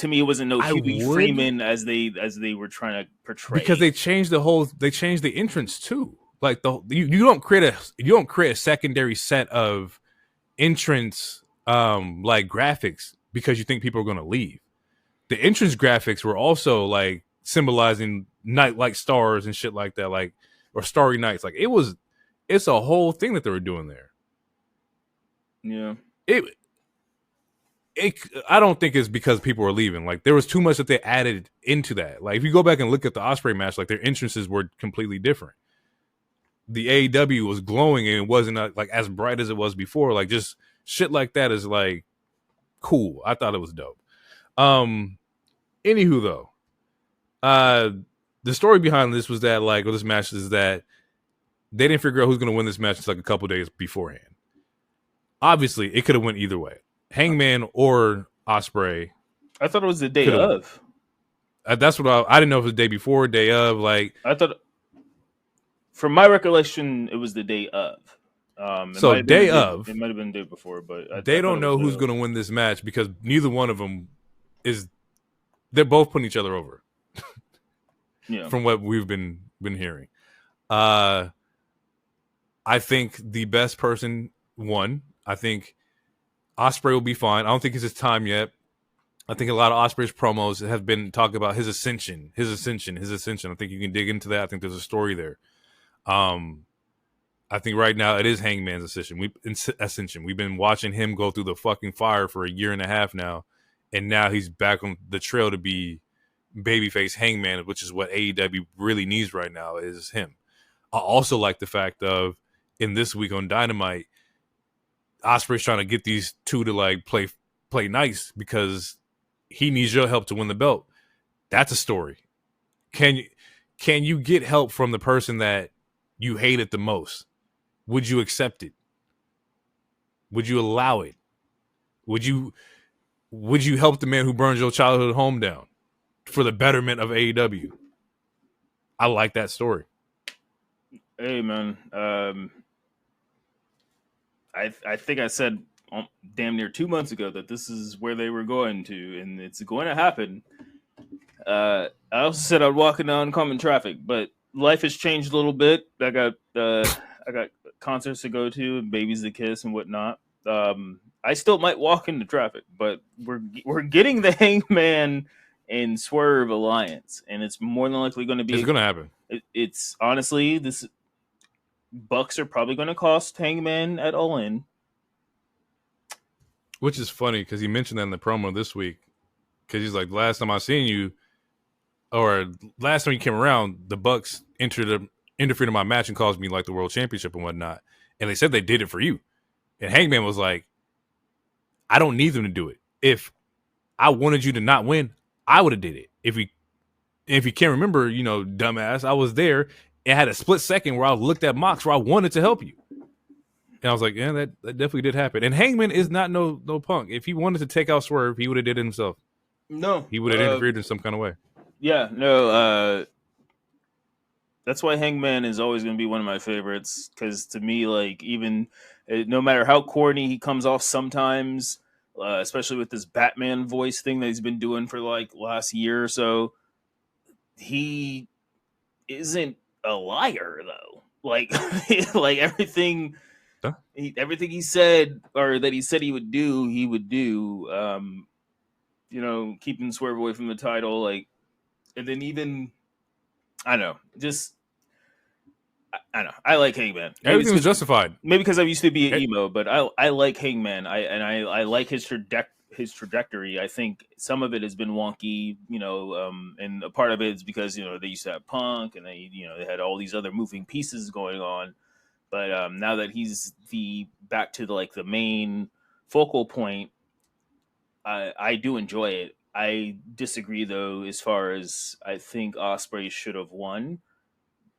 me, it wasn't no Huey Freeman as they were trying to portray, because they changed the entrance too. Like you don't create a secondary set of entrance like graphics because you think people are going to leave. The entrance graphics were also like symbolizing night like stars and shit like that, like or starry nights. Like it's a whole thing that they were doing there. Yeah. I don't think it's because people were leaving. Like there was too much that they added into that. Like if you go back and look at the Ospreay match, like their entrances were completely different. The AEW was glowing and it wasn't like as bright as it was before. Like just shit like that is like cool. I thought it was dope. Anywho though, the story behind this was that like, this match is that they didn't figure out who's going to win this match until like a couple days beforehand. Obviously, it could have went either way. Hangman or Ospreay. I thought it was the day of. That's what I didn't know if it was the day before, day of. Like, I thought, from my recollection, it was the day of. So day of. It might have been the day before, but they don't know who's going to win this match because neither one of them is. They're both putting each other over. Yeah. From what we've been hearing, I think the best person won. I think Ospreay will be fine. I don't think it's his time yet. I think a lot of Ospreay's promos have been talking about his ascension. I think you can dig into that. I think there's a story there. I think right now it is Hangman's ascension. We've been watching him go through the fucking fire for a year and a half now, and now he's back on the trail to be babyface Hangman, which is what AEW really needs right now, is him. I also like the fact of, in this week on Dynamite, Ospreay's trying to get these two to like play nice because he needs your help to win the belt. That's a story. Can you get help from the person that you hated the most? Would you accept it? Would you allow it? Would you help the man who burned your childhood home down for the betterment of AEW? I like that story. Hey, man. I think I said damn near 2 months ago that this is where they were going to, and it's going to happen. I also said I'd walk in oncoming traffic, but life has changed a little bit. I got concerts to go to, and babies to kiss, and whatnot. I still might walk into traffic, but we're getting the Hangman and Swerve alliance, and it's more than likely going to be. It's going to happen. It's honestly, this bucks are probably going to cost Hangman at All In. Which is funny because he mentioned that in the promo this week. Because he's like, last time I seen you, or last time you came around, the Bucks interfered in my match and caused me like the world championship and whatnot. And they said they did it for you. And Hangman was like, I don't need them to do it. If I wanted you to not win, I would have did it. If you can't remember, dumbass, I was there. It had a split second where I looked at Mox where I wanted to help you. And I was like, yeah, that definitely did happen. And Hangman is not no punk. If he wanted to take out Swerve, he would have did it himself. No. He would have interfered in some kind of way. Yeah, no. That's why Hangman is always going to be one of my favorites. Because to me, like, even no matter how corny he comes off sometimes, especially with this Batman voice thing that he's been doing for like last year or so, he isn't a liar though. Like everything, everything he said or that he said he would do, he would do. Keeping Swerve away from the title, like, and then even I don't know, just I don't know. I like Hangman. Everything was justified. Maybe because I used to be an emo, but I like Hangman. I like his trajectory. I think some of it has been wonky, and a part of it is because they used to have Punk and they had all these other moving pieces going on. But now that he's back to the main focal point, I do enjoy it. I disagree though, as far as I think Ospreay should have won,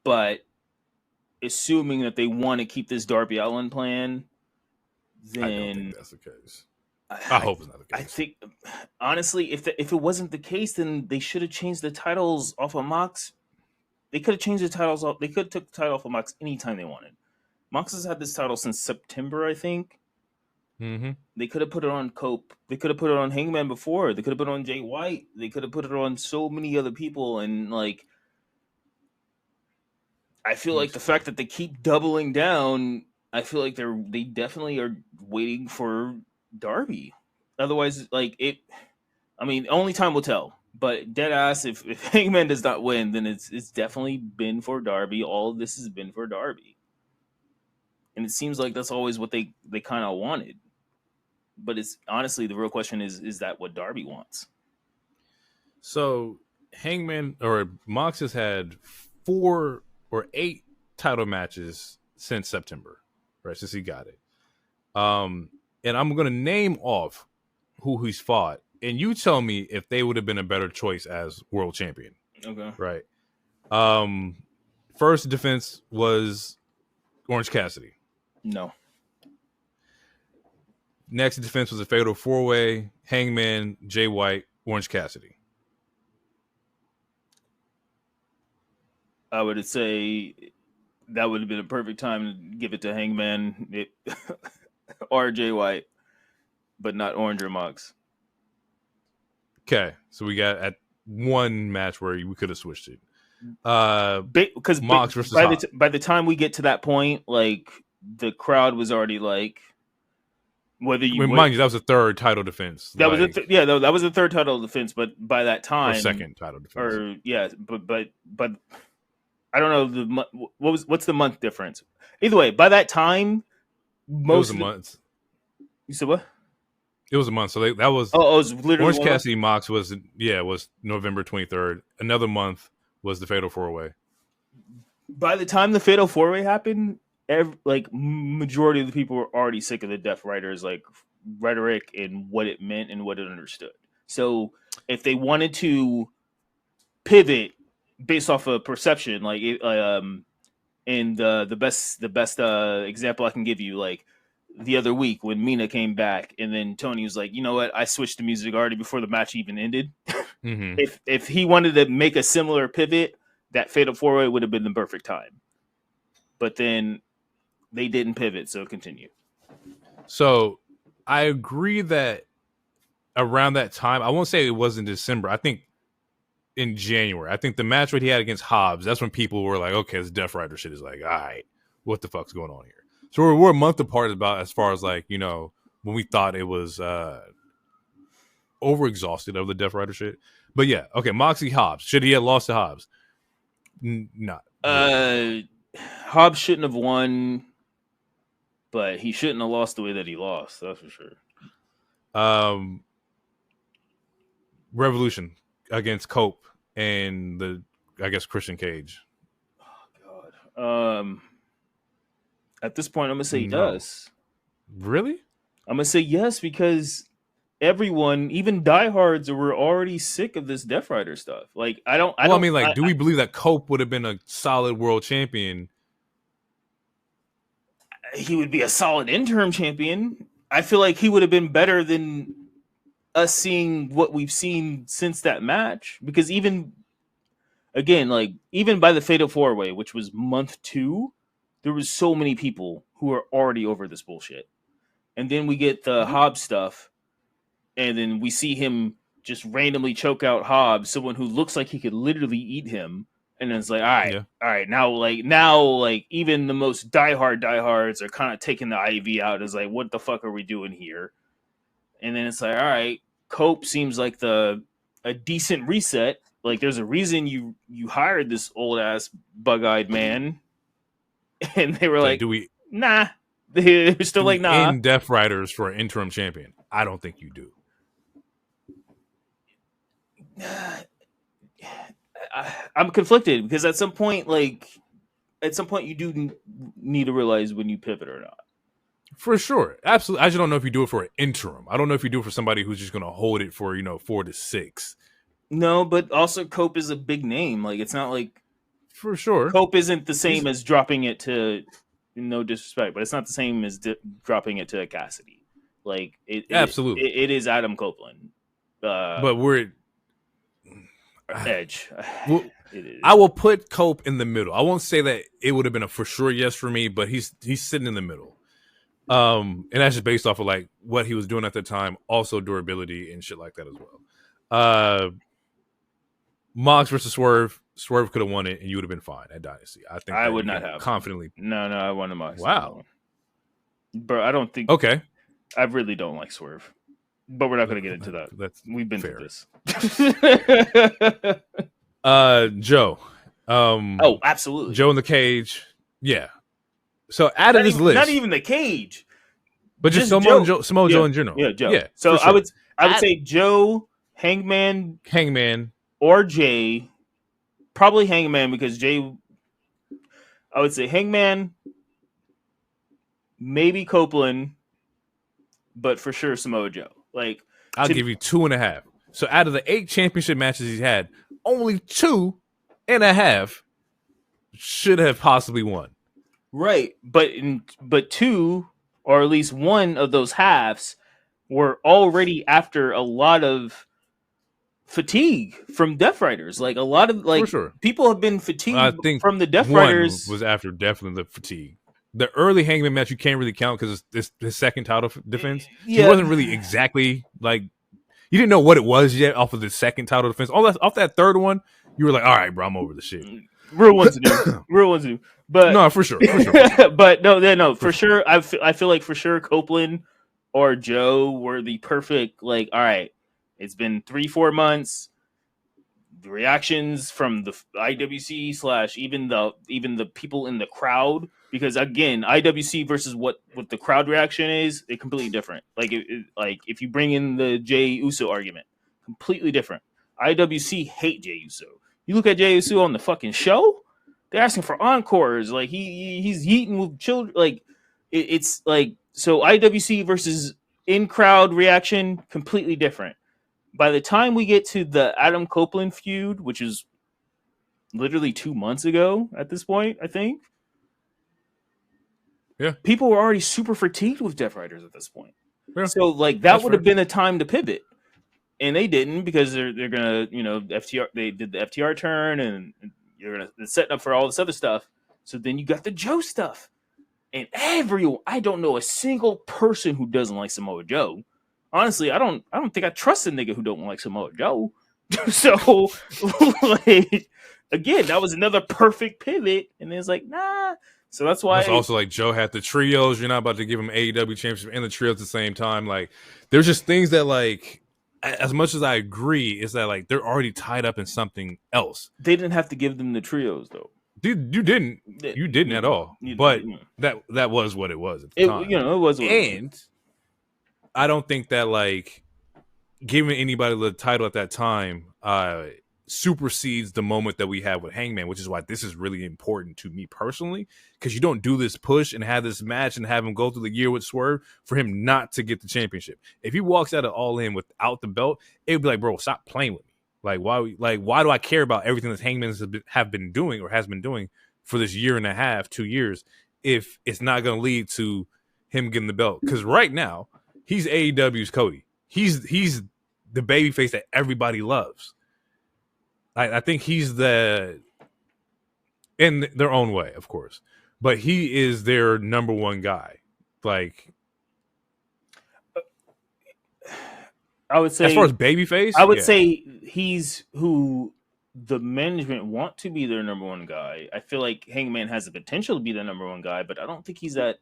but assuming that they want to keep this Darby Allin plan, then I don't think that's the case. I hope it's not the case. I think, honestly, if it wasn't the case, then they should have changed the titles off of Mox. They could have changed the titles off. They could have took the title off of Mox anytime they wanted. Mox has had this title since September, I think. Mm-hmm. They could have put it on Cope. They could have put it on Hangman before. They could have put it on Jay White. They could have put it on so many other people. And I feel like the fact that they keep doubling down, I feel like they definitely are waiting for Darby. Otherwise, only time will tell. But dead ass, if Hangman does not win, then it's definitely been for Darby. All of this has been for Darby. And it seems like that's always what they kind of wanted. But it's honestly, the real question is that what Darby wants? So Hangman or Mox has had 4 or 8 title matches since September, right? Since he got it. And I'm going to name off who he's fought. And you tell me if they would have been a better choice as world champion. Okay. Right. First defense was Orange Cassidy. No. Next defense was a fatal 4-way, Hangman, Jay White, Orange Cassidy. I would say that would have been a perfect time to give it to Hangman or Jay White, but not Orange or Mox. Okay, so we got at one match where we could have switched it. Because Mox versus by the time we get to that point, like the crowd was already like, whether you mind you, that was a third title defense. That was that was the third title defense, but by that time, or second title defense. But I don't know what's the month difference. Either way, by that time, most it was a month. You said what? It was a month, so that was. Oh, it was literally Orange Cassidy Mox was November 23rd. Another month was the Fatal 4-Way. By the time the Fatal 4-Way happened, majority of the people were already sick of the Death Riders like rhetoric and what it meant and what it understood. So if they wanted to pivot based off of perception, and the best example I can give you, like the other week when Mina came back and then Toni was like, you know what, I switched the music already before the match even ended. Mm-hmm. If he wanted to make a similar pivot, that Fatal 4-Way would have been the perfect time. But then they didn't pivot, so continue. So I agree that around that time, I won't say it was in December. I think in January. I think the match that he had against Hobbs, that's when people were like, okay, this Death Rider shit is like, all right, what the fuck's going on here? So we're a month apart about as far as like, you know, when we thought it was overexhausted of the Death Rider shit. But yeah, okay, Moxie Hobbs. Should he have lost to Hobbs? Not. Hobbs shouldn't have won, but he shouldn't have lost the way that he lost. That's for sure. Revolution against Cope and Christian Cage. Oh God. At this point, I'm gonna say yes. Really? I'm gonna say yes because everyone, even diehards, were already sick of this Death Rider stuff. Like, do we believe that Cope would have been a solid world champion? He would be a solid interim champion. I feel like he would have been better than us seeing what we've seen since that match. Because even by the Fatal 4-Way, which was month 2, there was so many people who are already over this bullshit. And then we get the Hobbs stuff. And then we see him just randomly choke out Hobbs, someone who looks like he could literally eat him. And then it's like, all right, now, even the most diehards are kind of taking the IV out. It's like, what the fuck are we doing here? And then it's like, all right, Cope seems like a decent reset. Like, there's a reason you hired this old ass bug-eyed man. And they were like, nah. They're still like, nah. In Death Riders for an interim champion. I don't think you do. I'm conflicted because at some point you do need to realize when you pivot or not. For sure. Absolutely. I just don't know if you do it for an interim. I don't know if you do it for somebody who's just going to hold it for, 4 to 6. No, but also Cope is a big name. Like, it's not like, for sure, Cope isn't the same as dropping it to, no disrespect, but it's not the same as dropping it to Cassidy. Like, absolutely, it is Adam Copeland. But we're Edge. Well, I will put Cope in the middle. I won't say that it would have been a for sure yes for me, but he's sitting in the middle. And that's just based off of like what he was doing at the time, also durability and shit like that as well. Mox versus Swerve. Swerve could have won it, and you would have been fine at Dynasty. I think I would not have confidently. No, I wanted Mox. Wow, bro, I don't think. Okay, I really don't like Swerve. But we're not going to get into that. We've been through this. Joe. Oh, absolutely. Joe in the cage. Yeah. So out of this list, not even the cage, but just Samoa Joe in general. Yeah, Joe. Yeah. So sure. I would say Joe, Hangman, or Jay. Probably Hangman because Jay. I would say Hangman, maybe Copeland, but for sure Samoa Joe. Like, I'll give you 2.5. So out of the 8 championship matches he's had, only 2 and a half should have possibly won. Right, but two, or at least one of those halves, were already after a lot of fatigue from Death Riders. Like a lot of For sure. people have been fatigued I think from the Death one Riders. was after definitely the fatigue. The early Hangman match you can't really count because it's his second title defense. Yeah. He wasn't really exactly like you didn't know what it was yet off of the second title defense. Off that third one, you were like, all right, bro, I'm over the shit. Real ones to do. Real ones to do. But no, for sure. But no, for sure. I feel like for sure Copeland or Joe were the perfect, like, all right, it's been 3-4 months. The reactions from the IWC / even the people in the crowd, because again, IWC versus what the crowd reaction is, they're completely different. Like like if you bring in the Jey Uso argument, completely different. IWC hate Jey Uso. You look at Jey Uso on the fucking show, they're asking for encores. Like he's eating with children. Like it's like, so IWC versus in crowd reaction, completely different. By the time we get to the Adam Copeland feud, which is literally 2 months ago at this point, I think. Yeah. People were already super fatigued with Death Riders at this point. Yeah. So like that would have been a time to pivot. And they didn't, because they're gonna, FTR, they did the FTR turn, and they're setting up for all this other stuff. So then you got the Joe stuff. And I don't know a single person who doesn't like Samoa Joe. Honestly, I don't think I trust a nigga who don't like Samoa Joe. So, like, again, that was another perfect pivot, and it's like, nah. So that's why. It's also like Joe had the trios. You're not about to give him AEW championship and the trios at the same time. Like, there's just things that, like, as much as I agree, is that like they're already tied up in something else. They didn't have to give them the trios, though. Dude, you didn't at all. But that was what it was at the time. It was. And I don't think that like giving anybody the title at that time supersedes the moment that we have with Hangman, which is why this is really important to me personally, because you don't do this push and have this match and have him go through the year with Swerve for him not to get the championship. If he walks out of All In without the belt, it would be like, bro, stop playing with me. Like, why do I care about everything that Hangman have been doing or has been doing for this year and a half, 2 years, if it's not going to lead to him getting the belt? Because right now, he's AEW's Cody. He's the babyface that everybody loves. I think he's in their own way, of course, but he is their number one guy. Like, I would say, as far as babyface, I would say he's who the management want to be their number one guy. I feel like Hangman has the potential to be the number one guy, but I don't think he's that.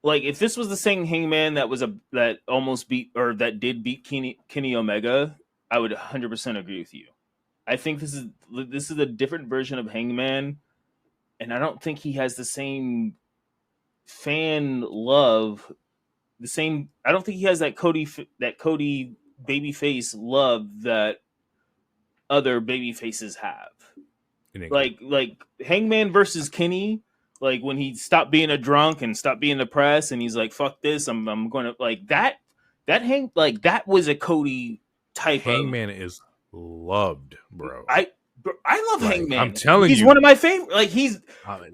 Like, if this was the same Hangman that almost beat, or that did beat Kenny Omega, I would 100% agree with you. I think this is a different version of Hangman, and I don't think he has the same fan love. I don't think he has that Cody babyface love that other babyfaces have. Like Hangman versus Kenny, like when he stopped being a drunk and stopped being depressed, and he's like, "Fuck this, I'm going to," like that was a Cody type. Hangman is loved, bro. I love Hangman. I'm telling you, he's one of my favorite. Like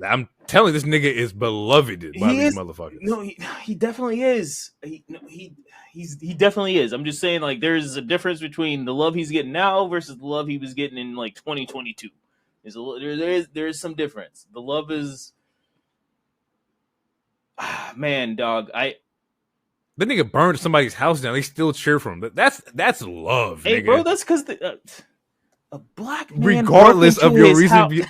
I'm telling you, this nigga is beloved by these motherfuckers. No, he definitely is. He definitely is. I'm just saying, like, there's a difference between the love he's getting now versus the love he was getting in like 2022. There is some difference. The love is, man, dog. The nigga burned somebody's house down. They still cheer for him. That's love. Hey, nigga. Bro, that's because a black man, regardless of your reason,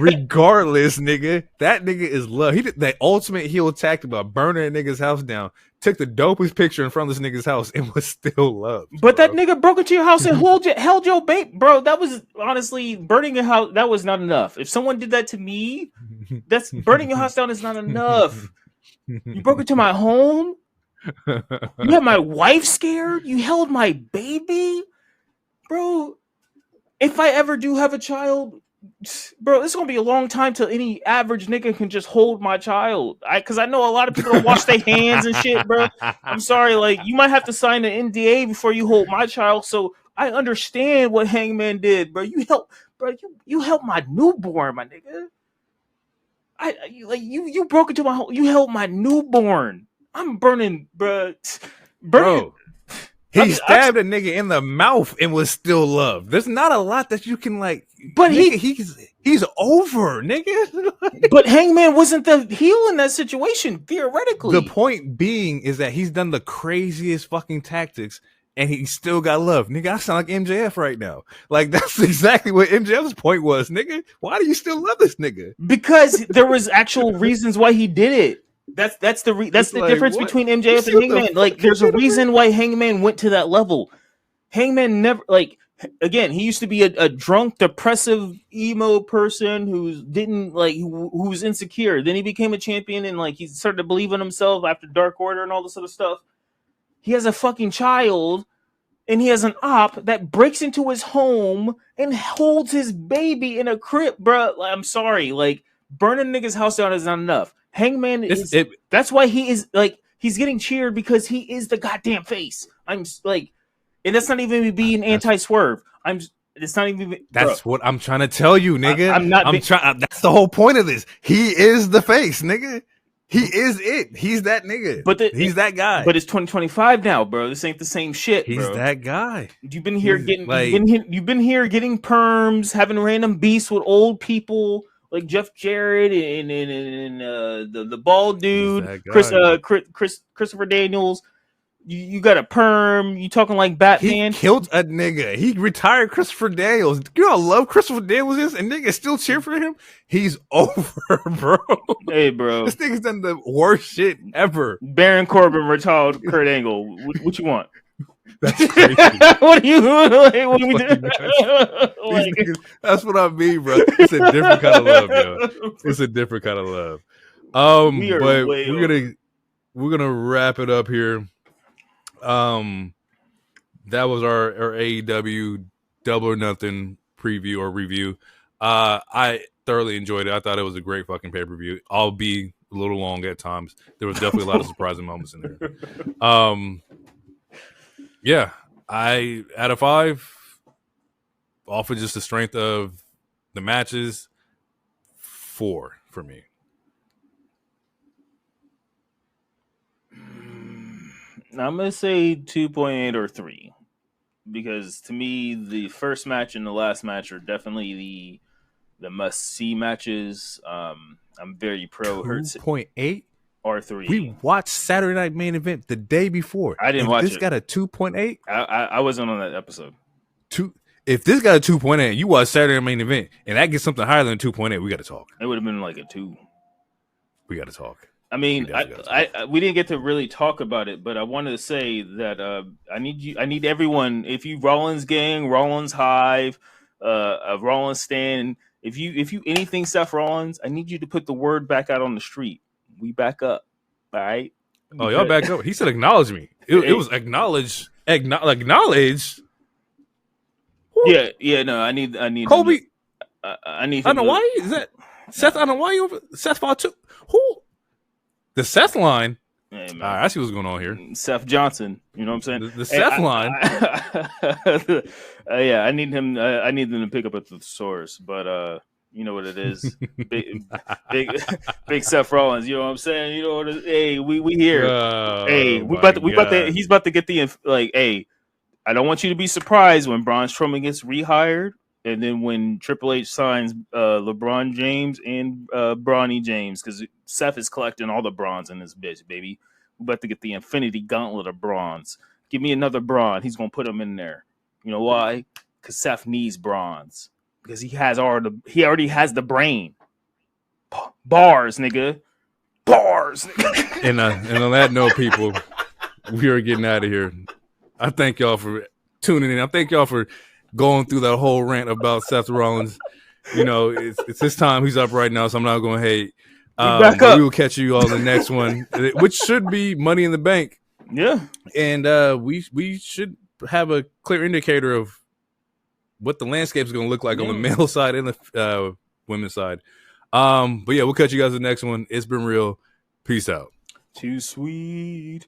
regardless, nigga, that nigga is love. He did the ultimate heel tactic about burning a nigga's house down. Took the dopest picture in front of this nigga's house and was still love. But bro, that nigga broke into your house and held your babe, bro. That was honestly burning your house. That was not enough. If someone did that to me, that's burning your house down is not enough. You broke into my home. You had my wife scared. You held my baby, bro. If I ever do have a child, bro, it's gonna be a long time till any average nigga can just hold my child. Because I know a lot of people don't wash their hands and shit, bro. I'm sorry, like you might have to sign an NDA before you hold my child. So I understand what Hangman did, bro. You helped my newborn, my nigga. You broke into my home. You helped my newborn. I'm burning, bro. Bro, he stabbed a nigga in the mouth and was still loved. There's not a lot that you can like. But nigga, he's over, nigga. But Hangman wasn't the heel in that situation, theoretically. The point being is that he's done the craziest fucking tactics and he still got love. Nigga, I sound like MJF right now. Like, that's exactly what MJF's point was, nigga. Why do you still love this nigga? Because there was actual reasons why he did it. That's the like, difference between MJF and Hangman. Like, there's a reason why Hangman went to that level. Hangman never, like, again, he used to be a drunk, depressive, emo person who's insecure. Then he became a champion and like he started to believe in himself after Dark Order and all this other stuff. He has a fucking child and he has an op that breaks into his home and holds his baby in a crib, bro. I'm sorry, like burning nigga's house down is not enough. Hangman that's why he is like he's getting cheered because he is the goddamn face. I'm like, and that's not even me being anti-Swerve. It's not even. That's bro. What I'm trying to tell you, nigga. I'm not. That's the whole point of this. He is the face, nigga. He is it. He's that nigga. He's that guy. But it's 2025 now, bro. This ain't the same shit. He's bro. That guy. You've been here getting. Like, you've been here getting perms, having random beasts with old people like Jeff Jarrett and the bald dude, Christopher Daniels. You got a perm. You talking like Batman? He killed a nigga. He retired Christopher Daniels. You know how love Christopher Daniels is, and niggas still cheer for him. He's over, bro. Hey, bro, this nigga's done the worst shit ever. Baron Corbin retired Kurt Angle. What you want? That's crazy. What do you? What do we do? That's what I mean, bro. It's a different kind of love, yo. It's a different kind of love. But we're gonna wrap it up here. That was our AEW Double or Nothing preview or review. I thoroughly enjoyed it. I thought it was a great fucking pay-per-view. I'll be a little long at times. There was definitely a lot of surprising moments in there. Yeah, I out of 5, off of just the strength of the matches, 4 for me. I'm going to say 2.8 or 3 because to me, the first match and the last match are definitely the must-see matches. I'm very pro 2.8 or 3. We watched Saturday Night Main Event the day before. I didn't watch this it. Got a 2.8? I wasn't on that episode. If this got a 2.8, you watch Saturday Night Main Event, and that gets something higher than 2.8, we got to talk. It would have been like a 2. We got to talk. I mean, we didn't get to really talk about it, but I wanted to say that I need everyone. If you Rollins gang, Rollins Hive, Rollins stand, if you anything Seth Rollins, I need you to put the word back out on the street. We back up, all right? Oh, y'all back up. He said acknowledge me. It was acknowledge. Acknowledge. Yeah. No, I need Kobe. I need. I don't know why is that Seth. I don't know why you over Seth fought too. Who? The Seth line. Hey, all right, I see what's going on here. Seth Johnson. You know what I'm saying? The Seth line. Yeah, I need him. I need them to pick up at the source, but you know what it is. big Seth Rollins. You know what I'm saying? You know what? Hey, we here. Hey, we about to. He's about to get the like. Hey, I don't want you to be surprised when Braun Strowman gets rehired. And then when Triple H signs LeBron James and Bronny James, because Seth is collecting all the bronze in this bitch, baby. We're about to get the Infinity Gauntlet of bronze. Give me another Braun. He's going to put him in there. You know why? Because Seth needs bronze. Because he already has the brain. Bars, nigga. Bars, nigga. And on that note, people, we are getting out of here. I thank y'all for tuning in. I thank y'all for going through that whole rant about Seth Rollins. You know, it's his time. He's up right now, so I'm not going to hate. We will catch you all in the next one, which should be Money in the Bank. Yeah. And we should have a clear indicator of what the landscape is going to look like on the male side and the women's side. But yeah, we'll catch you guys in the next one. It's been real. Peace out. Too sweet.